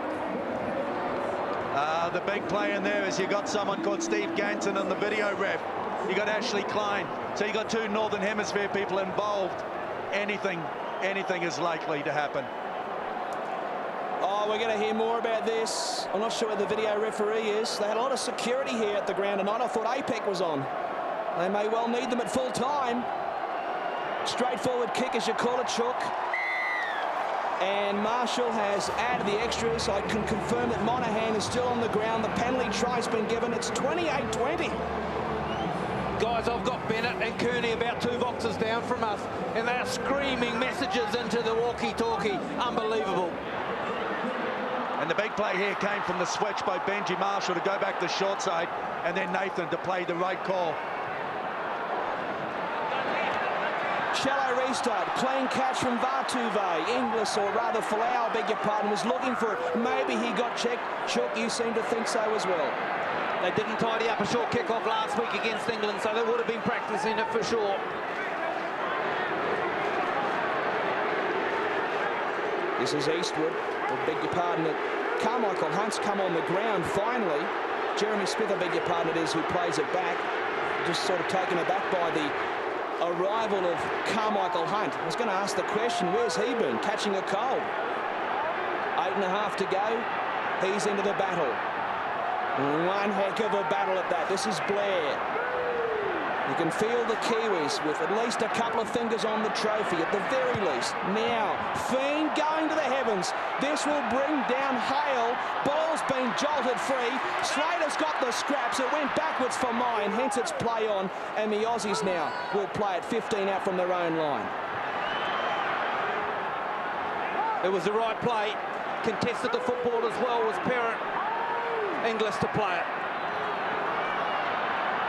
The big play in there is you got someone called Steve Ganson in the video ref. You got Ashley Klein. So you got 2 Northern Hemisphere people involved. Anything is likely to happen. Oh, we're going to hear more about this. I'm not sure where the video referee is. They had a lot of security here at the ground tonight. I thought APEC was on. They may well need them at full time. Straightforward kick, as you call it, Chook. And Marshall has added the extras. I can confirm that Monahan is still on the ground. The penalty try's been given. It's 28-20. Guys, I've got Bennett and Kearney about 2 boxes down from us, and they're screaming messages into the walkie-talkie. Unbelievable. And the big play here came from the switch by Benji Marshall to go back to the short side, and then Nathan to play the right call. Shallow restart, clean catch from Vatuvei. Inglis, or rather Folau, I beg your pardon, was looking for it. Maybe he got checked. Chook, you seem to think so as well. They didn't tidy up a short kick-off last week against England, so they would have been practicing it for sure. This is Eastwood. I beg your pardon. Carmichael Hunt's come on the ground finally. Jeremy Smith, I beg your pardon, it is, who plays it back. Just sort of taken aback by the arrival of Carmichael Hunt. I was going to ask the question, where's he been? Catching a cold. 8.5 to go. He's into the battle. One heck of a battle at that. This is Blair. You can feel the Kiwis with at least a couple of fingers on the trophy at the very least. Now, Fiend going to the heavens. This will bring down Hale. Ball's been jolted free. Slater's got the scraps. It went backwards for mine, hence it's play on. And the Aussies now will play at 15 out from their own line. It was the right play. Contested the football as well, was Parent. Inglis to play it.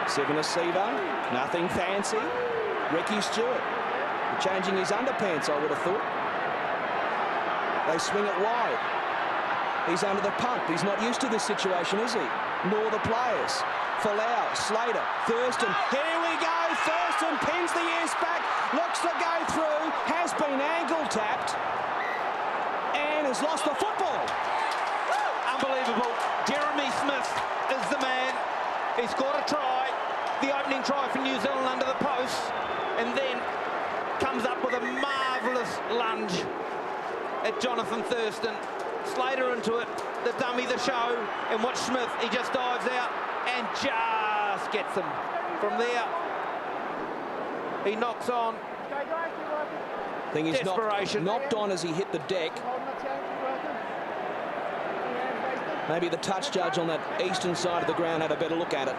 Sivanasiva, nothing fancy. Ricky Stewart, changing his underpants, I would have thought. They swing it wide. He's under the pump. He's not used to this situation, is he? Nor the players. Folau, Slater, Thurston. Here we go. Thurston pins the ears back, looks to go through, has been angle tapped, and has lost the football. Unbelievable. Jeremy Smith is the man. He scored a try, the opening try for New Zealand under the post, and then comes up with a marvellous lunge at Jonathan Thurston. Slater into it, the dummy, the show, and watch Smith. He just dives out and just gets him. From there, he knocks on. Thing is Desperation. knocked on as he hit the deck. Maybe the touch judge on that eastern side of the ground had a better look at it.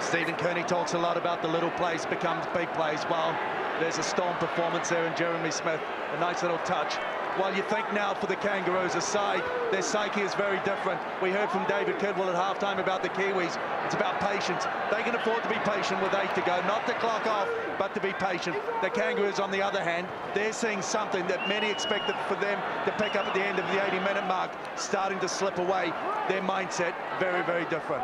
Stephen Kearney talks a lot about the little plays becomes big plays. Well, there's a Storm performance there in Jeremy Smith. A nice little touch While you think now for the Kangaroos aside, their psyche is very different. We heard from David Kidwell at halftime about the Kiwis. It's about patience. They can afford to be patient with 8 to go, not to clock off, but to be patient. The Kangaroos, on the other hand, they're seeing something that many expected for them to pick up at the end of the 80-minute mark, starting to slip away. Their mindset, very, very different.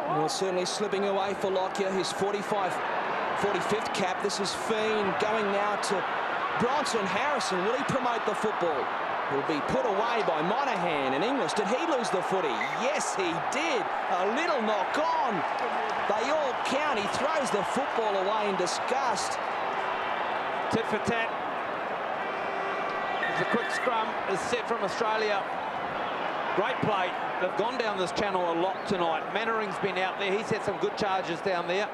Well, certainly slipping away for Lockyer, his 45th cap. This is Fiend going now to Bronson Harrison. Will he promote the football? Will be put away by Monahan in English. Did he lose the footy? Yes, he did. A little knock on. They all count. He throws the football away in disgust. Tit for tat. The quick scrum is set from Australia. Great play. They've gone down this channel a lot tonight. Mannering's been out there. He's had some good charges down there.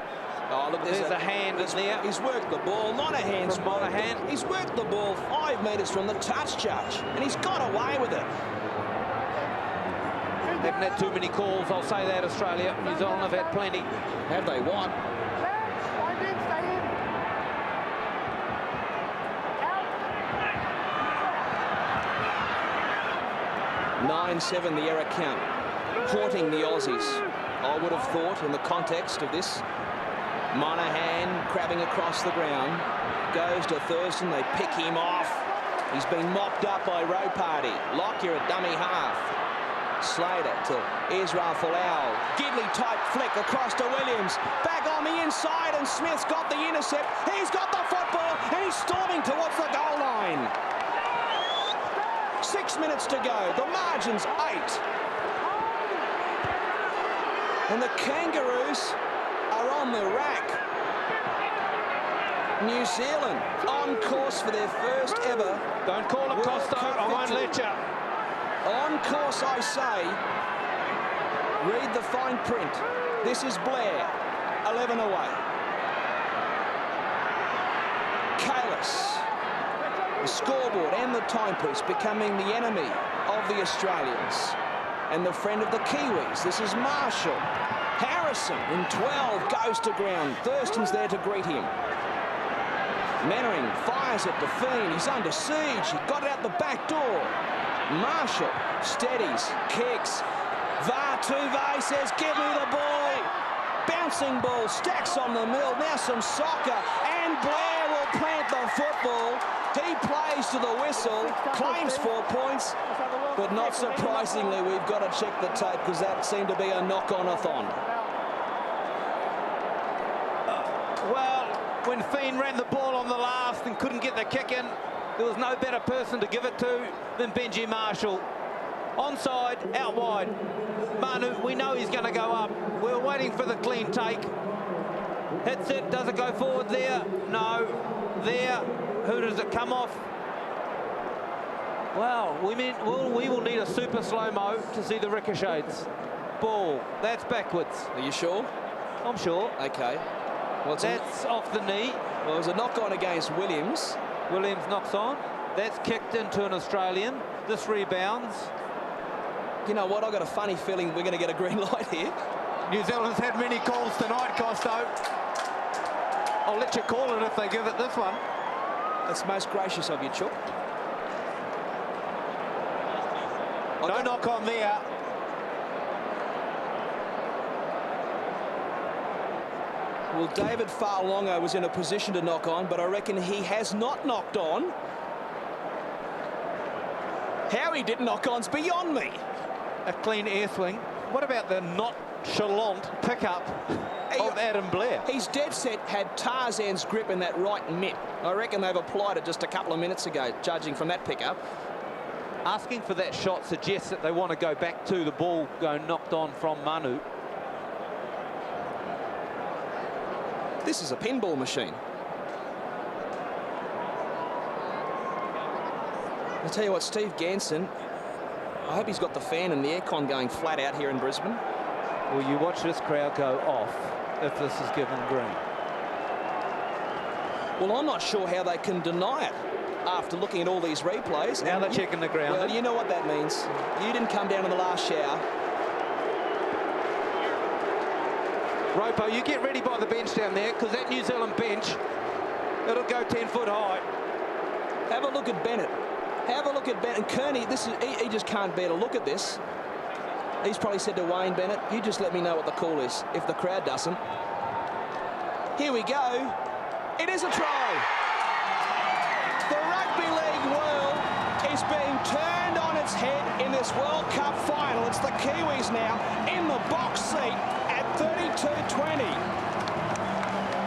Oh, look, there's a hand in there. He's worked the ball. Monahan's He's worked the ball 5 metres from the touch judge, and he's got away with it. They haven't had too many calls, I'll say that, Australia. New Zealand have had plenty. Have they what? 9-7 the error count, haunting the Aussies. I would have thought in the context of this. Monahan crabbing across the ground, goes to Thurston, they pick him off. He's been mopped up by Row Party. Lockyer at dummy half. Slater to Israel Folau. Gidley type flick across to Williams. Back on the inside, and Smith's got the intercept. He's got the football, and he's storming towards the goal line. 6 minutes to go. The margin's 8. And the Kangaroos are on the rack. New Zealand on course for their first ever. Don't call it, Costa. I won't let you. On course, I say. Read the fine print. This is Blair. 11 away. Kalis. The scoreboard and the timepiece becoming the enemy of the Australians and the friend of the Kiwis. This is Marshall. Harrison in 12 goes to ground. Thurston's there to greet him. Mannering fires it to Fiend. He's under siege. He got it out the back door. Marshall steadies, kicks. Vartuve says, give me the ball. Bouncing ball, stacks on the mill. Now some soccer, and Blair will plant the football. He plays to the whistle, claims 4 points, but not surprisingly, we've got to check the tape because that seemed to be a knock-on-a-thon. Well, when Fiend ran the ball on the last and couldn't get the kick in, there was no better person to give it to than Benji Marshall. Onside, out wide. Manu, we know he's going to go up. We're waiting for the clean take. Hits it, does it go forward there? No. There. Who does it come off? Well, we will need a super slow-mo to see the ricochets. Ball, that's backwards. Are you sure? I'm sure. Okay. Well, that's off the knee. Well, it was a knock-on against Williams. Williams knocks on. That's kicked into an Australian. This rebounds. You know what? I've got a funny feeling we're going to get a green light here. New Zealand's had many calls tonight, Costo. I'll let you call it if they give it this one. That's most gracious of you, Chook. No knock on there. Well, David Farlongo was in a position to knock on, but I reckon he has not knocked on. How he didn't knock on's beyond me. A clean air swing. What about the nonchalant pickup of Adam Blair? He's dead set had Tarzan's grip in that right mitt. I reckon they've applied it just a couple of minutes ago, judging from that pickup. Asking for that shot suggests that they want to go back to the ball going knocked on from Manu. This is a pinball machine. I'll tell you what, Steve Ganson, I hope he's got the fan and the aircon going flat out here in Brisbane. Well, you watch this crowd go off if this is given green. Well, I'm not sure how they can deny it after looking at all these replays. Now they're checking the ground. Well, you know what that means. You didn't come down in the last shower. Ropo, you get ready by the bench down there, because that New Zealand bench, it'll go 10 foot high. Have a look at Bennett. Have a look at Bennett. And Kearney, he just can't bear to look at this. He's probably said to Wayne Bennett, you just let me know what the call is, if the crowd doesn't. Here we go. It is a try. The rugby league world is being turned on its head in this World Cup final. It's the Kiwis now in the box seat at 32-20.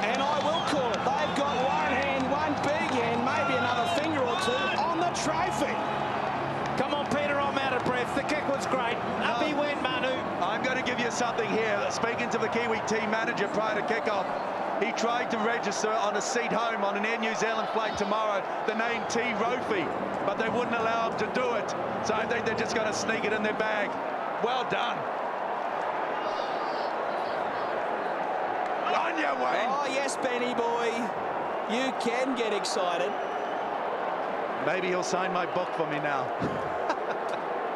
And I will call it. They've got one hand, one big hand, maybe another finger or two on the trophy. Come on, Peter, I'm out of breath. The kick was great. Up he went, Manu. I'm going to give you something here. Speaking to the Kiwi team manager prior to kickoff, he tried to register on a seat home on an Air New Zealand flight tomorrow the name T. Rofi, but they wouldn't allow him to do it. So I think they're just going to sneak it in their bag. Well done. On your way. Oh, yes, Benny boy. You can get excited. Maybe he'll sign my book for me now.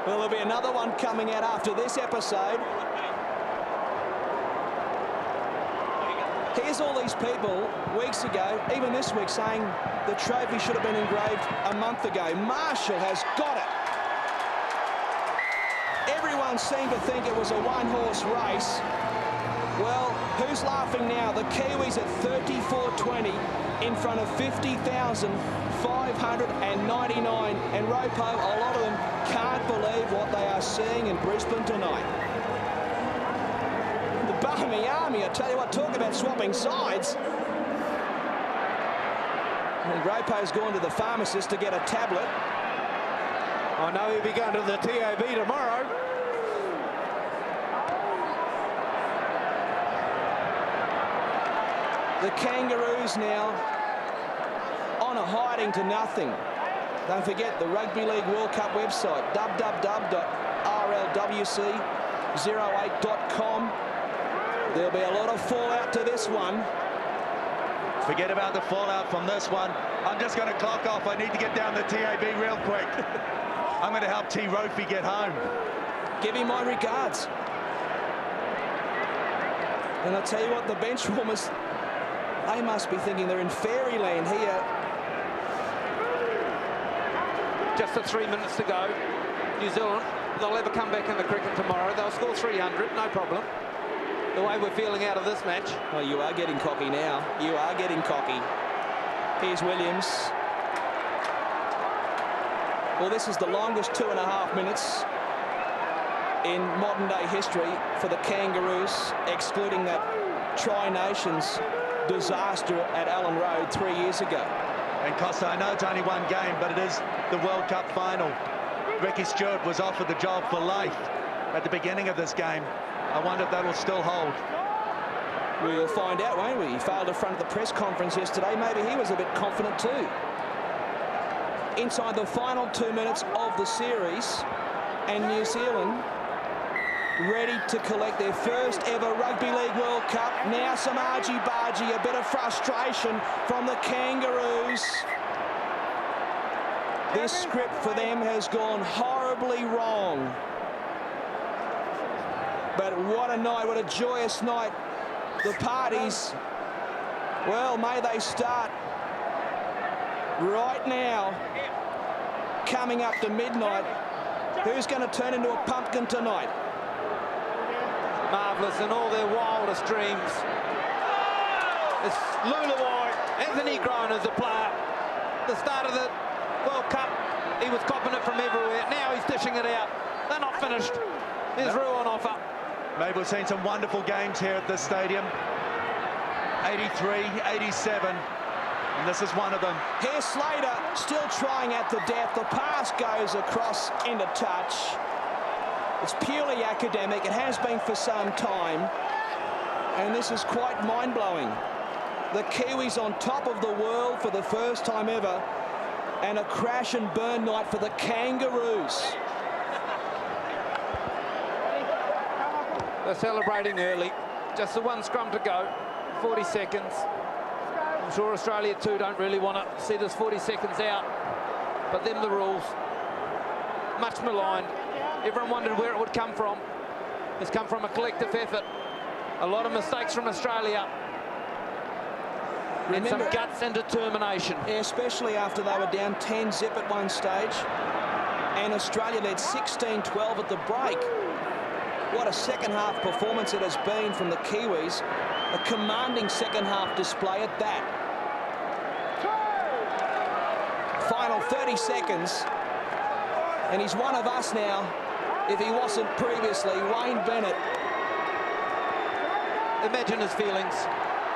Well, there'll be another one coming out after this episode. Here's all these people weeks ago, even this week, saying the trophy should have been engraved a month ago. Marshall has got it. Everyone seemed to think it was a one-horse race. Well, who's laughing now? The Kiwis at 34-20 in front of 50,599. And Ropo, a lot of them can't believe what they are seeing in Brisbane tonight. The Barmy Army, I tell you what, talk about swapping sides. And Ropo's gone to the pharmacist to get a tablet. I know he'll be going to the TAB tomorrow. The Kangaroos now on a hiding to nothing. Don't forget the Rugby League World Cup website, www.rlwc08.com. There'll be a lot of fallout to this one. Forget about the fallout from this one. I'm just going to clock off. I need to get down the TAB real quick. I'm going to help T. Rofi get home. Give him my regards. And I'll tell you what, the bench warmers, they must be thinking they're in fairyland here. Just the 3 minutes to go. New Zealand, they'll have a comeback in the cricket tomorrow. They'll score 300, no problem. The way we're feeling out of this match. Oh, you are getting cocky now. You are getting cocky. Here's Williams. Well, this is the longest 2.5 minutes in modern day history for the Kangaroos, excluding that Tri-Nations disaster at Allen Road 3 years ago. And Costa, I know it's only one game, but it is the World Cup final. Ricky Stewart was offered the job for life at the beginning of this game. I wonder if that will still hold. We'll find out, won't we? He failed in front of the press conference yesterday. Maybe he was a bit confident too. Inside the final 2 minutes of the series, and New Zealand ready to collect their first ever Rugby League World Cup. Now some argy-bargy, a bit of frustration from the Kangaroos. This script for them has gone horribly wrong. But what a night, what a joyous night. The parties, well, may they start right now, coming up to midnight. Who's going to turn into a pumpkin tonight? Marvellous in all their wildest dreams. It's Lulawai, Anthony Grone as a player. The start of the World Cup, he was copping it from everywhere. Now he's dishing it out. They're not finished. There's Rue on offer. Maybe we've seen some wonderful games here at this stadium. 83, 87, and this is one of them. Here's Slater still trying at the death. The pass goes across into touch. It's purely academic. It has been for some time. And this is quite mind-blowing. The Kiwis on top of the world for the first time ever. And a crash and burn night for the Kangaroos. They're celebrating early. Just the one scrum to go. 40 seconds. I'm sure Australia too don't really want to see this 40 seconds out. But them the rules. Much maligned. Everyone wondered where it would come from. It's come from a collective effort. A lot of mistakes from Australia. And some guts and determination. Yeah, especially after they were down 10-0 at one stage. And Australia led 16-12 at the break. What a second-half performance it has been from the Kiwis. A commanding second-half display at that. Final 30 seconds. And he's one of us now, if he wasn't previously. Wayne Bennett. Imagine his feelings.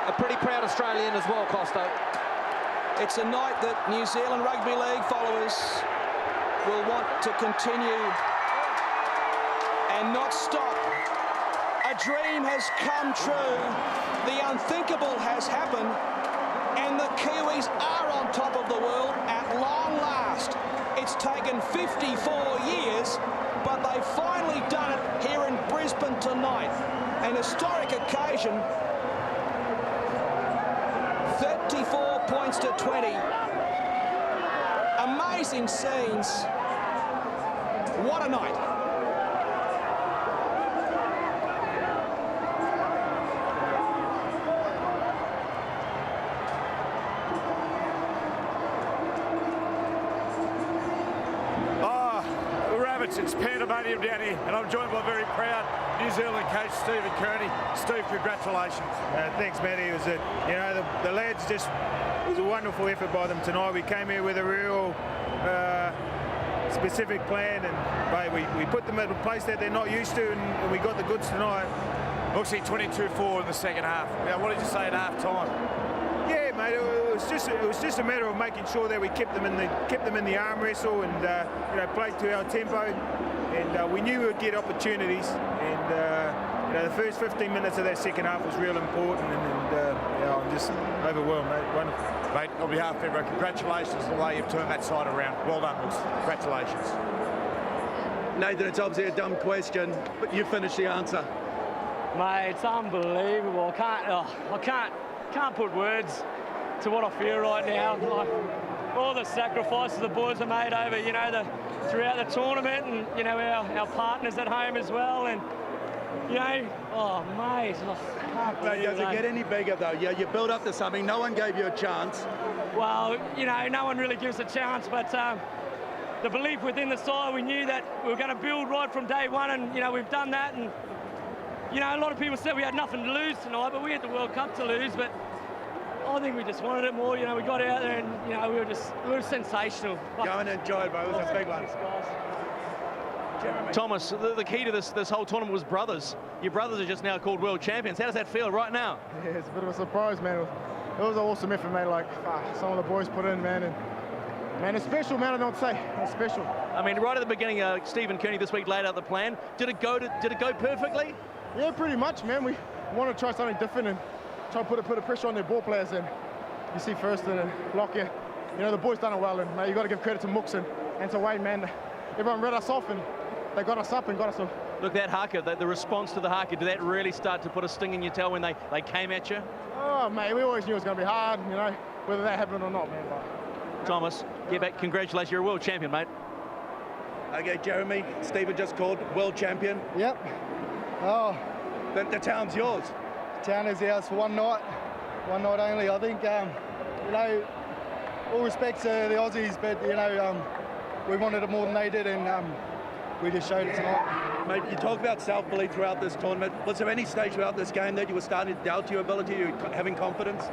A pretty proud Australian as well, Costo. It's a night that New Zealand Rugby League followers will want to continue and not stop. A dream has come true. The unthinkable has happened. And the Kiwis are on top of the world at long last. It's taken 54 years, but they've finally done it here in Brisbane tonight. An historic occasion. 34 points to 20. Amazing scenes. What a night. It's pandemonium down here, and I'm joined by very proud New Zealand coach Stephen Kearney. Steve, congratulations. Thanks, Matty. It was the lads just, it was a wonderful effort by them tonight. We came here with a real specific plan, and we put them in a place that they're not used to, and we got the goods tonight. Obviously 22-4 in the second half. Now, what did you say at half time? Yeah, mate. It was just a matter of making sure that we kept them in the arm wrestle and played to our tempo. And we knew we would get opportunities. And the first 15 minutes of that second half was real important. And I'm just overwhelmed, mate. Wonderful. Mate, on behalf of everyone, congratulations on the way you've turned that side around. Well done, Wilson. Congratulations. Nathan, it's obviously a dumb question, but you finished the answer. Mate, it's unbelievable. I can't put words to what I feel right now. Like, all the sacrifices the boys have made over, throughout the tournament, and our partners at home as well, and oh mate, I can't believe does it get any bigger though? Yeah, you build up to something. No one gave you a chance. Well, no one really gives a chance, but the belief within the side, we knew that we were going to build right from day one, and we've done that. And a lot of people said we had nothing to lose tonight, but we had the World Cup to lose. But I think we just wanted it more. We got out there and we were sensational. Go and enjoy it, bro. It was a big one. Thomas, the key to this whole tournament was brothers. Your brothers are just now called world champions. How does that feel right now? Yeah, it's a bit of a surprise, man. It was an awesome effort, mate. Like some of the boys put in, man, and man, it's special, man. I don't say it's special. I mean, right at the beginning, Stephen Kearney this week laid out the plan. Did it go perfectly? Yeah, pretty much, man. We want to try something different and try to put a pressure on their ball players. And you see Thurston and Lockyer, the boys done it well. And mate, you got to give credit to Mooks and to Wayne, man. Everyone read us off and they got us up and got us off. Look, that haka, the response to the haka, did that really start to put a sting in your tail when they came at you? Oh, mate, we always knew it was going to be hard, whether that happened or not, man. But, Thomas, get back. Congratulations, you're a world champion, mate. Okay, Jeremy, Stephen just called world champion. Yep. Oh. The town's yours. The town is ours for one night only. I think, all respect to the Aussies, but, we wanted it more than they did, and we just showed it tonight. Mate, you talk about self-belief throughout this tournament. Was there any stage throughout this game that you were starting to doubt your ability, having confidence?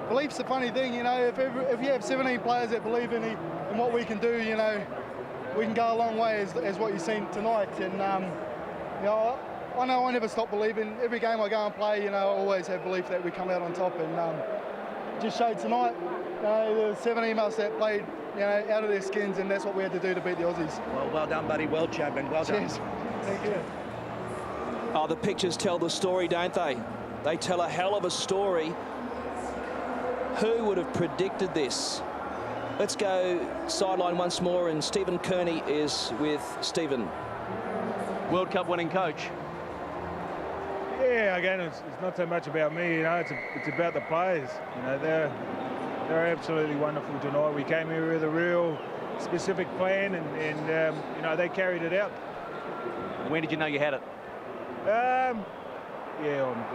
Belief's a funny thing, if you have 17 players that believe in what we can do, we can go a long way as what you've seen tonight. And, I know I never stop believing. Every game I go and play, I always have belief that we come out on top, and just showed tonight. The 17 of us that played, out of their skins, and that's what we had to do to beat the Aussies. Well done, buddy. World champion. Well done. Cheers. Thank you. Oh, the pictures tell the story, don't they? They tell a hell of a story. Who would have predicted this? Let's go sideline once more, and Stephen Kearney is with Stephen. World Cup winning coach. Yeah, again, it's not so much about me, it's about the players. They're absolutely wonderful tonight. We came here with a real specific plan, and they carried it out. When did you know you had it? I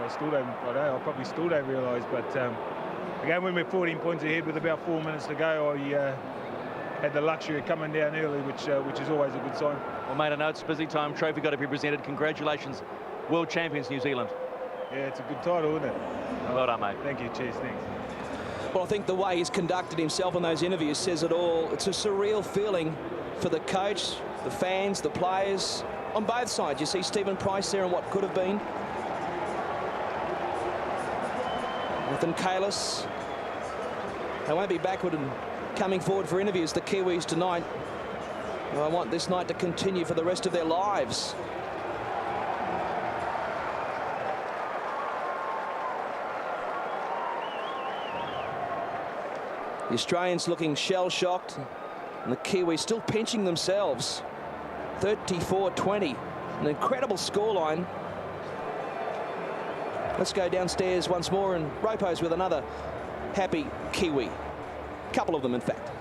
still don't. I probably still don't realise, but again, when we're 14 points ahead with about 4 minutes to go, I had the luxury of coming down early, which is always a good sign. Well, mate, I know it's busy time. Trophy got to be presented. Congratulations, world champions New Zealand. Yeah, it's a good title, isn't it? Well done, mate. Thank you. Cheers. Thanks. Well, I think the way he's conducted himself in those interviews says it all. It's a surreal feeling for the coach, the fans, the players, on both sides. You see Stephen Price there and what could have been. Nathan Kalis. They won't be backward and coming forward for interviews, the Kiwis tonight. Well, I want this night to continue for the rest of their lives. The Australians looking shell-shocked, and the Kiwis still pinching themselves. 34-20, an incredible scoreline. Let's go downstairs once more, and Ropo's with another happy Kiwi. Couple of them, in fact.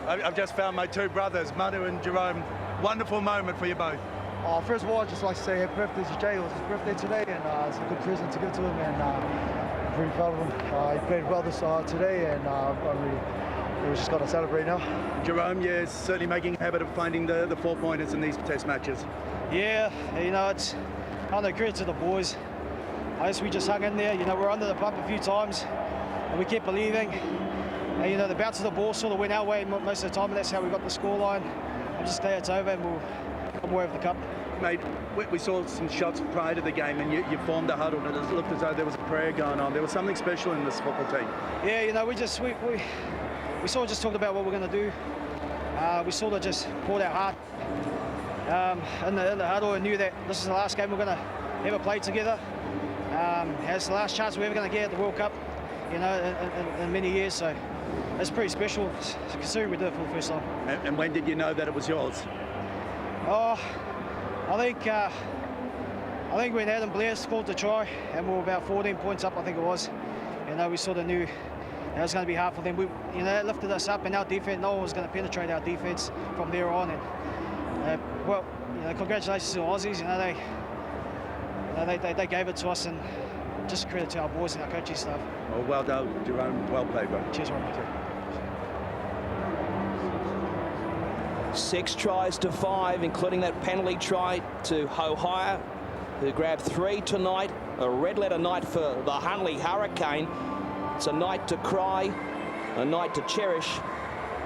I've just found my two brothers, Manu and Jerome. Wonderful moment for you both. First of all, I'd just like to say happy birthday to Jay. It was his birthday today, and it's a good present to give to him, and I'm pretty proud of him. He played well this today, and we've just got to celebrate now. Jerome, yeah, certainly making a habit of finding the 4-pointers in these test matches. Yeah, you know, it's on the credit to the boys. I guess we just hung in there. You know, we're under the bump a few times, and we kept believing. And, you know, the bounce of the ball sort of went our way most of the time, and that's how we got the scoreline. I'm just glad it's over, and we'll come away with the cup. Mate, we saw some shots prior to the game, and you formed a huddle, and it looked as though there was a prayer going on. There was something special in this football team. Yeah, you know, we sort of just talked about what we're going to do. We sort of just poured our heart in the huddle and knew that this is the last game we're going to ever play together. It's the last chance we're ever going to get at the World Cup, you know, in many years. So it's pretty special, considering we did it for the first time. And when did you know that it was yours? Oh, I think when Adam Blair scored the try and we were about 14 points up, I think it was. You know, we sort of knew it was going to be hard for them. You know, it lifted us up, and our defense, no one was going to penetrate our defense from there on. And well, you know, congratulations to the Aussies. You know, they gave it to us, and just credit to our boys and our coaching staff. Well done, Jerome. Well played, bro. Cheers, Rob. 6 tries to 5, including that penalty try to Hohire, who grabbed 3 tonight. A red-letter night for the Hunley Hurricane. It's a night to cry, a night to cherish,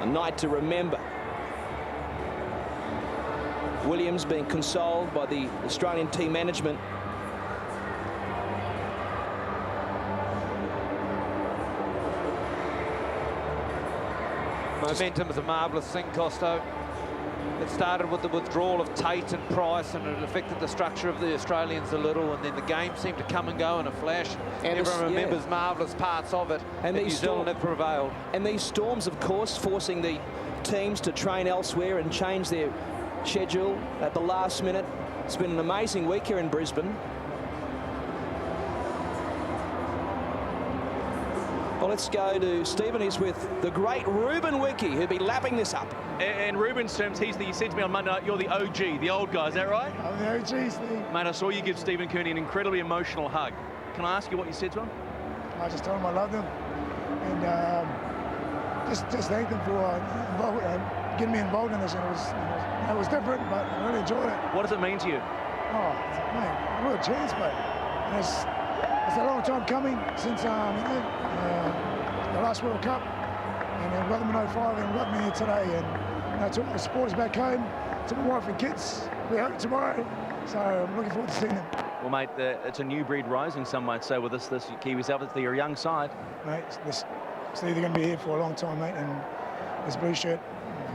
a night to remember. Williams being consoled by the Australian team management. Momentum is a marvellous thing, Costo. It started with the withdrawal of Tate and Price, and it affected the structure of the Australians a little, and then the game seemed to come and go in a flash. And everyone remembers marvellous parts of it, and New Zealand have prevailed. And these storms, of course, forcing the teams to train elsewhere and change their schedule at the last minute. It's been an amazing week here in Brisbane. Well, let's go to Stephen. He's with the great Ruben Wiki, who'll be lapping this up. In Ruben's terms, he said to me on Monday night, you're the OG, the old guy, is that right? I'm the OG, Steve. Mate, I saw you give Stephen Kearney an incredibly emotional hug. Can I ask you what you said to him? I just told him I loved him, and just thank them for getting me involved in this. And it was different, but I really enjoyed it. What does it mean to you? Oh, mate, what a chance, mate. And it's a long time coming since the last World Cup, and then got them in 05 and got me here today, and I took the supporters back home, took my wife and kids. We hope tomorrow, so I'm looking forward to seeing them. Well, mate, it's a new breed rising, some might say, with this Kiwis outfit. They're a young side. Mate, it's either going to be here for a long time, mate, and this blue shirt,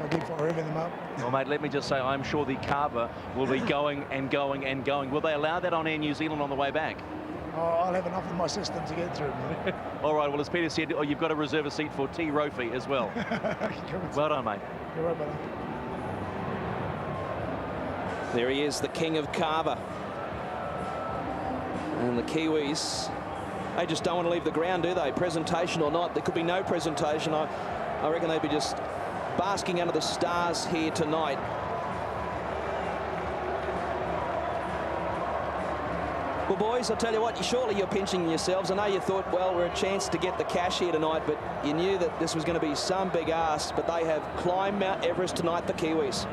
I'll keep forever them up. Well, mate, let me just say, I'm sure the carver will be going and going and going. Will they allow that on Air New Zealand on the way back? Oh, I'll have enough in my system to get through. All right, well, as Peter said, you've got to reserve a seat for T. Rofi as well. Well done, mate. You're right, brother. There he is, the king of carver. And the Kiwis, they just don't want to leave the ground, do they? Presentation or not, there could be no presentation. I reckon they'd be just basking under the stars here tonight. Well, boys, I'll tell you what, surely you're pinching yourselves. I know you thought, well, we're a chance to get the cash here tonight, but you knew that this was going to be some big ask, but they have climbed Mount Everest tonight, the Kiwis.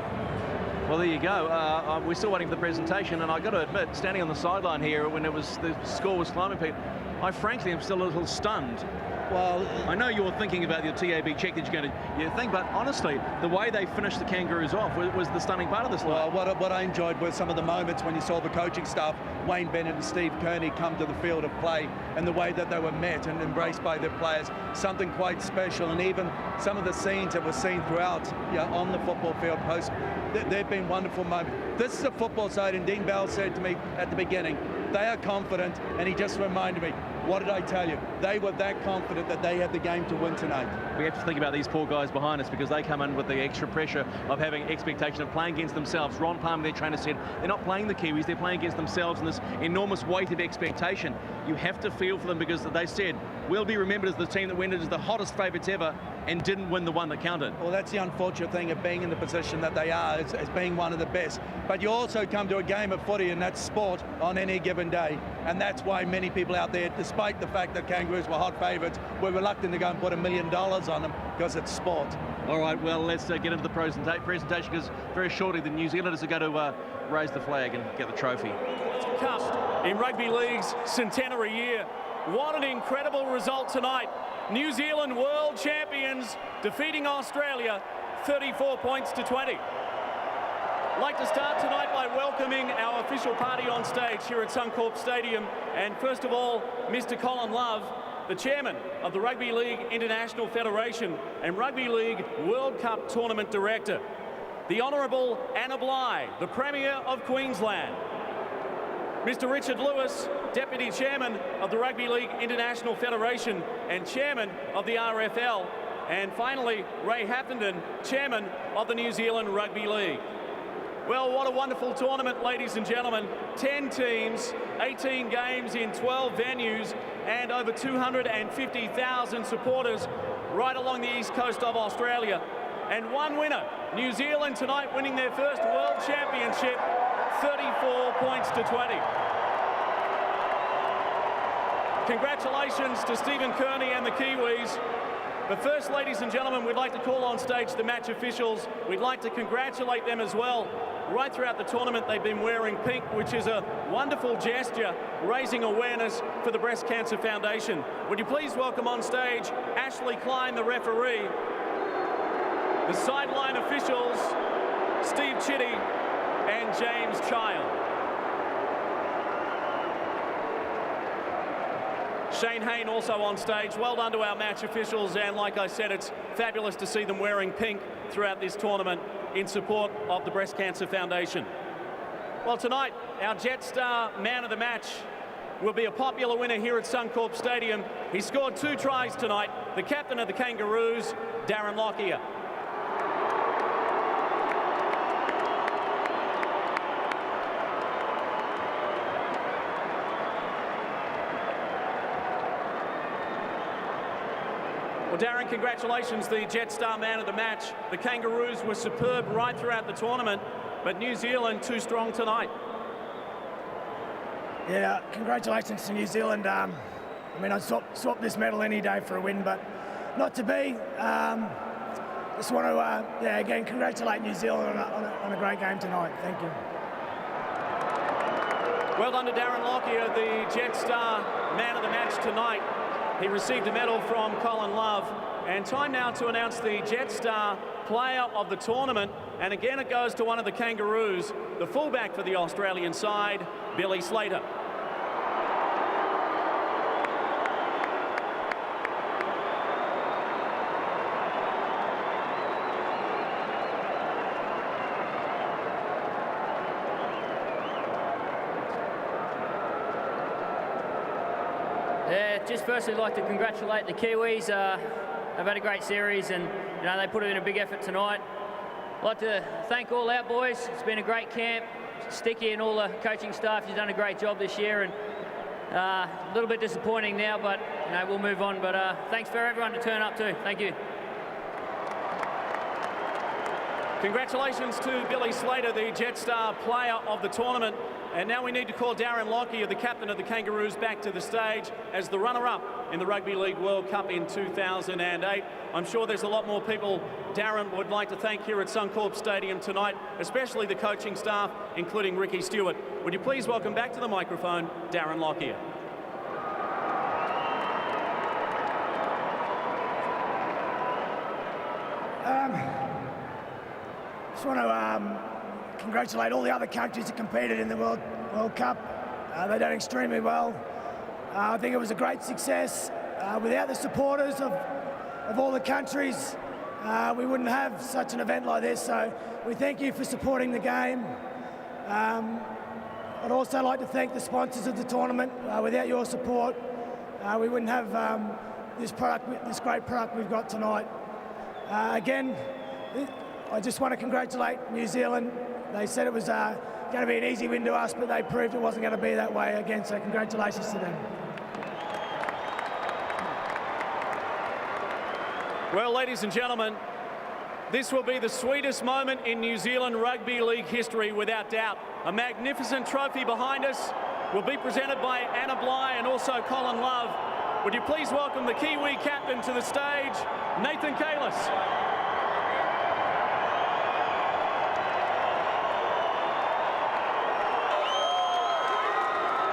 Well, there you go. We're still waiting for the presentation, and I got to admit, standing on the sideline here when the score was climbing, I frankly am still a little stunned. Well, I know you're thinking about your TAB check that you're going to think, but honestly, the way they finished the Kangaroos off was the stunning part of this. Well, what I enjoyed were some of the moments when you saw the coaching staff, Wayne Bennett and Steve Kearney, come to the field of play, and the way that they were met and embraced by their players, something quite special. And even some of the scenes that were seen throughout, on the football field post, they've been wonderful moments. This is a football side, and Dean Bell said to me at the beginning, they are confident, and he just reminded me, what did I tell you? They were that confident that they had the game to win tonight. We have to think about these poor guys behind us, because they come in with the extra pressure of having expectation of playing against themselves. Ron Palmer, their trainer, said they're not playing the Kiwis, they're playing against themselves in this enormous weight of expectation. You have to feel for them, because they said, we'll be remembered as the team that went as the hottest favourites ever and didn't win the one that counted. Well, that's the unfortunate thing of being in the position that they are, as being one of the best. But you also come to a game of footy, and that's sport on any given day. And that's why many people out there, despite the fact that Kangaroos were hot favourites, were reluctant to go and put $1 million on them, because it's sport. All right, well, let's get into the presentation, because very shortly the New Zealanders are going to raise the flag and get the trophy. Cup in rugby league's centenary year. What an incredible result tonight. New Zealand world champions defeating Australia 34 points to 20. I'd like to start tonight by welcoming our official party on stage here at Suncorp Stadium. And first of all, Mr. Colin Love, the chairman of the Rugby League International Federation and Rugby League World Cup Tournament Director. The Honourable Anna Bligh, the Premier of Queensland. Mr. Richard Lewis, Deputy Chairman of the Rugby League International Federation and Chairman of the RFL. And finally, Ray Haffenden, Chairman of the New Zealand Rugby League. Well, what a wonderful tournament, ladies and gentlemen. 10 teams, 18 games in 12 venues, and over 250,000 supporters right along the east coast of Australia. And one winner, New Zealand tonight winning their first World Championship, 34 points to 20. Congratulations to Stephen Kearney and the Kiwis. But first, ladies and gentlemen, we'd like to call on stage the match officials. We'd like to congratulate them as well. Right throughout the tournament, they've been wearing pink, which is a wonderful gesture, raising awareness for the Breast Cancer Foundation. Would you please welcome on stage Ashley Klein, the referee, the sideline officials, Steve Chitty and James Child. Shane Hayne also on stage. Well done to our match officials, and like I said, it's fabulous to see them wearing pink throughout this tournament in support of the Breast Cancer Foundation. Well, tonight, our Jetstar man of the match will be a popular winner here at Suncorp Stadium. He scored 2 tries tonight, the captain of the Kangaroos, Darren Lockyer. Well, Darren, congratulations, the Jetstar man of the match. The Kangaroos were superb right throughout the tournament, but New Zealand too strong tonight. Yeah, congratulations to New Zealand. I mean, I'd swap this medal any day for a win, but not to be. Just want to, again, congratulate New Zealand on a great game tonight. Thank you. Well done to Darren Lockyer, the Jetstar man of the match tonight. He received a medal from Colin Love. And time now to announce the Jetstar player of the tournament. And again, it goes to one of the Kangaroos, the fullback for the Australian side, Billy Slater. Yeah, just firstly like to congratulate the Kiwis. They've had a great series, and they put in a big effort tonight. I'd like to thank all our boys. It's been a great camp. Sticky and all the coaching staff, you've done a great job this year, and a little bit disappointing now, but we'll move on. But thanks for everyone to turn up too. Thank you. Congratulations to Billy Slater, the Jetstar player of the tournament. And now we need to call Darren Lockyer, the captain of the Kangaroos, back to the stage as the runner-up in the Rugby League World Cup in 2008. I'm sure there's a lot more people Darren would like to thank here at Suncorp Stadium tonight, especially the coaching staff, including Ricky Stewart. Would you please welcome back to the microphone, Darren Lockyer. Just want to congratulate all the other countries that competed in the World Cup. They've done extremely well. I think it was a great success. Without the supporters of all the countries, we wouldn't have such an event like this. So we thank you for supporting the game. I'd also like to thank the sponsors of the tournament. Without your support, we wouldn't have this great product we've got tonight. Again, I just want to congratulate New Zealand. They said it was going to be an easy win to us, but they proved it wasn't going to be that way again, so congratulations to them. Well, ladies and gentlemen, this will be the sweetest moment in New Zealand Rugby League history, without doubt. A magnificent trophy behind us will be presented by Anna Bligh and also Colin Love. Would you please welcome the Kiwi captain to the stage, Nathan Kalis.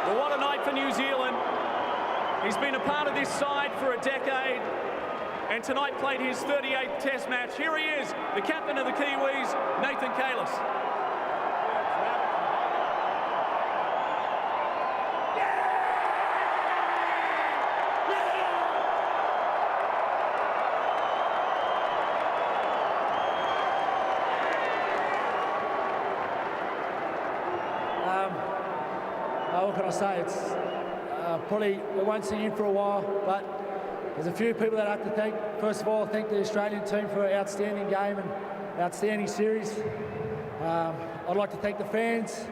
Well, what a night for New Zealand. He's been a part of this side for a decade and tonight played his 38th Test match. Here he is, the captain of the Kiwis, Nathan Kalis. What can I say? It's probably we won't see him for a while, but there's a few people that I have to thank. First of all, thank the Australian team for an outstanding game and outstanding series. I'd like to thank the fans,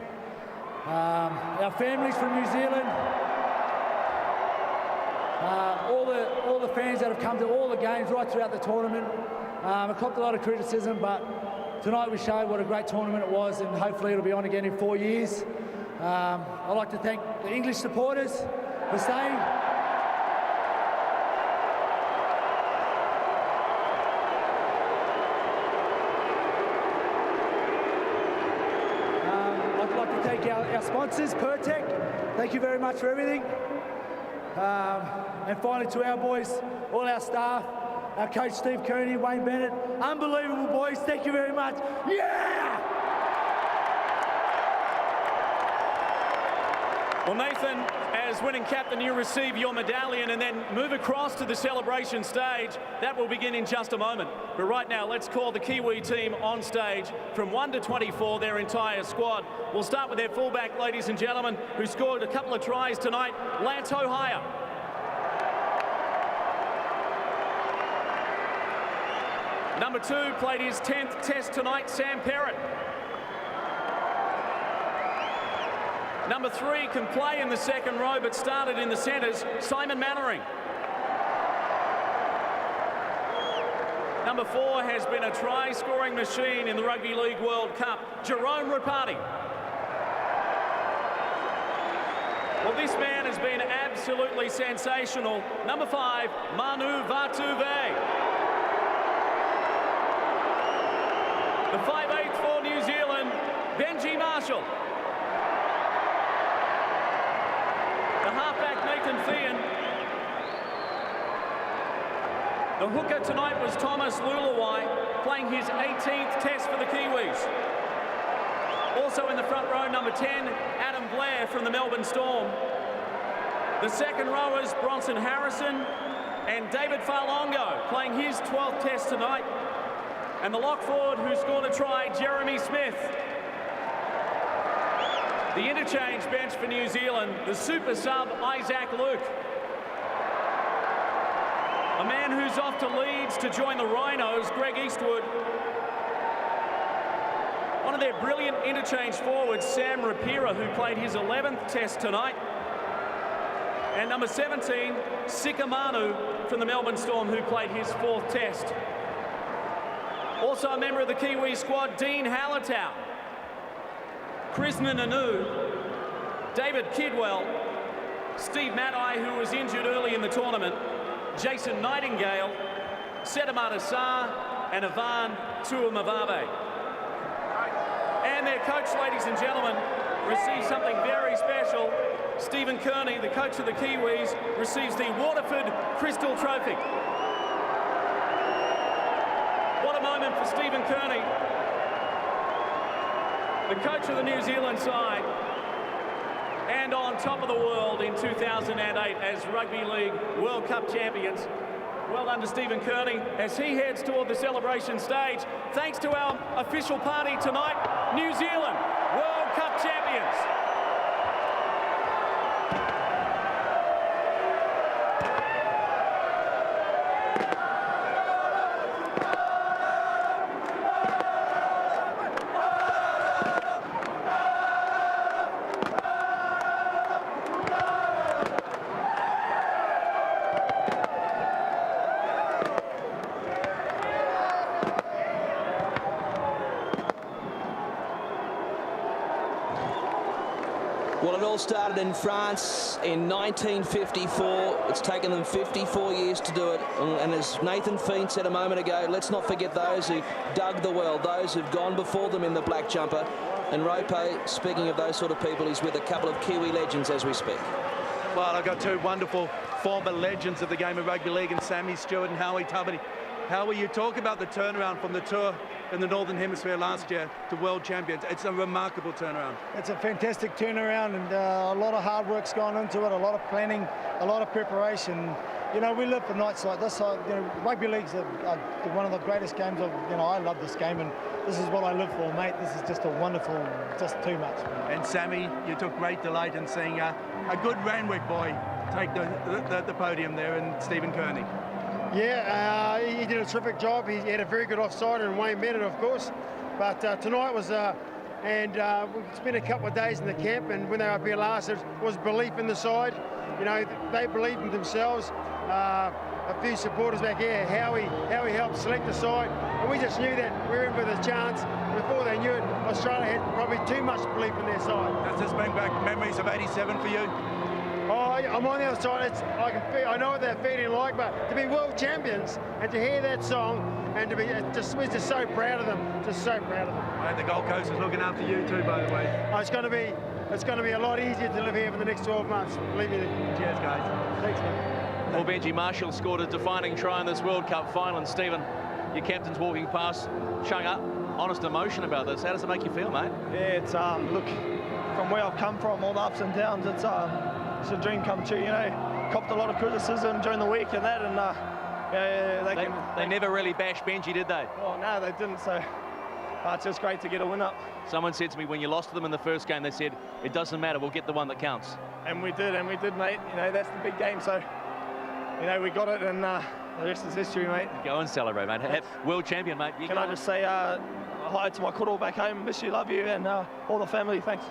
our families from New Zealand, all the fans that have come to all the games right throughout the tournament. I copped a lot of criticism, but tonight we showed what a great tournament it was, and hopefully it'll be on again in 4 years. I'd like to thank the English supporters for staying. I'd like to thank our sponsors, Pertec. Thank you very much for everything. And finally to our boys, all our staff, our coach Steve Kearney, Wayne Bennett. Unbelievable boys, thank you very much. Yeah! Well, Nathan, as winning captain, you receive your medallion and then move across to the celebration stage. That will begin in just a moment. But right now, let's call the Kiwi team on stage from 1 to 24, their entire squad. We'll start with their fullback, ladies and gentlemen, who scored a couple of tries tonight, Lance O'Haya. Number 2 played his 10th test tonight, Sam Perrott. Number 3 can play in the second row but started in the centres, Simon Mannering. Number 4 has been a try-scoring machine in the Rugby League World Cup, Jerome Rupati. Well, this man has been absolutely sensational. Number 5, Manu Vatuvei. The 5'8" for New Zealand, Benji Marshall. The halfback, Nathan Thean. The hooker tonight was Thomas Lulawai, playing his 18th test for the Kiwis. Also in the front row, number 10, Adam Blair from the Melbourne Storm. The second rowers, Bronson Harrison and David Falongo, playing his 12th test tonight. And the lock forward who scored a try, Jeremy Smith. The interchange bench for New Zealand, the super sub, Isaac Luke. A man who's off to Leeds to join the Rhinos, Greg Eastwood. One of their brilliant interchange forwards, Sam Rapira, who played his 11th test tonight. And number 17, Sika Manu from the Melbourne Storm, who played his 4th test. Also a member of the Kiwi squad, Dean Hallertau. Krishna Nanu, David Kidwell, Steve Matai, who was injured early in the tournament, Jason Nightingale, Sedamat Assar, and Ivan Tuamavave. And their coach, ladies and gentlemen, receives something very special. Stephen Kearney, the coach of the Kiwis, receives the Waterford Crystal Trophy. What a moment for Stephen Kearney, the coach of the New Zealand side, and on top of the world in 2008 as Rugby League World Cup champions. Well done to Stephen Kearney as he heads toward the celebration stage. Thanks to our official party tonight, New Zealand World Cup champions. Well, it all started in France in 1954. It's taken them 54 years to do it. And as Nathan Feen said a moment ago, let's not forget those who dug the well, those who've gone before them in the black jumper. And Ropo, speaking of those sort of people, he's with a couple of Kiwi legends as we speak. Well, I've got two wonderful former legends of the game of rugby league, and Sammy Stewart and Howie Tuberty. Howie, you talk about the turnaround from the tour in the Northern Hemisphere last year to world champions. It's a remarkable turnaround. It's a fantastic turnaround, and a lot of hard work's gone into it, a lot of planning, a lot of preparation. You know, we live for nights like this. Rugby league's one of the greatest games of, I love this game, and this is what I live for, mate. This is just a wonderful, just too much. And Sammy, you took great delight in seeing a good Randwick boy take the podium there, and Stephen Kearney. Yeah, he did a terrific job. He had a very good offside, and Wayne met it, of course. But tonight was, and we spent a couple of days in the camp, and when they were up here last, there was belief in the side. You know, they believed in themselves. A few supporters back here, Howie helped select the side, and we just knew that we were in with a chance. Before they knew it, Australia had probably too much belief in their side. Does this bring back memories of '87 for you? Oh, I'm on the other side. I know what they're feeling like, but to be world champions and to hear that song and to be we're just so proud of them. Just so proud of them. Mate, the Gold Coast is looking after you too, by the way. Oh, it's going to be a lot easier to live here for the next 12 months. Believe me. Cheers, guys. Thanks, man. Well, Benji Marshall scored a defining try in this World Cup final, and Stephen, your captain's walking past, showing up honest emotion about this. How does it make you feel, mate? Yeah, it's look, from where I've come from, all the ups and downs, it's a dream come true, Copped a lot of criticism during the week and that, and they never really bashed Benji, did they? Oh, no, they didn't, so it's just great to get a win up. Someone said to me, when you lost to them in the first game, they said, it doesn't matter, we'll get the one that counts. And we did, mate. That's the big game, so, we got it, and the rest is history, mate. Go and celebrate, mate. World champion, mate. Can I just say hi to my koro back home, miss you, love you, and all the family, thanks.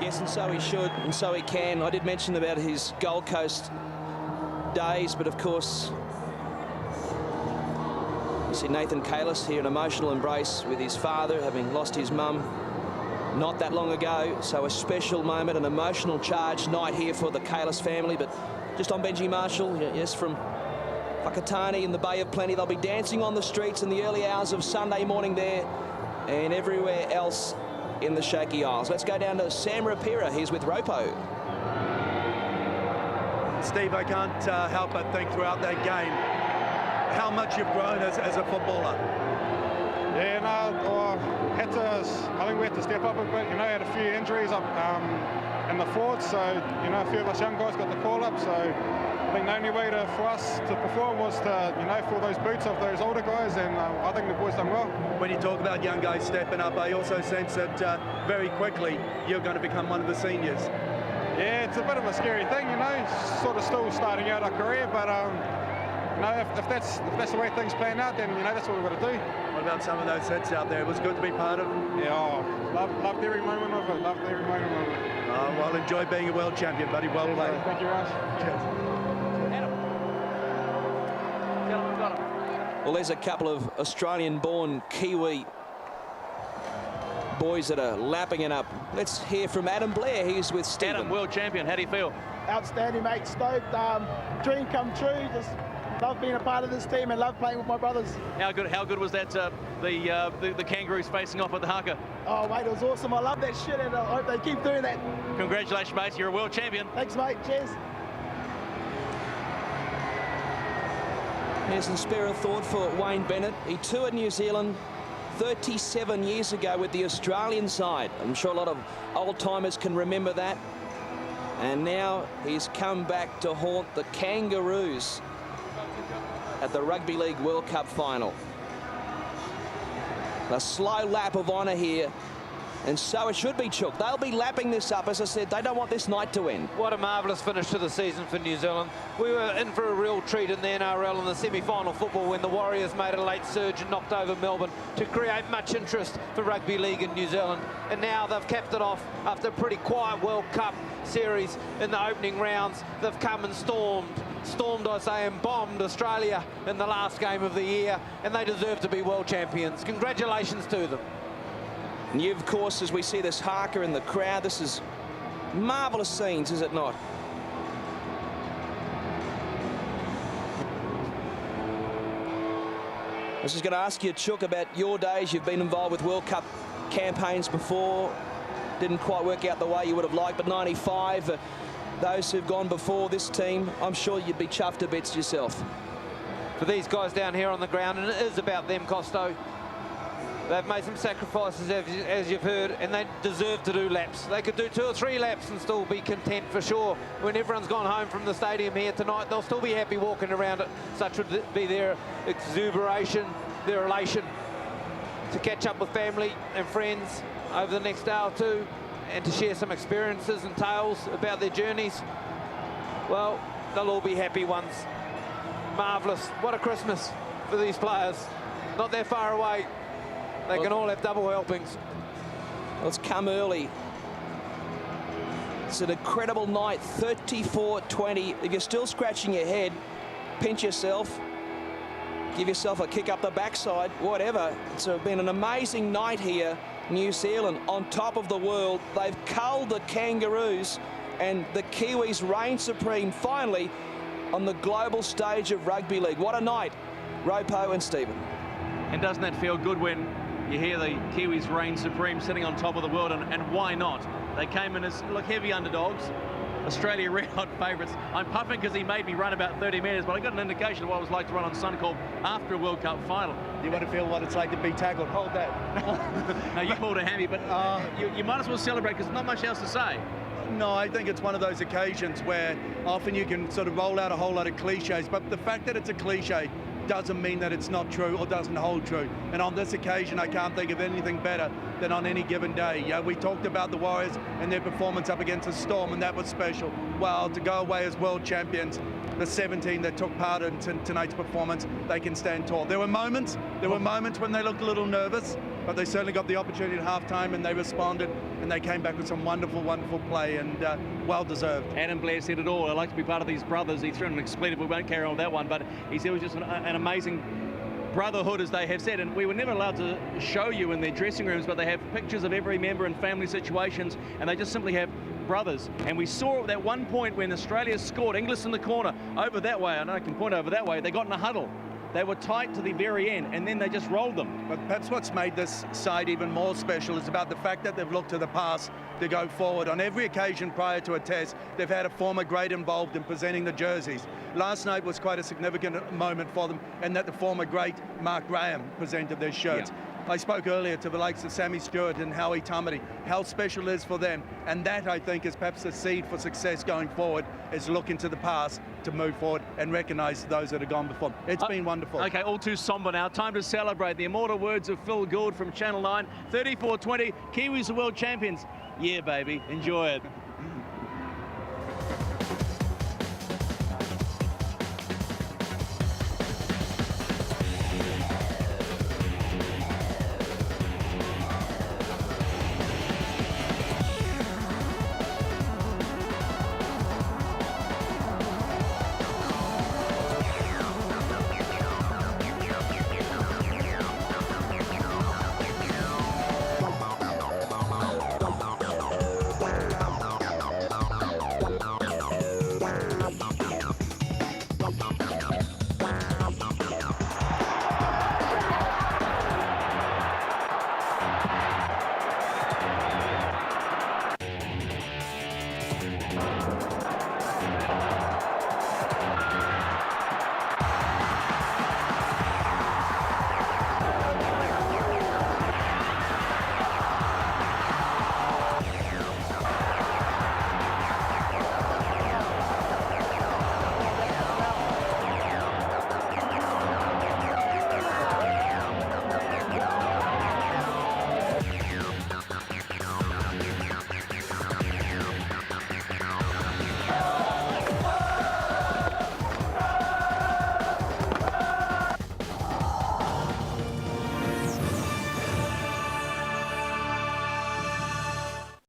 Yes, and so he should, and so he can. I did mention about his Gold Coast days, but of course, you see Nathan Kalis here, an emotional embrace with his father, having lost his mum not that long ago. So a special moment, an emotional charged night here for the Kalis family. But just on Benji Marshall, yes, from Whakatane in the Bay of Plenty, they'll be dancing on the streets in the early hours of Sunday morning there and everywhere else in the Shaky Isles. Let's go down to Sam Rapira. He's with Ropo. Steve, I can't help but think throughout that game how much you've grown as a footballer. Yeah, I think we had to step up a bit. Had a few injuries up in the forwards, so a few of us young guys got the call up. So I think the only way for us to perform was to fill those boots of those older guys, and I think the boys done well. When you talk about young guys stepping up, I also sense that very quickly you're going to become one of the seniors. Yeah, it's a bit of a scary thing, sort of still starting out our career, but if that's the way things plan out, then that's what we've got to do. What about some of those hits out there? It was good to be part of. Yeah, loved every moment of it. Loved every moment of it. Oh, well, enjoy being a world champion, buddy. Well played. Thank you, Raj. Cheers. Well, there's a couple of Australian-born Kiwi boys that are lapping it up. Let's hear from Adam Blair. He's with Stephen. Adam, world champion. How do you feel? Outstanding, mate. Stoked. Dream come true. Just love being a part of this team and love playing with my brothers. How good was that? The Kangaroos facing off at the haka. Oh, mate, it was awesome. I love that shit, and I hope they keep doing that. Congratulations, mate. You're a world champion. Thanks, mate. Cheers. Here's some spare of thought for Wayne Bennett. He toured New Zealand 37 years ago with the Australian side. I'm sure a lot of old-timers can remember that. And now he's come back to haunt the Kangaroos at the Rugby League World Cup final. A slow lap of honour here, and so it should be, Chook. They'll be lapping this up. As I said, they don't want this night to end. What a marvellous finish to the season for New Zealand. We were in for a real treat in the NRL in the semi-final football when the Warriors made a late surge and knocked over Melbourne to create much interest for rugby league in New Zealand. And now they've capped it off after a pretty quiet World Cup series in the opening rounds. They've come and stormed, I say, and bombed Australia in the last game of the year, and they deserve to be world champions. Congratulations to them. And you, of course, as we see this haka in the crowd, this is marvellous scenes, is it not? I was just going to ask you, Chook, about your days. You've been involved with World Cup campaigns before. Didn't quite work out the way you would have liked, but 95, those who've gone before this team, I'm sure you'd be chuffed to bits yourself. For these guys down here on the ground, and it is about them, Costo. They've made some sacrifices, as you've heard, and they deserve to do laps. They could do 2 or 3 laps and still be content for sure. When everyone's gone home from the stadium here tonight, they'll still be happy walking around it. Such would be their exuberation, their elation to catch up with family and friends over the next day or two and to share some experiences and tales about their journeys. Well, they'll all be happy ones. Marvellous. What a Christmas for these players. Not that far away. They can all have double helpings. Well, it's come early. It's an incredible night, 34-20. If you're still scratching your head, pinch yourself, give yourself a kick up the backside, whatever. It's been an amazing night here. New Zealand on top of the world. They've culled the Kangaroos, and the Kiwis reign supreme finally on the global stage of rugby league. What a night, Ropo and Stephen. And doesn't that feel good when you hear the Kiwis reign supreme sitting on top of the world, and why not? They came in as, look, heavy underdogs. Australia red hot favourites. I'm puffing because he made me run about 30 metres, but I got an indication of what it was like to run on Suncorp after a World Cup final. You want to feel what it's like to be tackled. Hold that. No, you pulled a hammy, but you might as well celebrate because there's not much else to say. No, I think it's one of those occasions where often you can sort of roll out a whole lot of cliches, but the fact that it's a cliche doesn't mean that it's not true or doesn't hold true. And on this occasion, I can't think of anything better than on any given day. We talked about the Warriors and their performance up against the Storm, and that was special. Well, to go away as world champions, the 17 that took part in tonight's performance, they can stand tall. There were moments when they looked a little nervous, but they certainly got the opportunity at halftime and they responded and they came back with some wonderful, wonderful play, and well deserved. Adam Blair said it all. I like to be part of these brothers. He threw in an expletive. We won't carry on with that one, but he said it was just an amazing brotherhood, as they have said, and we were never allowed to show you in their dressing rooms, but they have pictures of every member in family situations, and they just simply have brothers. And we saw at that one point when Australia scored, Inglis in the corner, over that way, I know I can point over that way, they got in a huddle. They were tight to the very end, and then they just rolled them. But perhaps what's made this side even more special is about the fact that they've looked to the past to go forward. On every occasion prior to a test, they've had a former great involved in presenting the jerseys. Last night was quite a significant moment for them, and that the former great Mark Graham presented their shirts. Yeah. I spoke earlier to the likes of Sammy Stewart and Howie Tamati, how special it is for them. And that, I think, is perhaps the seed for success going forward, is look into the past to move forward and recognise those that have gone before. It's been wonderful. Okay, all too sombre now. Time to celebrate. The immortal words of Phil Gould from Channel 9. 34-20, Kiwis are world champions. Yeah, baby, enjoy it.